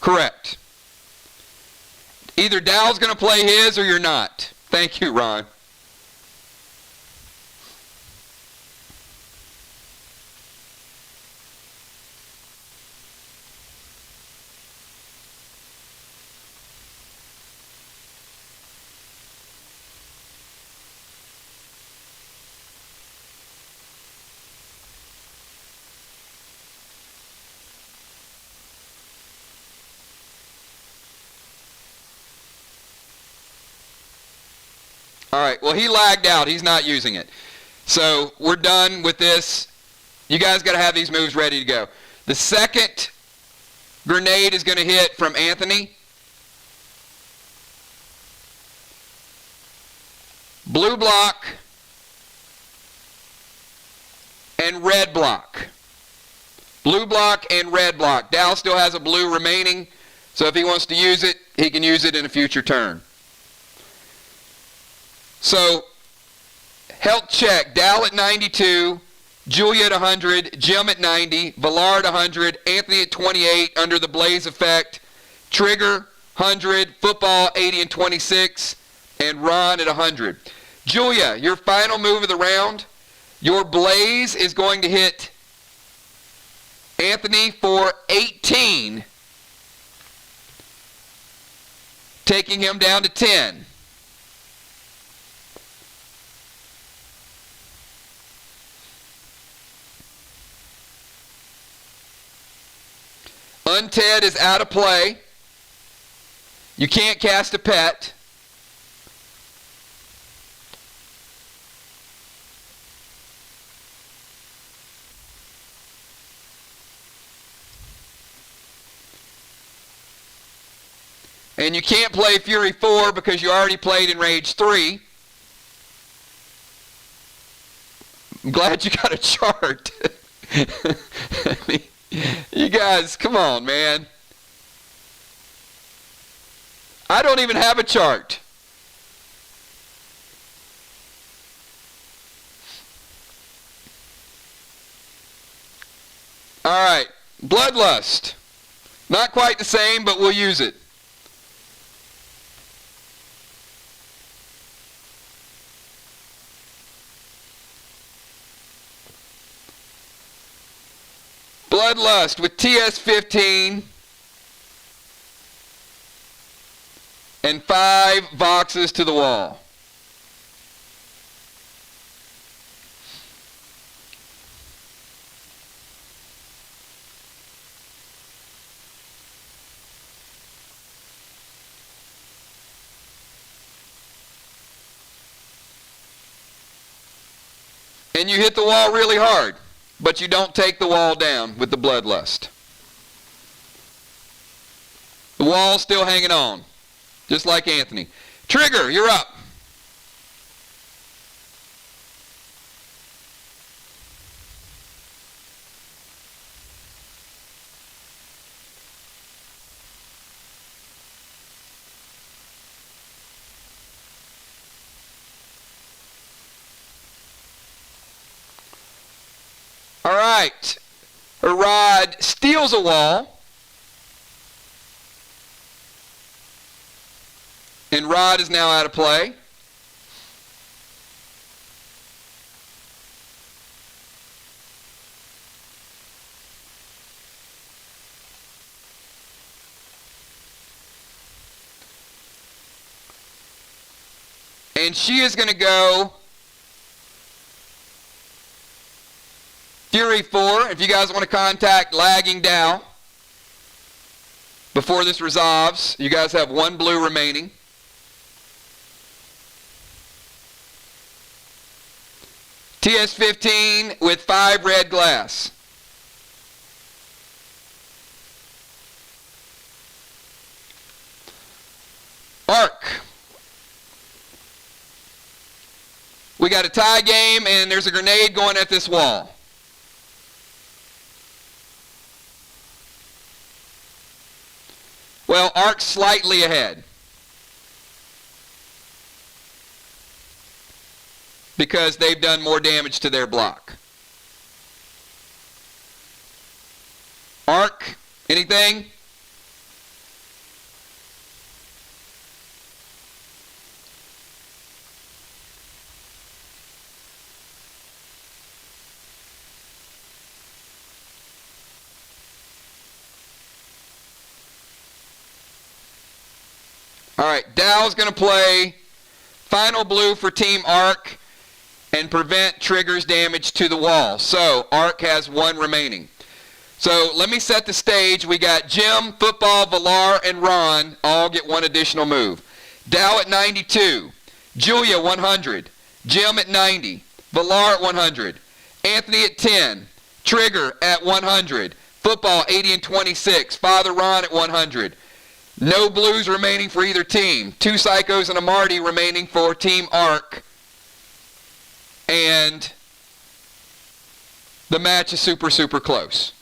Correct. Either Dow's going to play his or you're not. Thank you, Ron. All right, well, he lagged out. He's not using it. So we're done with this. You guys got to have these moves ready to go. The second grenade is going to hit from Anthony. Blue block and red block. Blue block and red block. Dow still has a blue remaining, so if he wants to use it, he can use it in a future turn. So, health check. Dow at 92, Julia at 100, Jim at 90, Villar at 100, Anthony at 28 under the blaze effect, Trigger 100, Football 80 and 26, and Ron at 100. Julia, your final move of the round, your blaze is going to hit Anthony for 18, taking him down to 10. Unted is out of play. You can't cast a pet. And you can't play Fury 4 because you already played in Rage 3. I'm glad you got a chart. I mean, you guys, come on, man. I don't even have a chart. All right, Bloodlust. Not quite the same, but we'll use it. Bloodlust with TS15 and 5 VOXes to the wall. And you hit the wall really hard, but you don't take the wall down with the Bloodlust. The wall's still hanging on, just like Anthony. Trigger, you're up. All right. Rod steals a wall. And Rod is now out of play. And she is going to go Fury 4. If you guys want to contact Lagging Dow before this resolves, you guys have 1 blue remaining. TS15 with 5 red glass. Arc. We got a tie game and there's a grenade going at this wall. Well, Arc's slightly ahead. Because they've done more damage to their block. Arc, anything? All right, Dow's going to play final blue for Team Arc and prevent triggers damage to the wall. So Arc has 1 remaining. So let me set the stage. We got Jim, Football, Valar, and Ron all get 1 additional move. Dow at 92, Julia 100, Jim at 90, Valar at 100, Anthony at 10, Trigger at 100, Football 80 and 26, Father Ron at 100. No blues remaining for either team. 2 Psychos and a Marty remaining for Team Arc. And the match is super, super close.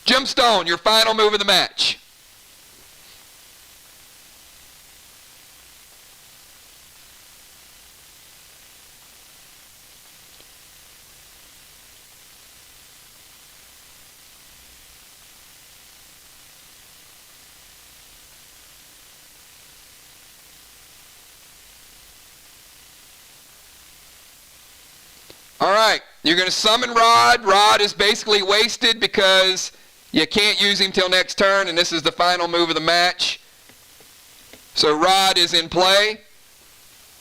Jim Stone, your final move of the match. All right, you're going to summon Rod. Rod is basically wasted because you can't use him till next turn, and this is the final move of the match. So Rod is in play,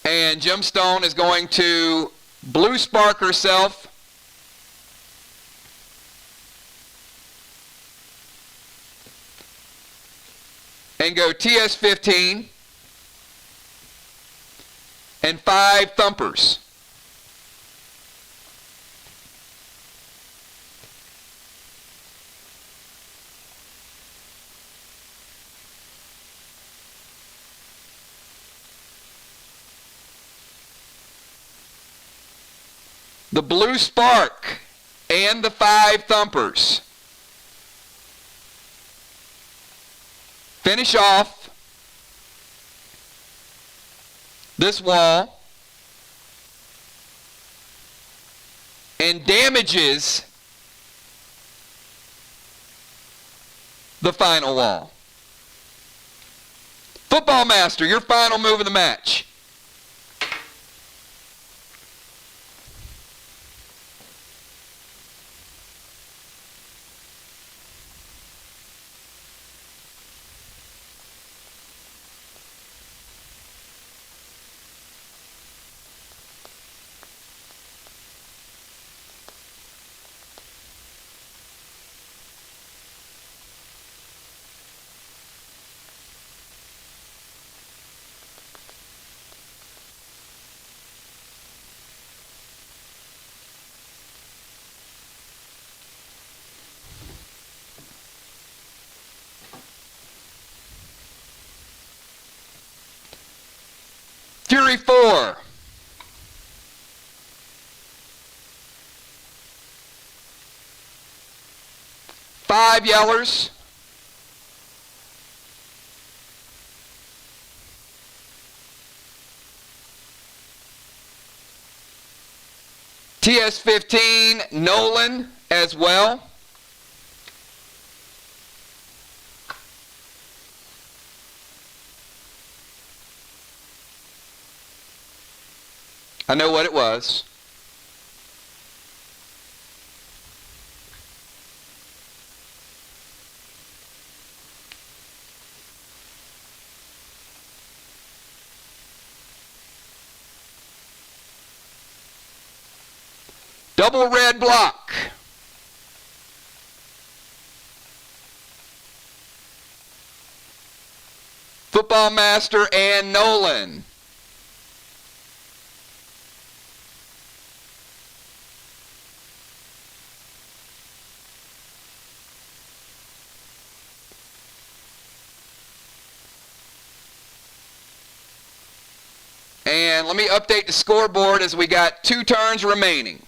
and Gemstone is going to blue spark herself. And go TS15 and 5 thumpers. the Blue Spark, and the 5 Thumpers. Finish off this wall and damages the final wall. Football Master, your final move of the match. Fury 4. Five Yellers. TS-15 Nolan as well. I know what it was. Double red block. Football Master and Nolan. And let me update the scoreboard as we got 2 turns remaining.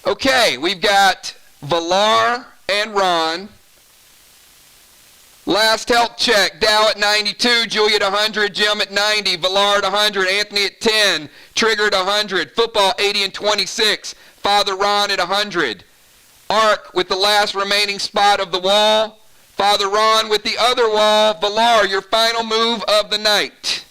Okay, we've got Valar and Ron. Last health check, Dow at 92, Julia at 100, Jim at 90, Valar at 100, Anthony at 10, Trigger at 100, Football 80 and 26, Father Ron at 100. Ark with the last remaining spot of the wall. Father Ron with the other wall. Valar, your final move of the night.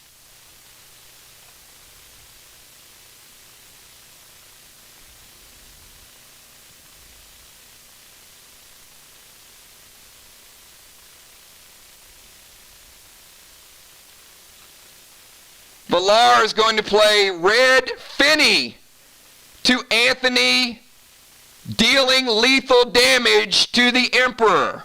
Valar is going to play Red Finney to Anthony, dealing lethal damage to the Emperor.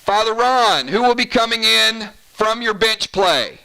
Father Ron, who will be coming in from your bench play?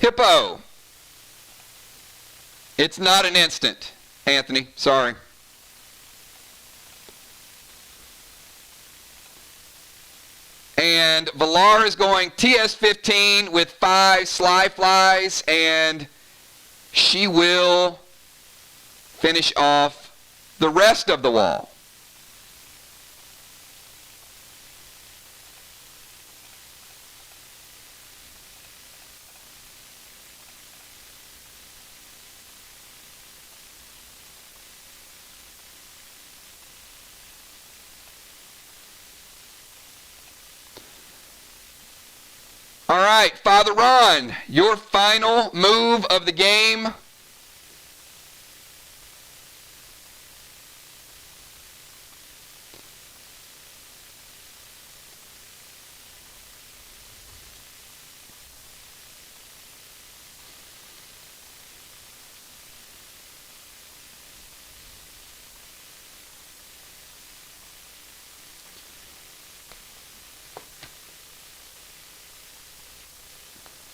Hippo. It's not an instant, Anthony. Sorry. And Valar is going TS-15 with 5 Sly Flies, and she will finish off the rest of the wall. All right, Father Ron, your final move of the game.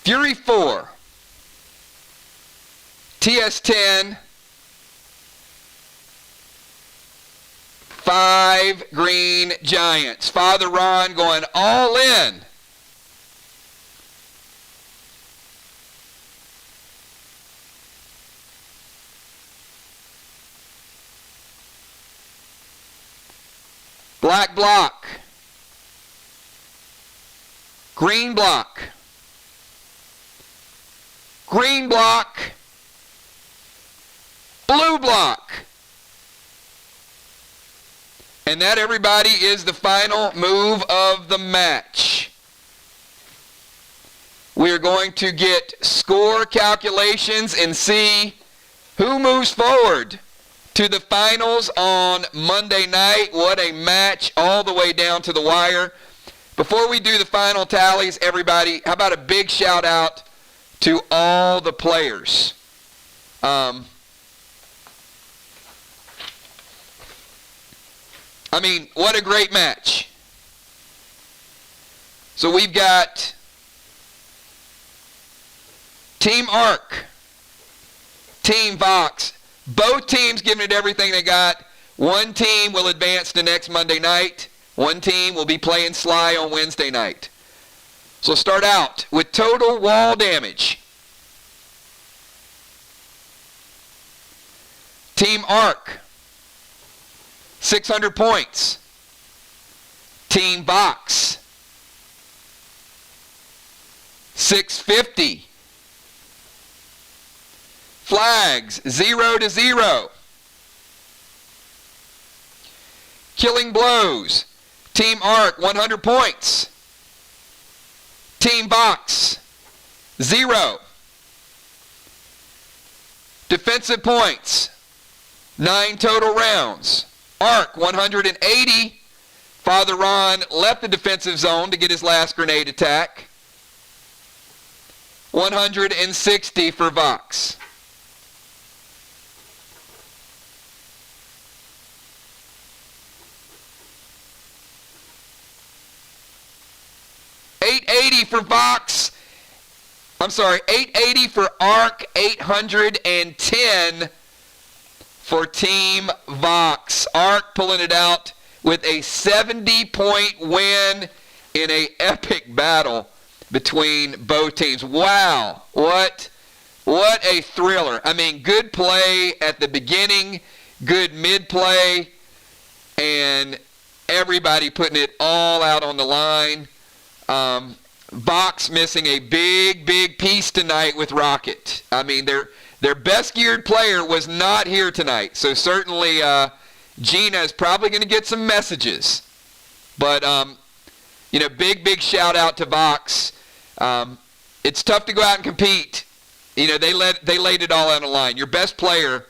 Fury 4, TS-10, 5 green giants. Father Ron going all in. Black block. Green block. Green block, blue block. And that, everybody, is the final move of the match. We are going to get score calculations and see who moves forward to the finals on Monday night. What a match all the way down to the wire. Before we do the final tallies, everybody, how about a big shout out to all the players. I mean, what a great match. So we've got Team Arc, Team VOX. Both teams giving it everything they got. One team will advance to next Monday night. One team will be playing Sly on Wednesday night. So start out with total wall damage. Team Arc, 600 points. Team VOX, 650. Flags, 0 to 0. Killing blows, Team Arc, 100 points. Team VOX, 0. Defensive points, 9 total rounds. Arc, 180. Father Ron left the defensive zone to get his last grenade attack. 160 for VOX. $880 for VOX. I'm sorry, $880 for Arc, 810 for Team VOX. Arc pulling it out with a 70-point win in an epic battle between both teams. Wow, what a thriller. I mean, good play at the beginning, good mid-play, and everybody putting it all out on the line. VOX missing a big piece tonight with Rocket. I mean, their best geared player was not here tonight. So certainly Gina is probably going to get some messages. But, big shout out to VOX. It's tough to go out and compete. They laid it all out on the line. Your best player,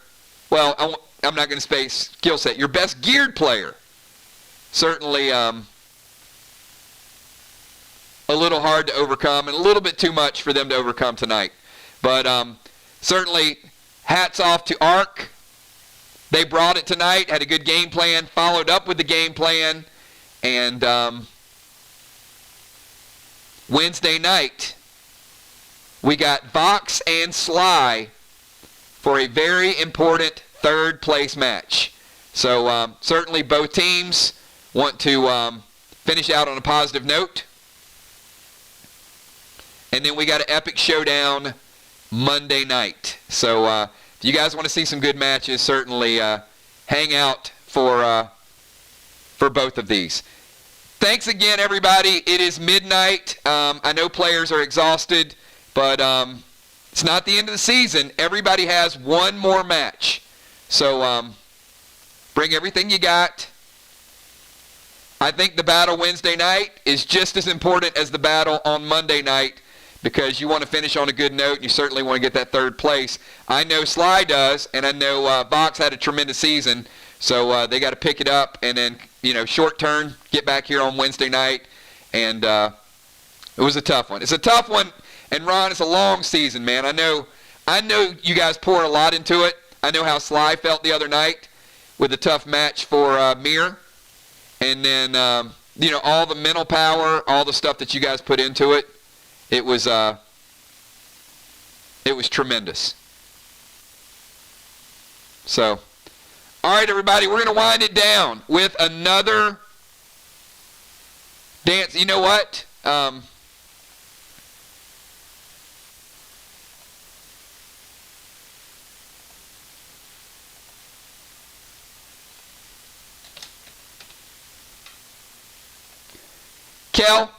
well, I'm not going to say skill set. Your best geared player, certainly a little hard to overcome and a little bit too much for them to overcome tonight. But certainly hats off to Arc. They brought it tonight, had a good game plan, followed up with the game plan, and Wednesday night we got VOX and Sly for a very important third place match. So certainly both teams want to finish out on a positive note. And then we got an epic showdown Monday night. So if you guys want to see some good matches, certainly hang out for both of these. Thanks again, everybody. It is midnight. I know players are exhausted, but it's not the end of the season. Everybody has one more match. So bring everything you got. I think the battle Wednesday night is just as important as the battle on Monday night, because you want to finish on a good note, and you certainly want to get that third place. I know Sly does, and I know VOX had a tremendous season, so they got to pick it up, and then, short turn, get back here on Wednesday night, and it was a tough one. It's a tough one, and Ron, it's a long season, man. I know you guys pour a lot into it. I know how Sly felt the other night with a tough match for Mir, and then, all the mental power, all the stuff that you guys put into it. It was tremendous. So, all right, everybody, we're going to wind it down with another dance. You know what? Kel,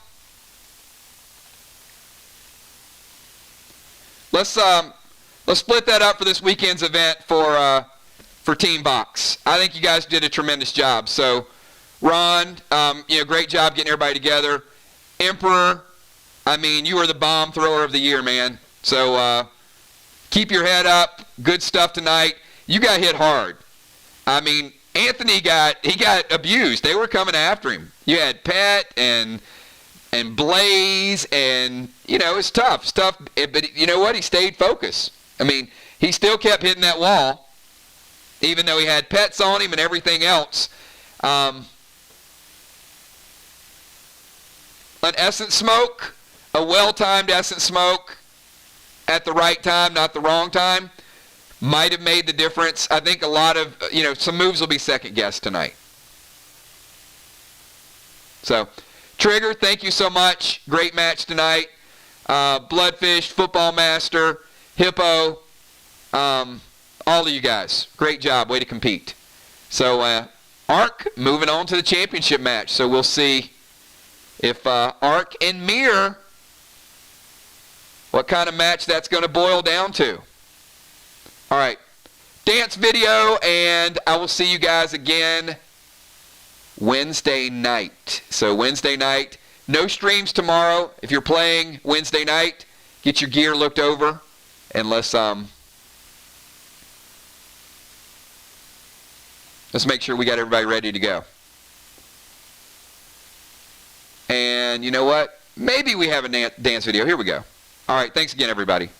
let's split that up for this weekend's event for Team VOX. I think you guys did a tremendous job. So, Ron, great job getting everybody together. Emperor, you were the bomb thrower of the year, man. So keep your head up. Good stuff tonight. You got hit hard. Anthony got abused. They were coming after him. You had Pet and Blaze, and it's tough. It's tough. But you know what? He stayed focused. He still kept hitting that wall, even though he had pets on him and everything else. An Essence Smoke, a well-timed Essence Smoke at the right time, not the wrong time, might have made the difference. I think a lot of, some moves will be second-guessed tonight. So, Trigger, thank you so much. Great match tonight. Bloodfish, Football Master, Hippo, all of you guys. Great job. Way to compete. So, Ark, moving on to the championship match. So, we'll see if Ark and Mir, what kind of match that's going to boil down to. All right, dance video, and I will see you guys again Wednesday night. So Wednesday night, no streams tomorrow. If you're playing Wednesday night, get your gear looked over, and let's make sure we got everybody ready to go. And you know what? Maybe we have a dance video. Here we go. All right, thanks again, everybody.